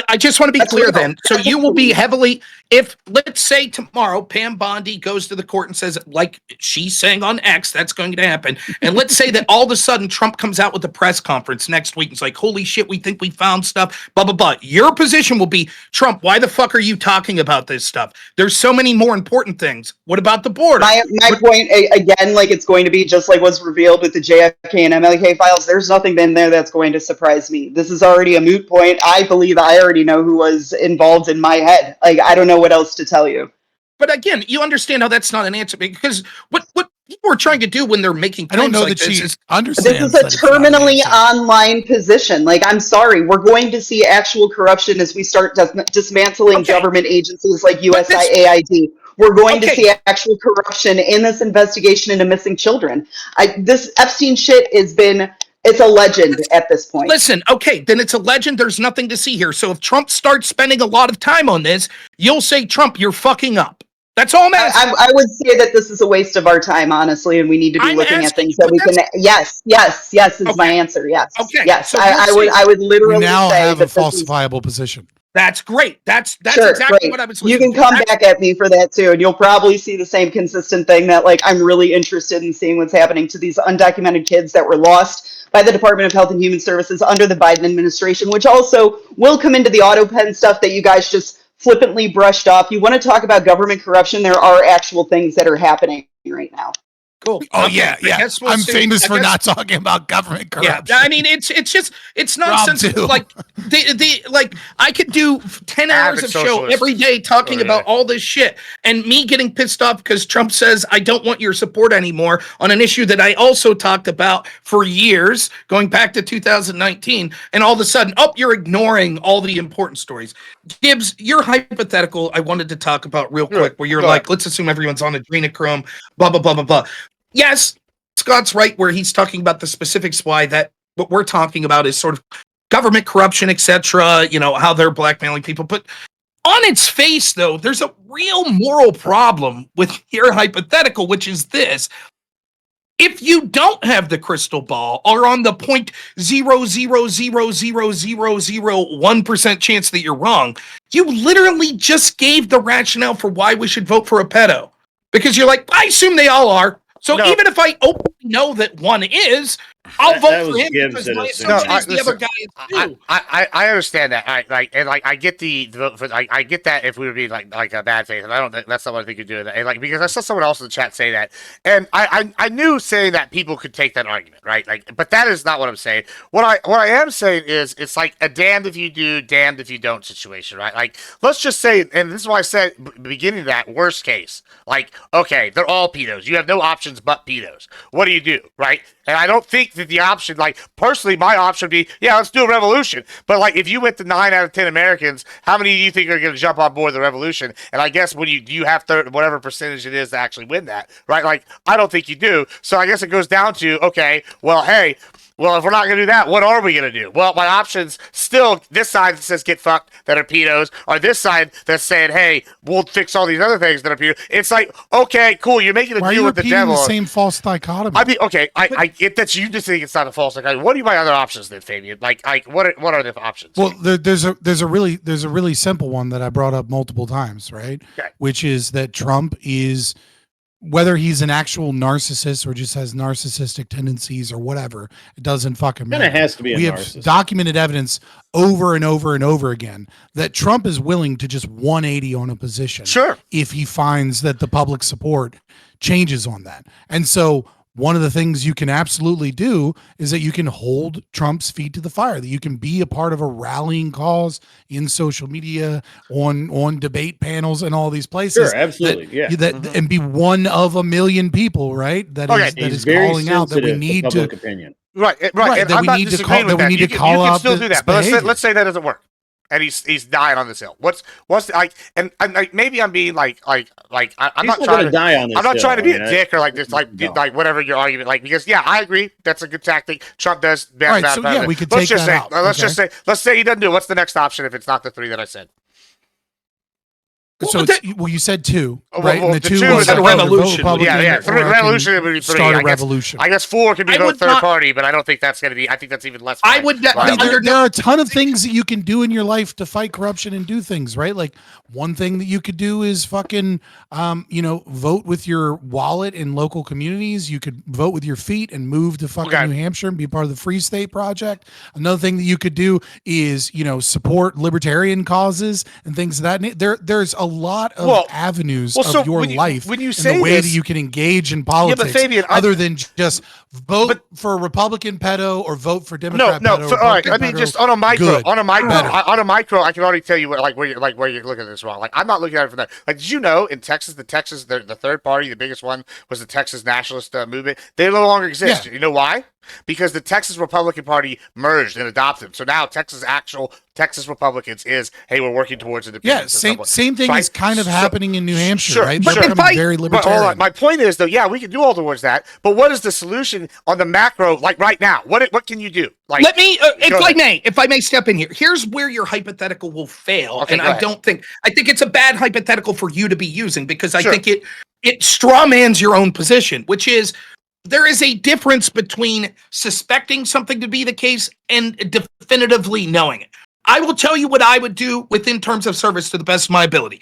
I just want to be clear then. So you will be heavily, if let's say tomorrow Pam Bondi goes to the court and says, like she's saying on X, that's going to happen. And let's say that all of a sudden Trump comes out with a press conference next week. It's like, holy shit, we think we found stuff, blah, blah, blah. Your position will be, Trump, why the fuck are you talking about this stuff? There's so many more important things. What about the border? My point, again, like it's going to be just like what's revealed with the JFK and MLK files. There's nothing in there that's going to surprise me. This is already a moot point. I believe I already know who was involved in my head. Like, I don't know what else to tell you. But again, you understand how that's not an answer, because what people are trying to do when they're making claims, I don't know like that she understands. This is a terminally online position. Like, I'm sorry, we're going to see actual corruption as we start dismantling government agencies like USAID. We're going to see actual corruption in this investigation into missing children. This Epstein shit it's a legend at this point. Listen, okay, then it's a legend. There's nothing to see here. So if Trump starts spending a lot of time on this, you'll say, Trump, you're fucking up. That's all I'm asking. I would say that this is a waste of our time, honestly, and we need to be looking at things that we can. Yes is my answer. Yes. Okay. Yes. So I would literally now say have a falsifiable position. That's great. That's sure, exactly great. What I was. You can come back at me for that too, and you'll probably see the same consistent thing that like I'm really interested in seeing what's happening to these undocumented kids that were lost by the Department of Health and Human Services under the Biden administration, which also will come into the auto pen stuff that you guys just flippantly brushed off. You want to talk about government corruption? There are actual things that are happening right now. Cool. Oh Okay, yeah, yeah. We'll I'm see. famous for not talking about government corruption. Yeah, I mean it's nonsense. too. Like like I could do 10 hours of show socialist. every day talking about all this shit, and me getting pissed off because Trump says I don't want your support anymore on an issue that I also talked about for years, going back to 2019, and all of a sudden, you're ignoring all the important stories. Gibbs, your hypothetical I wanted to talk about real quick, where you're like, let's assume everyone's on adrenochrome, blah blah blah blah blah. Yes, Scott's right where he's talking about the specifics why that what we're talking about is sort of government corruption, etc., how they're blackmailing people. But on its face, though, there's a real moral problem with your hypothetical, which is this. If you don't have the crystal ball or on the 0.0000001% chance that you're wrong, you literally just gave the rationale for why we should vote for a pedo. Because you're like, I assume they all are. So even if I openly know that one is, I'll vote for him because my assumption is the other guy is too. I understand that. I get the vote for. I get that if we would be like a bad faith, and I don't think that's not what I think you're doing. And because I saw someone else in the chat say that, and I knew saying that people could take that argument, right? But that is not what I'm saying. What I am saying is it's like a damned if you do, damned if you don't situation, right? Like let's just say, and this is why I said beginning of that worst case. Like okay, they're all pedos. You have no options but pedos. What do you do, right? And I don't think that the option, like, personally, my option would be, yeah, let's do a revolution. But, like, if you went to 9 out of 10 Americans, how many do you think are going to jump on board the revolution? And I guess when you have whatever percentage it is to actually win that, right? Like, I don't think you do. So I guess it goes down to, okay, well, hey, well, if we're not going to do that, what are we going to do? Well, my options still, this side that says get fucked that are pedos, or this side that's saying, hey, we'll fix all these other things that are pedos. It's like, okay, cool, you're making a deal with the devil. The same false dichotomy? I mean, okay, I get that you just think it's not a false dichotomy. What are my other options then, Fabian? Like what are the options? Well, there's a really simple one that I brought up multiple times, right? Okay. Which is that Trump is, whether he's an actual narcissist or just has narcissistic tendencies or whatever, it doesn't fucking matter. Kind of has to be a We narcissist. have documented evidence over and over and over again that Trump is willing to just 180 on a position. Sure. If he finds that the public support changes on that. And so one of the things you can absolutely do is that you can hold Trump's feet to the fire, that you can be a part of a rallying cause in social media, on debate panels and all these places. Sure, absolutely. And be one of a million people, right? That is calling out that we need public to opinion. Right. And that I'm we not need to disagreeing call with that. you can still do that. But behavior. let's say that doesn't work. And he's dying on this hill. What's like? And maybe I'm being I'm not trying to die on this. I'm not hill. trying to be a dick or like this, like whatever your argument. Like because I agree that's a good tactic. Trump does bad. All right, so yeah, we could take that out. Let's say he doesn't do it. What's the next option if it's not the three that I said? So you said two, right? Well, and the two two was is a revolution. Revolution would be three. Start a revolution. I guess 4 could be vote third party, but I don't think that's going to be. I think that's even less. I would. There are a ton of things that you can do in your life to fight corruption and do things, right? Like one thing that you could do is fucking, vote with your wallet in local communities. You could vote with your feet and move to fucking New Hampshire and be part of the Free State Project. Another thing that you could do is, support libertarian causes and things of that. There's a lot of avenues of your life when you say in the way this, that you can engage in politics, but Fabian, other than just vote for a Republican pedo or vote for Democrat pedo. All right. I mean, just on a micro, I can already tell you where you're looking at this wrong. Like, I'm not looking at it from that. Like, did you know in Texas, the third party, the biggest one was the Texas Nationalist Movement. They no longer exist. Yeah. You know why? Because the Texas Republican Party merged and adopted. So now Texas Republicans is, hey, we're working towards independence. Yeah, same thing is kind of happening in New Hampshire, right? But very libertarian. Hold on. My point is, though, yeah, we can do all towards that. But what is the solution on the macro, like right now? What can you do? Like, let me, if I may step in here. Here's where your hypothetical will fail, and I think it's a bad hypothetical for you to be using because I think it strawmans your own position, which is. There is a difference between suspecting something to be the case and definitively knowing it. I will tell you what I would do within terms of service to the best of my ability.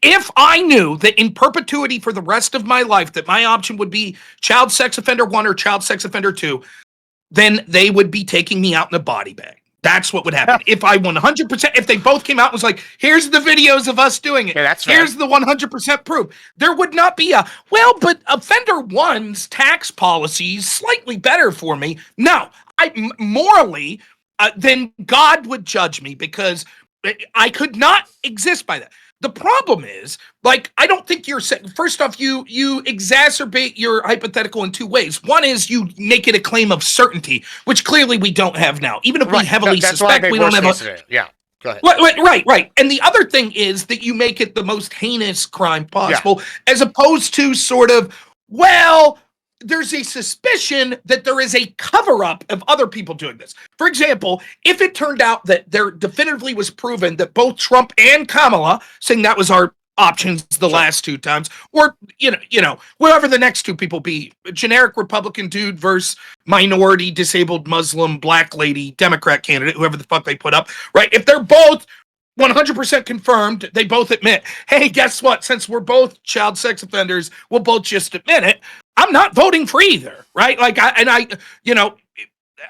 If I knew that in perpetuity for the rest of my life that my option would be child sex offender 1 or child sex offender 2, then they would be taking me out in a body bag. That's what would happen. If I 100%, if they both came out and was like, here's the videos of us doing it. Yeah, that's here's the 100% proof. There would not be but offender one's tax policy is slightly better for me. No, morally, then God would judge me because I could not exist by that. The problem is, I don't think you're saying, first off, you exacerbate your hypothetical in two ways. One is you make it a claim of certainty, which clearly we don't have now. Even if we heavily suspect, we don't have yeah. Go ahead. Right. And the other thing is that you make it the most heinous crime possible, as opposed to sort of, there's a suspicion that there is a cover-up of other people doing this. For example, if it turned out that there definitively was proven that both Trump and Kamala, saying that was our options the last two times, or whoever the next two people be, a generic Republican dude versus minority, disabled Muslim, black lady, Democrat candidate, whoever the fuck they put up, right? If they're both 100% confirmed, they both admit, hey, guess what? Since we're both child sex offenders, we'll both just admit it. I'm not voting for either, right?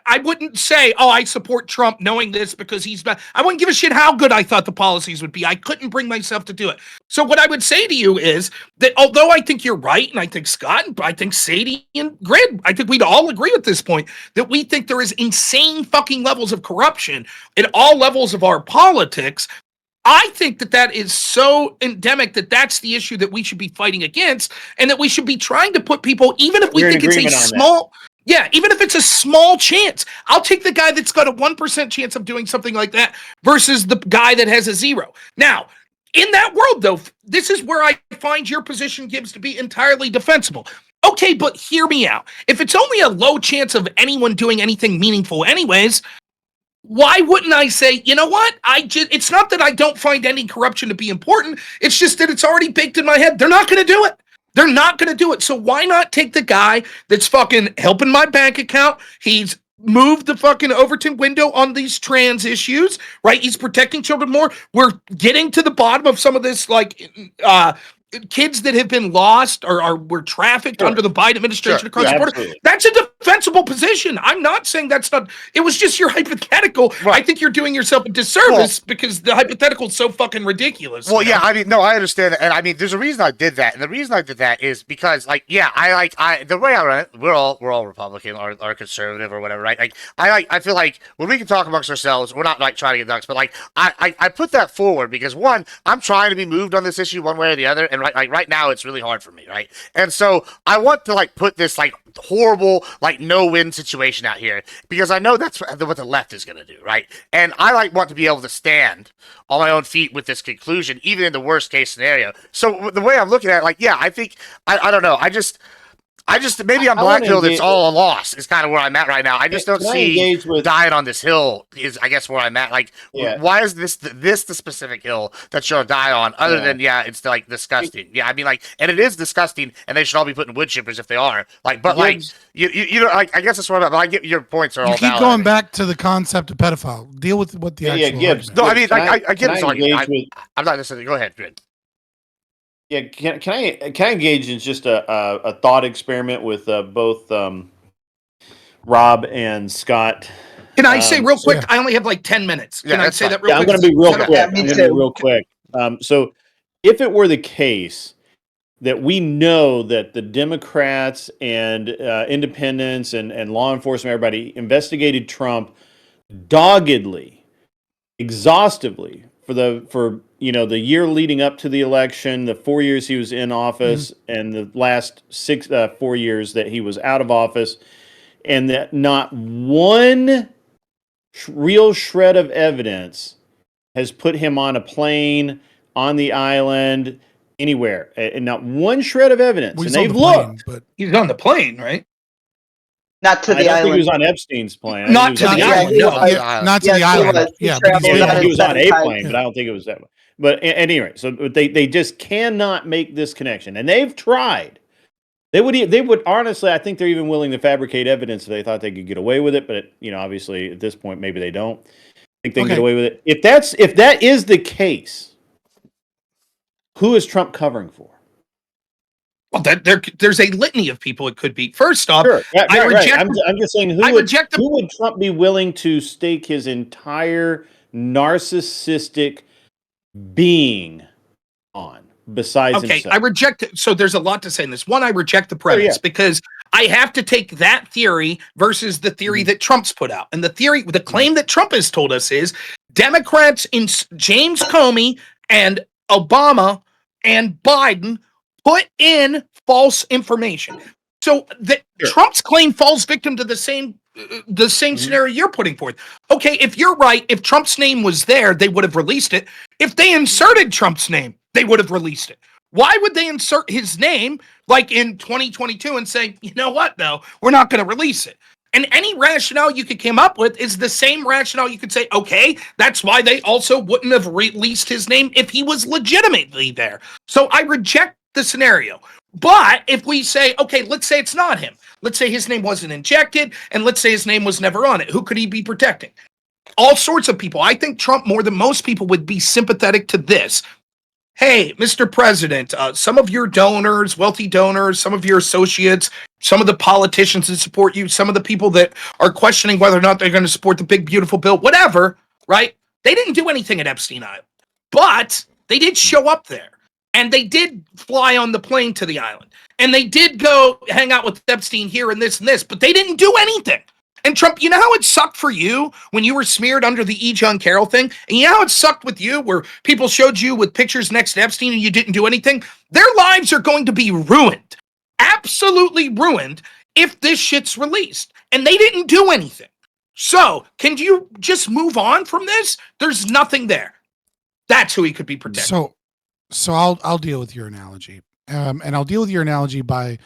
I wouldn't say, I support Trump knowing this because he's bad. I wouldn't give a shit how good I thought the policies would be. I couldn't bring myself to do it. So what I would say to you is that although I think you're right, and I think Scott, and I think Sadie and Grid, I think we'd all agree at this point that we think there is insane fucking levels of corruption at all levels of our politics. I think that is so endemic that that's the issue that we should be fighting against, and that we should be trying to put people, even if we think it's a small, even if it's a small chance. I'll take the guy that's got a 1% chance of doing something like that versus the guy that has a 0. Now, in that world, though, this is where I find your position, Gibbs, to be entirely defensible. Okay, but hear me out. If it's only a low chance of anyone doing anything meaningful anyways, why wouldn't I say, you know what? It's not that I don't find any corruption to be important. It's just that it's already baked in my head. They're not going to do it. They're not going to do it. So why not take the guy that's fucking helping my bank account? He's moved the fucking Overton window on these trans issues, right? He's protecting children more. We're getting to the bottom of some of this, kids that have been lost or were trafficked under the Biden administration across the border. Absolutely. That's a defensible position. I'm not saying that's not. It was just your hypothetical. Right. I think you're doing yourself a disservice because the hypothetical is so fucking ridiculous. Well, yeah, I mean, no, I understand that, and I mean, there's a reason I did that, and the reason I did that is because, the way I run it, we're all Republican or conservative or whatever, right? I feel like when we can talk amongst ourselves, we're not trying to get ducks, but I put that forward because one, I'm trying to be moved on this issue one way or the other, and right now it's really hard for me, right? And so I want to put this horrible no-win situation out here because I know that's what the left is going to do, right? And I want to be able to stand on my own feet with this conclusion, even in the worst case scenario. So the way I'm looking at it, I think I don't know. I just maybe I'm blackpilled. It's all a loss. Is kind of where I'm at right now. I just don't see dying on this hill. Is I guess where I'm at. Why is this the specific hill that you'll die on? Other than it's disgusting. Yeah, I mean and it is disgusting, and they should all be put in wood chippers if they are. I guess that's what I'm at. But I get your points are all. You keep going back to the concept of pedophile. Deal with what the actual Gibbs. No, I mean I get it. I'm not necessarily. Go ahead, Grid. Yeah, can I engage in just a thought experiment with both Rob and Scott? Can I say real quick? I only have 10 minutes. Can I say that real quick? I'm going to be real quick. Me too. So, if it were the case that we know that the Democrats and independents and law enforcement, everybody investigated Trump doggedly, exhaustively for the year leading up to the election, the 4 years he was in office, and the last 4 years that he was out of office, and that not one real shred of evidence has put him on a plane, on the island, anywhere, and not one shred of evidence. Well, and they've looked. But he's on the plane, right? Not to the I don't island. think he was on Epstein's plane. Not to the island. Not to the island. Yeah, He was on a plane, Yeah. but I don't think it was that one. But at any rate, so they just cannot make this connection, and they've tried. They would honestly, I think they're even willing to fabricate evidence if they thought they could get away with it. But obviously at this point, maybe they don't think they can get away with it. If that is the case, who is Trump covering for? Well, there's a litany of people it could be. First off, Sure. Yeah, I reject. right. I'm just saying, who would Trump be willing to stake his entire narcissistic being on besides himself? I reject it. So there's a lot to say in this. One, I reject the premise because I have to take that theory versus the theory that Trump's put out. And the claim that Trump has told us is Democrats in James Comey and Obama and Biden put in false information. So Trump's claim falls victim to the same scenario you're putting forth. Okay, if you're right, if Trump's name was there, they would have released it. If they inserted Trump's name, they would have released it. Why would they insert his name like in 2022 and say, you know what, though, we're not going to release it? And any rationale you could come up with is the same rationale you could say, okay, that's why they also wouldn't have released his name if he was legitimately there. So I reject the scenario. But if we say, okay, let's say it's not him. Let's say his name wasn't injected, and let's say his name was never on it. Who could he be protecting? All sorts of people. I think Trump, more than most people, would be sympathetic to this. Hey, Mr. President, some of your donors, wealthy donors, some of your associates, some of the politicians that support you, some of the people that are questioning whether or not they're going to support the big, beautiful bill, whatever, right? They didn't do anything at Epstein Island, but they did show up there. And they did fly on the plane to the island. And they did go hang out with Epstein here and this, but they didn't do anything. And Trump, you know how it sucked for you when you were smeared under the E. John Carroll thing? And you know how it sucked with you where people showed you with pictures next to Epstein and you didn't do anything? Their lives are going to be ruined. Absolutely ruined if this shit's released. And they didn't do anything. So, can you just move on from this? There's nothing there. That's who he could be protecting. So I'll deal with your analogy. And I'll deal with your analogy by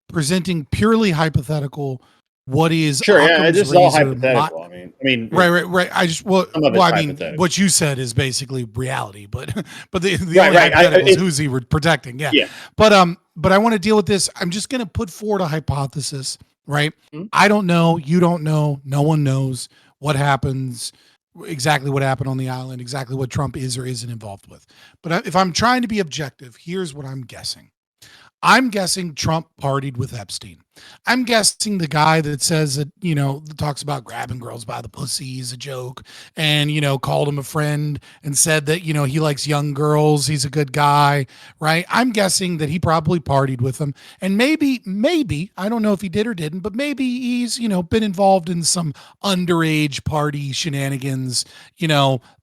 presenting purely hypothetical what is sure, Occam's yeah, this is all hypothetical. I mean, right. I just I mean, what you said is basically reality, but the only hypothetical is who's he protecting? Yeah. But I want to deal with this. I'm just going to put forward a hypothesis, right? Mm-hmm. I don't know, you don't know, no one knows what happens, exactly what happened on the island, exactly what Trump is or isn't involved with. But if I'm trying to be objective, here's what I'm guessing. I'm guessing Trump partied with Epstein. I'm guessing the guy that says that, talks about grabbing girls by the pussy is a joke and, called him a friend and said that, he likes young girls. He's a good guy, right? I'm guessing that he probably partied with them. And maybe, I don't know if he did or didn't, but maybe he's, been involved in some underage party shenanigans,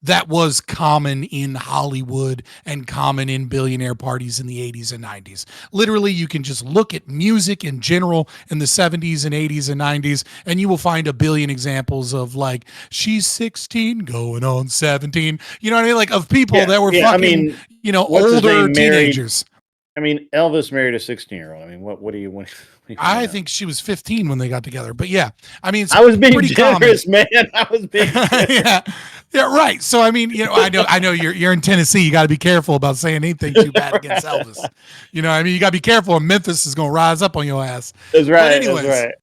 that was common in Hollywood and common in billionaire parties in the 80s and 90s. Literally, you can just look at music in general in the 70s and 80s and 90s, and you will find a billion examples of like, she's 16 going on 17. You know what I mean? Like of people that were fucking, older teenagers. I mean, Elvis married a 16-year-old. I mean, what do you want? I think she was 15 when they got together, but yeah, I mean, I was being generous, man. I was being yeah, right. So I mean, I know you're in Tennessee. You got to be careful about saying anything too bad against Elvis. I mean, you got to be careful, or Memphis is going to rise up on your ass. That's right. That's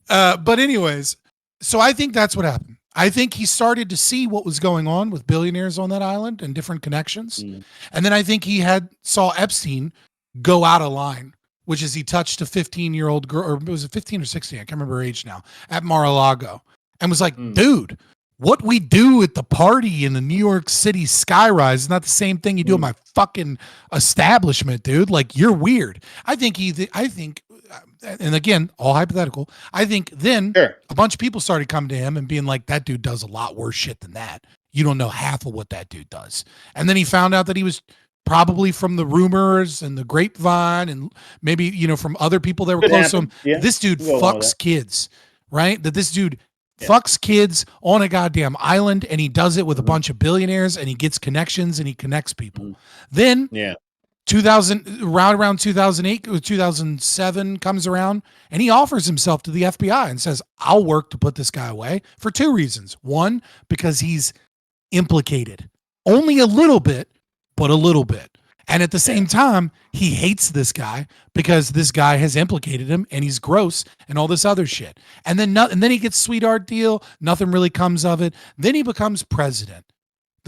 right. But anyways, so I think that's what happened. I think he started to see what was going on with billionaires on that island and different connections, and then I think he saw Epstein go out of line, which is he touched a 15-year-old girl, or was it 15 or 16? I can't remember her age now, at Mar-a-Lago, and was like, dude, what we do at the party in the New York City skyrise is not the same thing you do at my fucking establishment, dude. Like, you're weird. I think, and again, all hypothetical, I think then a bunch of people started coming to him and being like, that dude does a lot worse shit than that. You don't know half of what that dude does. And then he found out that he was probably from the rumors and the grapevine and maybe, from other people that were close to him. Yeah. This dude fucks kids, right? That this dude fucks kids on a goddamn island, and he does it with a bunch of billionaires, and he gets connections and he connects people. Then 2000, around 2008 or 2007 comes around, and he offers himself to the FBI and says, I'll work to put this guy away for two reasons. One, because he's implicated only a little bit, but a little bit. And at the same time, he hates this guy because this guy has implicated him and he's gross and all this other shit. And then he gets sweetheart deal. Nothing really comes of it. Then he becomes president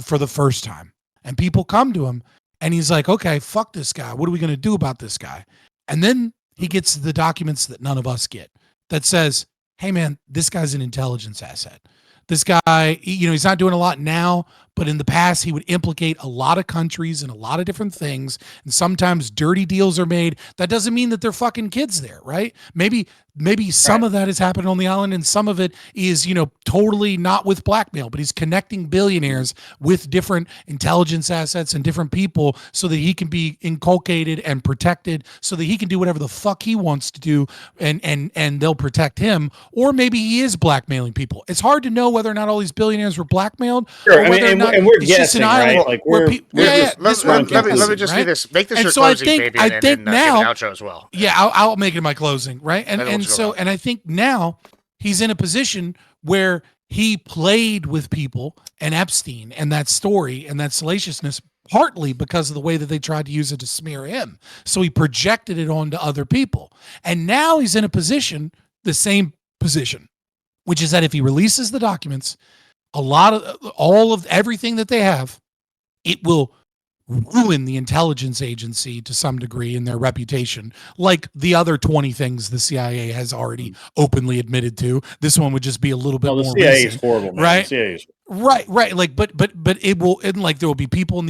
for the first time, and people come to him and he's like, okay, fuck this guy. What are we going to do about this guy? And then he gets the documents that none of us get that says, hey, man, this guy's an intelligence asset. This guy, he's not doing a lot now, but in the past, he would implicate a lot of countries and a lot of different things. And sometimes dirty deals are made. That doesn't mean that they're fucking kids there, right? Maybe some of that has happened on the island, and some of it is, totally not with blackmail, but he's connecting billionaires with different intelligence assets and different people so that he can be inculcated and protected, so that he can do whatever the fuck he wants to do, and they'll protect him. Or maybe he is blackmailing people. It's hard to know whether or not all these billionaires were blackmailed. Sure, or whether and we're guessing, right? Like let me just do this. Make this your closing, baby, and then now, give an outro as well. Yeah, I'll make it my closing, right? And I think now he's in a position where he played with people and Epstein and that story and that salaciousness partly because of the way that they tried to use it to smear him. So he projected it onto other people. And now he's in a position, the same position, which is that if he releases the documents, all of everything that they have, it will ruin the intelligence agency to some degree in their reputation, like the other 20 things the CIA has already openly admitted to. This one would just be a little bit more the CIA recent, is horrible, man. right? The CIA is Right. Like, but it will, and like there will be people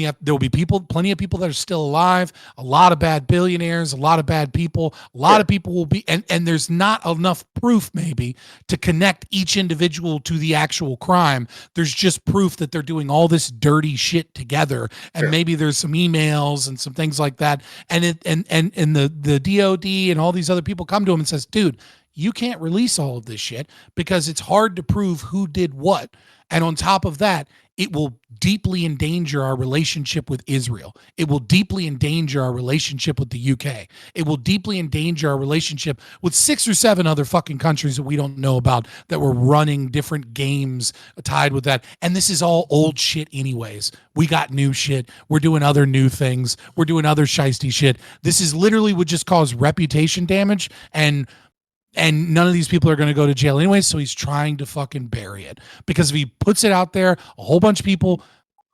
plenty of people that are still alive, a lot of bad billionaires, a lot of bad people, a lot of people will be, and there's not enough proof maybe to connect each individual to the actual crime. There's just proof that they're doing all this dirty shit together, and maybe there's some emails and some things like that. And the DOD and all these other people come to him and says, dude, you can't release all of this shit because it's hard to prove who did what. And on top of that, it will deeply endanger our relationship with Israel. It will deeply endanger our relationship with the UK. It will deeply endanger our relationship with 6 or 7 other fucking countries that we don't know about that were running different games tied with that. And this is all old shit anyways. We got new shit. We're doing other new things. We're doing other shiesty shit. This is literally would just cause reputation damage, and none of these people are going to go to jail anyway, so he's trying to fucking bury it. Because if he puts it out there, a whole bunch of people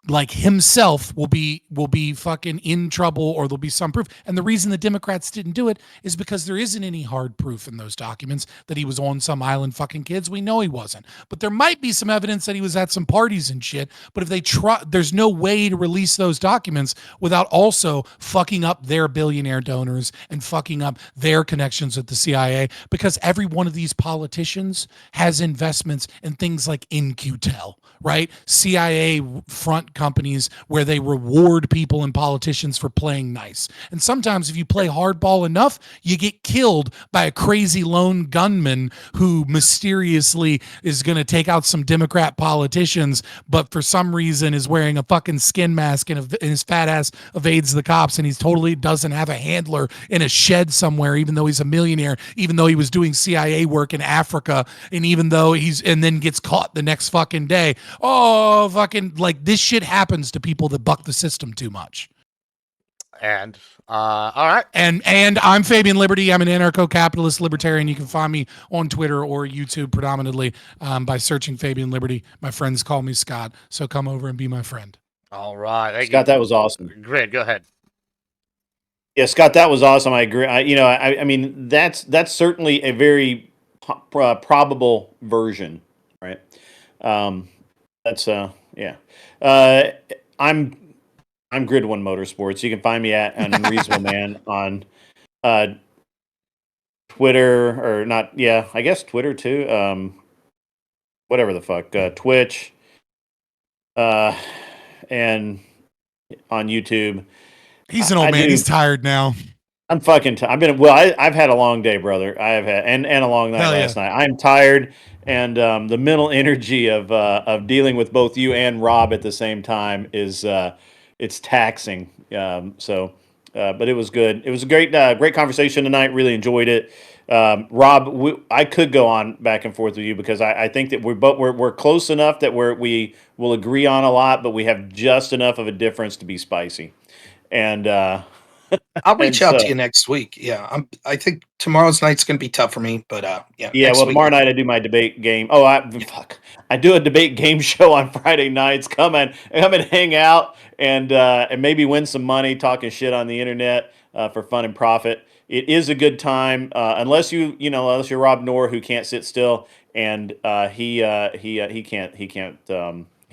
like himself will be fucking in trouble, or there'll be some proof. And the reason the Democrats didn't do it is because there isn't any hard proof in those documents that he was on some island fucking kids. We know he wasn't. But there might be some evidence that he was at some parties and shit. But if they try, there's no way to release those documents without also fucking up their billionaire donors and fucking up their connections with the CIA, because every one of these politicians has investments in things like In-Q-Tel, right? CIA front companies where they reward people and politicians for playing nice. And sometimes if you play hardball enough, you get killed by a crazy lone gunman who mysteriously is going to take out some Democrat politicians, but for some reason is wearing a fucking skin mask and his fat ass evades the cops, and he totally doesn't have a handler in a shed somewhere, even though he's a millionaire, even though he was doing CIA work in Africa, and even though and then gets caught the next fucking day. Oh, fucking, like, this shit happens to people that buck the system too much. And all right. And I'm Fabian Liberty. I'm an anarcho-capitalist libertarian. You can find me on Twitter or YouTube predominantly by searching Fabian Liberty. My friends call me Scott, so come over and be my friend. All right. Scott, that was awesome. Great. Go ahead. Yeah, Scott, that was awesome. I agree. I mean, that's certainly a very probable version, right? That's yeah. I'm Grid One Motorsports. You can find me at an Unreasonable Man on Twitter, or not? Yeah, I guess Twitter too. Whatever the fuck, Twitch, and on YouTube. He's an old man. He's tired now. I'm fucking tired. I've had a long day, brother. I have had and a long night last night. I'm tired, and the mental energy of dealing with both you and Rob at the same time is it's taxing. But it was good. It was a great conversation tonight. Really enjoyed it. Rob, I could go on back and forth with you because I think that we're close enough that we will agree on a lot, but we have just enough of a difference to be spicy. And I'll reach And out to so- you next week. Yeah, I think tomorrow's night's gonna be tough for me, but Yeah, next well, week. tomorrow night I do my debate game. Oh, I do a debate game show on Friday nights. Come and hang out and maybe win some money talking shit on the internet for fun and profit. It is a good time unless unless you're Rob Noor, who can't sit still, and he can't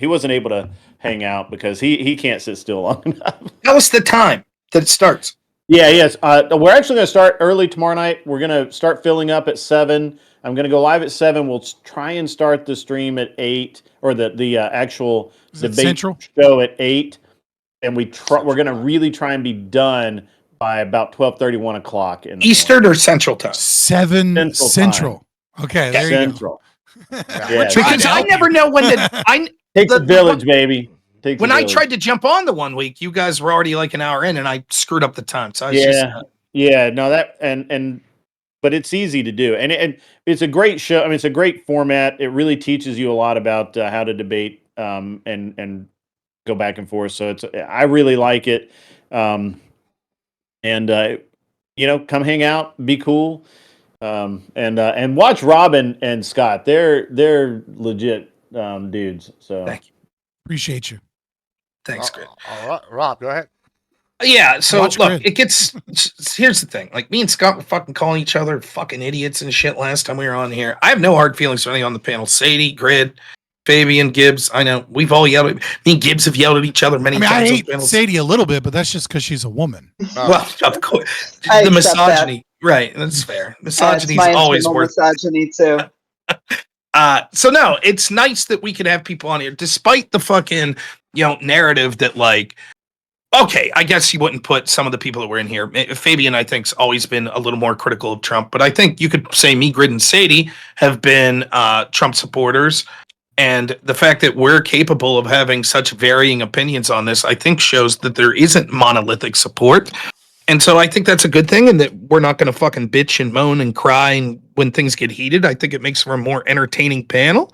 he wasn't able to hang out because he can't sit still long enough. Tell us the time that it starts. Yeah, yes. We're actually going to start early tomorrow night. We're going to start filling up at 7. I'm going to go live at 7. We'll try and start the stream at 8, or the actual debate show at 8. And we're going to really try and be done by about 12:30, 1 o'clock in the Eastern morning. or Central time? 7 Central. Okay, there Central. you go. Yeah, Because I never know when takes a village, baby. When I tried to jump on the 1 week, you guys were already like an hour in, and I screwed up the time. So I was no, that but it's easy to do, and it's a great show. I mean, it's a great format. It really teaches you a lot about how to debate and go back and forth. So I really like it, come hang out, be cool, and watch Rob and Scott. They're legit dudes. So thank you, appreciate you. Thanks, Grid. All right, Rob, go ahead. Yeah, so Watch look, Grid. it gets. Here's the thing: like me and Scott were fucking calling each other fucking idiots and shit last time we were on here. I have no hard feelings for anyone on the panel. Sadie, Grid, Fabian, Gibbs. I know we've all yelled. Me and Gibbs have yelled at each other many times. I on hate panels. Sadie a little bit, but that's just because she's a woman. Well, of course, I the accept misogyny. Right, that's fair. Misogyny my is always internal worth. misogyny too. So no, it's nice that we could have people on here, despite the fucking narrative that like. Okay, I guess you wouldn't put some of the people that were in here. Fabian, I think, has always been a little more critical of Trump, but I think you could say me, Grid, and Sadie have been Trump supporters. And the fact that we're capable of having such varying opinions on this, I think, shows that there isn't monolithic support. And so I think that's a good thing, and that we're not going to fucking bitch and moan and cry and when things get heated. I think it makes for a more entertaining panel.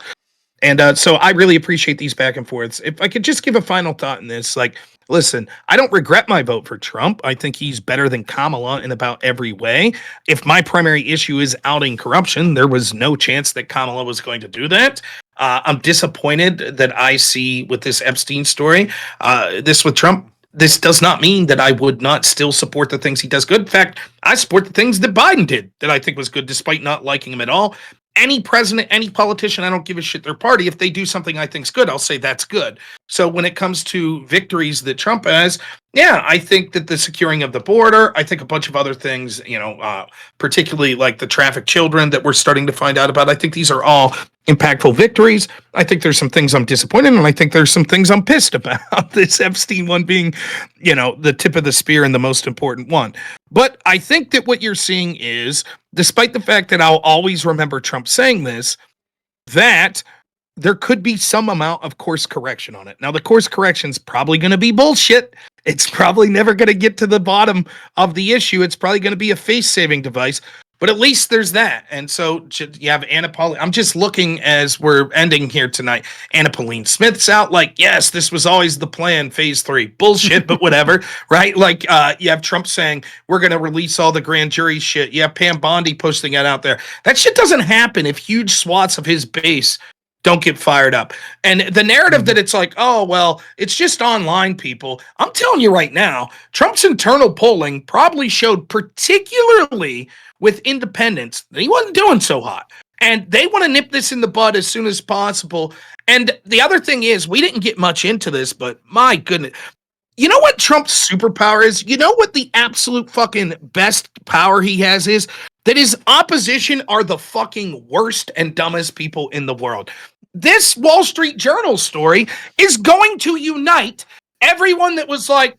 And so I really appreciate these back and forths. If I could just give a final thought in this, like, listen, I don't regret my vote for Trump. I think he's better than Kamala in about every way. If my primary issue is outing corruption, there was no chance that Kamala was going to do that. I'm disappointed that I see with this Epstein story, this with Trump. This does not mean that I would not still support the things he does good. In fact, I support the things that Biden did that I think was good, despite not liking him at all. Any president, any politician, I don't give a shit their party. If they do something I think's good, I'll say that's good. So when it comes to victories that Trump has, yeah, I think that the securing of the border, I think a bunch of other things, particularly like the trafficked children that we're starting to find out about, I think these are all impactful victories. I think there's some things I'm disappointed in, and I think there's some things I'm pissed about. This Epstein one being, the tip of the spear and the most important one. But I think that what you're seeing is, despite the fact that I'll always remember Trump saying this, that there could be some amount of course correction on it. Now, the course correction is probably going to be bullshit. It's probably never going to get to the bottom of the issue. It's probably going to be a face-saving device. But at least there's that. And so you have Anna Pauline. I'm just looking as we're ending here tonight. Anna Pauline Smith's out like, yes, this was always the plan, phase 3. Bullshit, but whatever, right? Like you have Trump saying, we're going to release all the grand jury shit. You have Pam Bondi posting that out there. That shit doesn't happen if huge swaths of his base don't get fired up. And the narrative that it's like, oh, well, it's just online people. I'm telling you right now, Trump's internal polling probably showed, particularly with independents, that he wasn't doing so hot. And they want to nip this in the bud as soon as possible. And the other thing is, we didn't get much into this, but my goodness. You know what Trump's superpower is? You know what the absolute fucking best power he has is? That his opposition are the fucking worst and dumbest people in the world. This Wall Street Journal story is going to unite everyone that was like,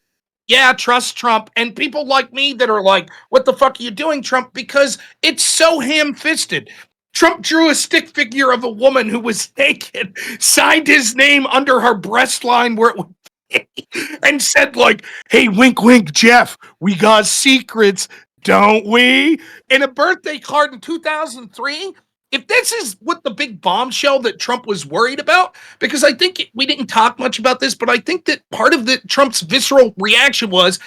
yeah, trust Trump, and people like me that are like, what the fuck are you doing, Trump? Because it's so ham-fisted. Trump drew a stick figure of a woman who was naked, signed his name under her breast line where it would and said like, hey, wink, wink, Jeff, we got secrets, don't we? In a birthday card in 2003, if this is what the big bombshell that Trump was worried about, because I think we didn't talk much about this, but I think that part of Trump's visceral reaction was,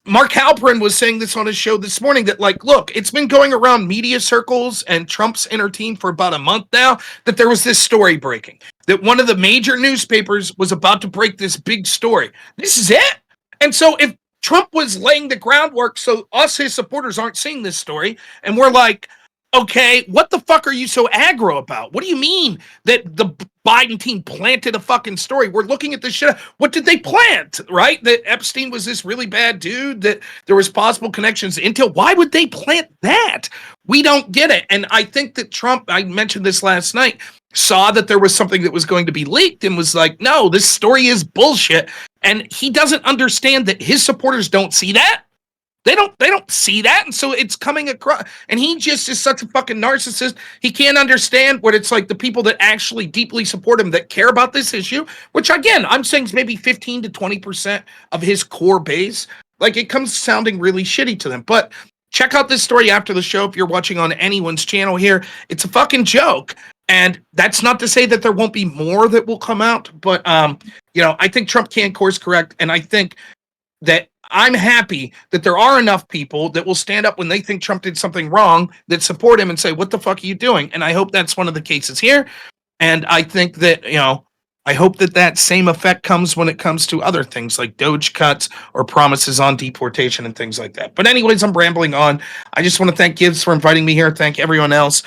Mark Halperin was saying this on his show this morning that, like, look, it's been going around media circles and Trump's inner team for about a month now that there was this story breaking, that one of the major newspapers was about to break this big story. This is it. And so if Trump was laying the groundwork so us, his supporters, aren't seeing this story, and we're like, okay, what the fuck are you so aggro about? What do you mean that the Biden team planted a fucking story? We're looking at this shit. What did they plant, right? That Epstein was this really bad dude, that there was possible connections into. Why would they plant that? We don't get it. And I think that Trump, I mentioned this last night, saw that there was something that was going to be leaked and was like, no, this story is bullshit. And he doesn't understand that his supporters don't see that. They don't see that, and so it's coming across. And he just is such a fucking narcissist. He can't understand what it's like. The people that actually deeply support him, that care about this issue, which again, I'm saying is maybe 15 to 20% of his core base. Like, it comes sounding really shitty to them. But check out this story after the show if you're watching on anyone's channel here. It's a fucking joke. And that's not to say that there won't be more that will come out, but I think Trump can course correct, and I think that I'm happy that there are enough people that will stand up when they think Trump did something wrong, that support him and say, what the fuck are you doing? And I hope that's one of the cases here. And I think that, I hope that that same effect comes when it comes to other things like Doge cuts or promises on deportation and things like that. But anyways, I'm rambling on. I just want to thank Gibbs for inviting me here. Thank everyone else.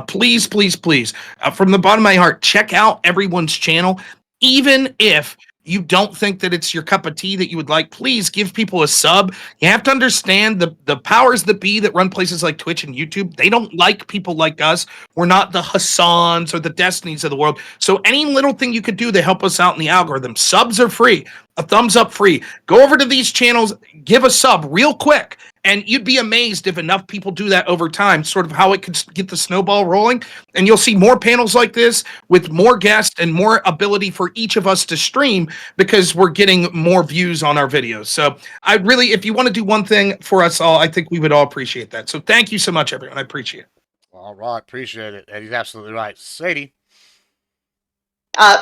Please, please, please, from the bottom of my heart, check out everyone's channel. Even if you don't think that it's your cup of tea that you would like, please give people a sub. You have to understand the powers that be that run places like Twitch and YouTube. They don't like people like us. We're not the Hassans or the Destinies of the world. So any little thing you could do to help us out in the algorithm, subs are free, a thumbs up free. Go over to these channels, give a sub real quick. And you'd be amazed if enough people do that over time, sort of how it could get the snowball rolling. And you'll see more panels like this with more guests and more ability for each of us to stream because we're getting more views on our videos. So I really, if you want to do one thing for us all, I think we would all appreciate that. So thank you so much, everyone. I appreciate it. All right. Appreciate it. And he's absolutely right. Sadie.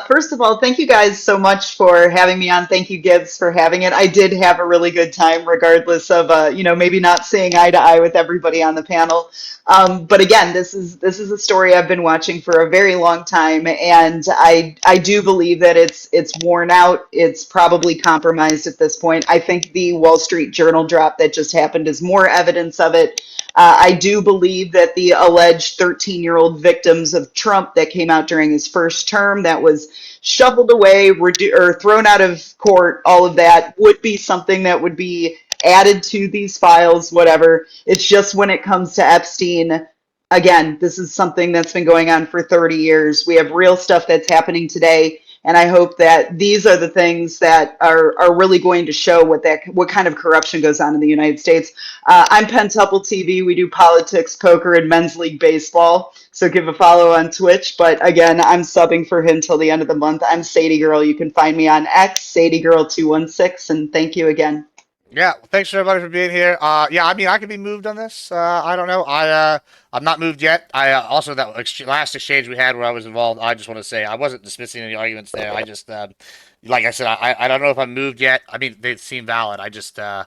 First of all, thank you guys so much for having me on. Thank you, Gibbs, for having it. I did have a really good time, regardless of maybe not seeing eye to eye with everybody on the panel. But again, this is a story I've been watching for a very long time, and I do believe that it's worn out. It's probably compromised at this point. I think the Wall Street Journal drop that just happened is more evidence of it. I do believe that the alleged 13-year-old victims of Trump that came out during his first term, that was shuffled away or thrown out of court, all of that would be something that would be added to these files, whatever. It's just when it comes to Epstein, again, this is something that's been going on for 30 years. We have real stuff that's happening today. And I hope that these are the things that are really going to show what kind of corruption goes on in the United States. I'm Pentuple TV. We do politics, poker, and men's league baseball. So give a follow on Twitch. But again, I'm subbing for him till the end of the month. I'm Sadie Girl. You can find me on X, Sadie Girl 216. And thank you again. Yeah, thanks everybody for being here. I could be moved on this. I don't know. I'm not moved yet. Also that last exchange we had where I was involved, I just want to say I wasn't dismissing any arguments there. I just, like I said, I don't know if I'm moved yet. I mean, they seem valid. I just, I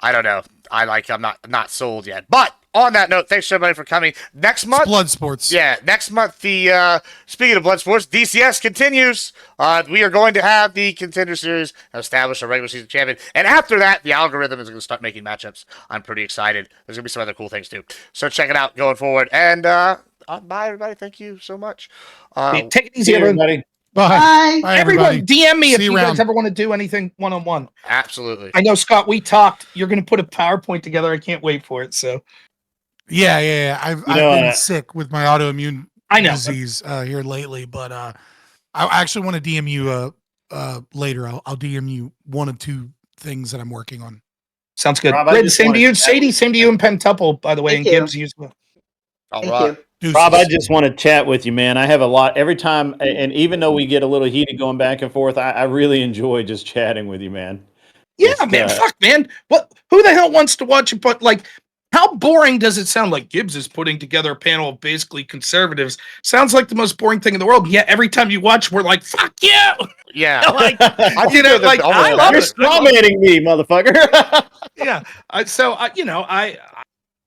don't know. I'm not sold yet. But on that note, thanks everybody for coming. Next month, it's blood sports. Yeah, next month the speaking of blood sports, DCS continues. We are going to have the Contender Series establish a regular season champion, and after that, the algorithm is going to start making matchups. I'm pretty excited. There's going to be some other cool things too. So check it out going forward. And bye everybody. Thank you so much. Take it easy, everybody. Bye. Bye, everyone. DM me if you guys around. ever want to do anything one-on-one. Absolutely. I know, Scott, we talked. You're going to put a PowerPoint together. I can't wait for it. So. Yeah. I've been sick with my autoimmune disease here lately, but I actually want to DM you later. I'll DM you one of two things that I'm working on. Sounds good. Red, same to you. Sadie, same to you and Pentuple, by the way, Thank and you. Gibbs use well. All Thank right. you. Rob, I just want to chat with you, man. I have a lot every time, and even though we get a little heated going back and forth, I really enjoy just chatting with you, man. Yeah, man. Fuck, man. What? Who the hell wants to watch it? But like, How boring does it sound? Like Gibbs is putting together a panel of basically conservatives. Sounds like the most boring thing in the world. And yet every time you watch, we're like, "Fuck you!" Yeah. Like, I you know, like I love You're it. strawmanning me, motherfucker. Yeah.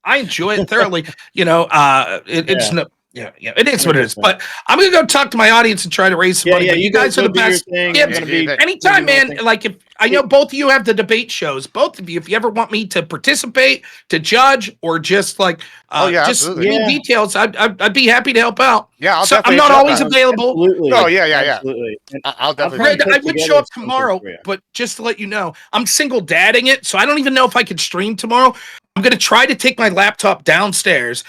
I enjoy it thoroughly. It's Yeah. no. Yeah, it is what it is. But I'm gonna go talk to my audience and try to raise some money. But you guys are the best. Gibbs, anytime, man. Like if I know both of you have the debate shows, both of you, if you ever want me to participate, to judge, or just like just need details, I'd be happy to help out. Yeah, I'll so I'm definitely not hit you up, always man. available. Absolutely. Oh yeah, Absolutely. I'll definitely. I would show up tomorrow, but just to let you know, I'm single dadding it, so I don't even know if I could stream tomorrow. I'm gonna try to take my laptop downstairs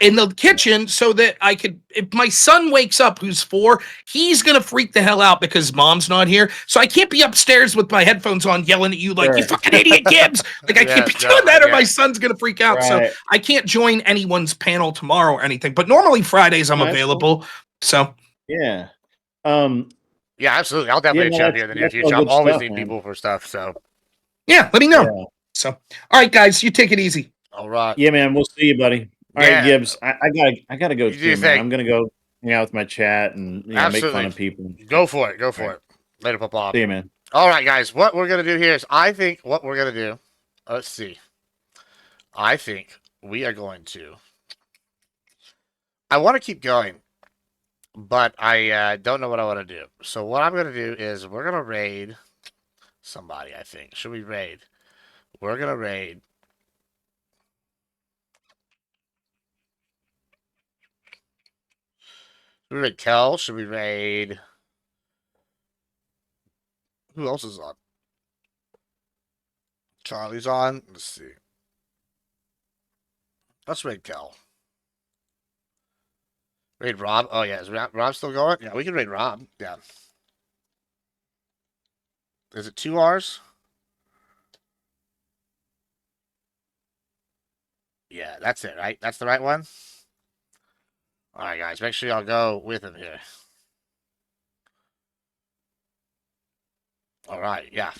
in the kitchen so that I could. If my son wakes up, who's 4, he's gonna freak the hell out because mom's not here. So I can't be upstairs with my headphones on, yelling at you like you fucking idiot, Gibbs. Like I can't be doing that, or my son's gonna freak out. So I can't join anyone's panel tomorrow or anything. But normally Fridays I'm available. So yeah. Yeah, absolutely. I'll definitely hit you up here in the near future. I'm always needing people for stuff. So yeah, let me know. Yeah. So all right, guys, you take it easy. All right. Yeah, man. We'll see you, buddy. All right, Gibbs. I gotta go too, man. I'm gonna go hang out with my chat and make fun of people. Go for it. Go for it. Later, Papa. See you, man. All right, guys. What we're gonna do here is, I think what we're gonna do. Let's see. I think we are going to. I want to keep going, but I don't know what I want to do. So what I'm gonna do is we're gonna raid somebody. I think. Should we raid? We're gonna raid. Should we raid Kel? Should we raid? Who else is on? Charlie's on. Let's see. Let's raid Kel. Raid Rob. Oh yeah, is Rob still going? Yeah, we can raid Rob. Yeah. Is it 2 R's? Yeah, that's it, right? That's the right one? All right, guys. Make sure y'all go with him here. All right, yeah.